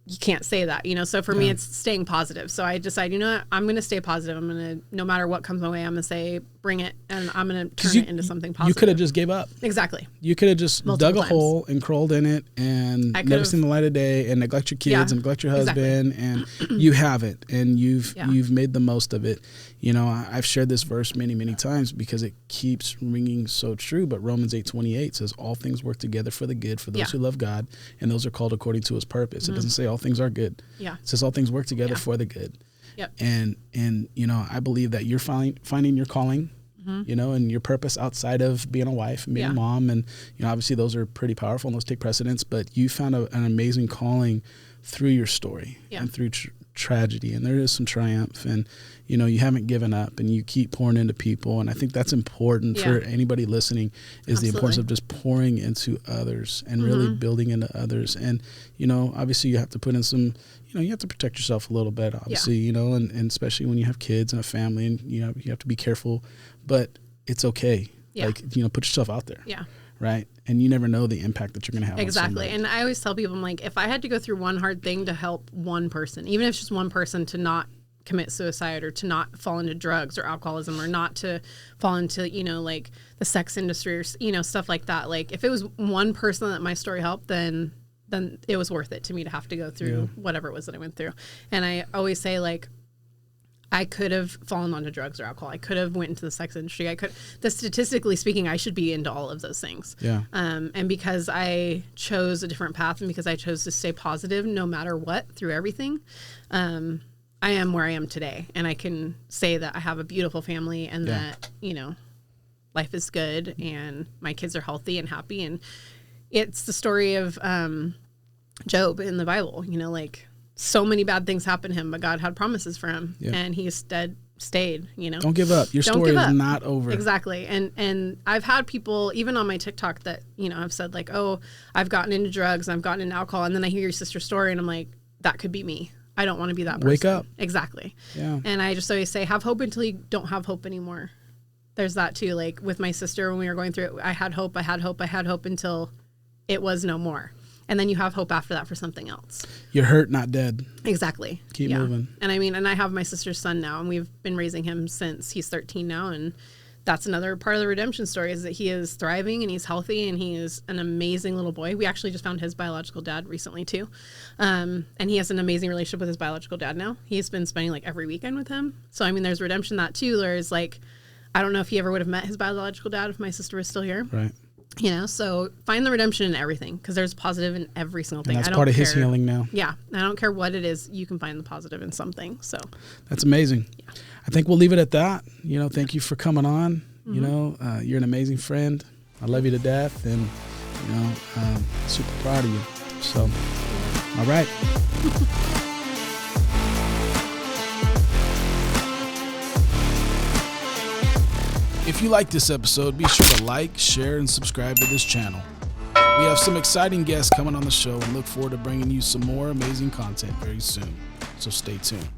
you can't say that, so for me, it's staying positive. So I decide, I'm going to stay positive. I'm going to, no matter what comes my way, I'm going to say, bring it. And I'm going to turn it into something positive. You could have just gave up. Exactly. You could have just dug a hole and crawled in it and never seen the light of day and neglect your kids and neglect your husband. And you haven't. And you've made the most of it. I've shared this verse many, many times because it keeps ringing so true. But Romans 8:28 says all things work together for the good for those who love God, and those are called according to his purpose. Mm-hmm. It doesn't say all things are good. Yeah. It says all things work together for the good. Yep. And I believe that you're finding your calling, and your purpose outside of being a wife and being a mom. And, obviously those are pretty powerful and those take precedence, but you found an amazing calling through your story and through tragedy. And there is some triumph, and, you haven't given up and you keep pouring into people. And I think that's important for anybody listening is the importance of just pouring into others and really building into others. And, obviously you have to put in some, you have to protect yourself a little bit, obviously, and especially when you have kids and a family, and, you have to be careful, but it's okay. Yeah. Like, put yourself out there. Yeah. Right. And you never know the impact that you're going to have. Exactly. And I always tell people, I'm like, if I had to go through one hard thing to help one person, even if it's just one person to not commit suicide or to not fall into drugs or alcoholism or not to fall into, like the sex industry or, stuff like that. Like if it was one person that my story helped, then it was worth it to me to have to go through whatever it was that I went through. And I always say, like, I could have fallen onto drugs or alcohol. I could have went into the sex industry. Statistically speaking, I should be into all of those things. Yeah. And because I chose a different path and because I chose to stay positive no matter what through everything, I am where I am today. And I can say that I have a beautiful family and that, life is good and my kids are healthy and happy. And it's the story of Job in the Bible, like so many bad things happened to him, but God had promises for him and he stayed, Don't give up. Your story is not over. Exactly. And I've had people, even on my TikTok that, have said like, oh, I've gotten into drugs, I've gotten into alcohol. And then I hear your sister's story and I'm like, that could be me. I don't want to be that person. Wake up. Exactly. Yeah. And I just always say, have hope until you don't have hope anymore. There's that too. Like with my sister, when we were going through it, I had hope until it was no more. And then you have hope after that for something else. You're hurt, not dead. Exactly. Keep moving. And I have my sister's son now, and we've been raising him since he's 13 now. And that's another part of the redemption story is that he is thriving and he's healthy and he is an amazing little boy. We actually just found his biological dad recently too. And he has an amazing relationship with his biological dad now. He's been spending like every weekend with him. So, there's redemption that too. There's like, I don't know if he ever would have met his biological dad if my sister was still here. Right. So find the redemption in everything because there's positive in every single thing. And that's part of his healing now. Yeah. I don't care what it is. You can find the positive in something. So that's amazing. Yeah. I think we'll leave it at that. Thank you for coming on. Mm-hmm. You're an amazing friend. I love you to death and, super proud of you. So, all right. If you like this episode, be sure to like, share, and subscribe to this channel. We have some exciting guests coming on the show and look forward to bringing you some more amazing content very soon. So stay tuned.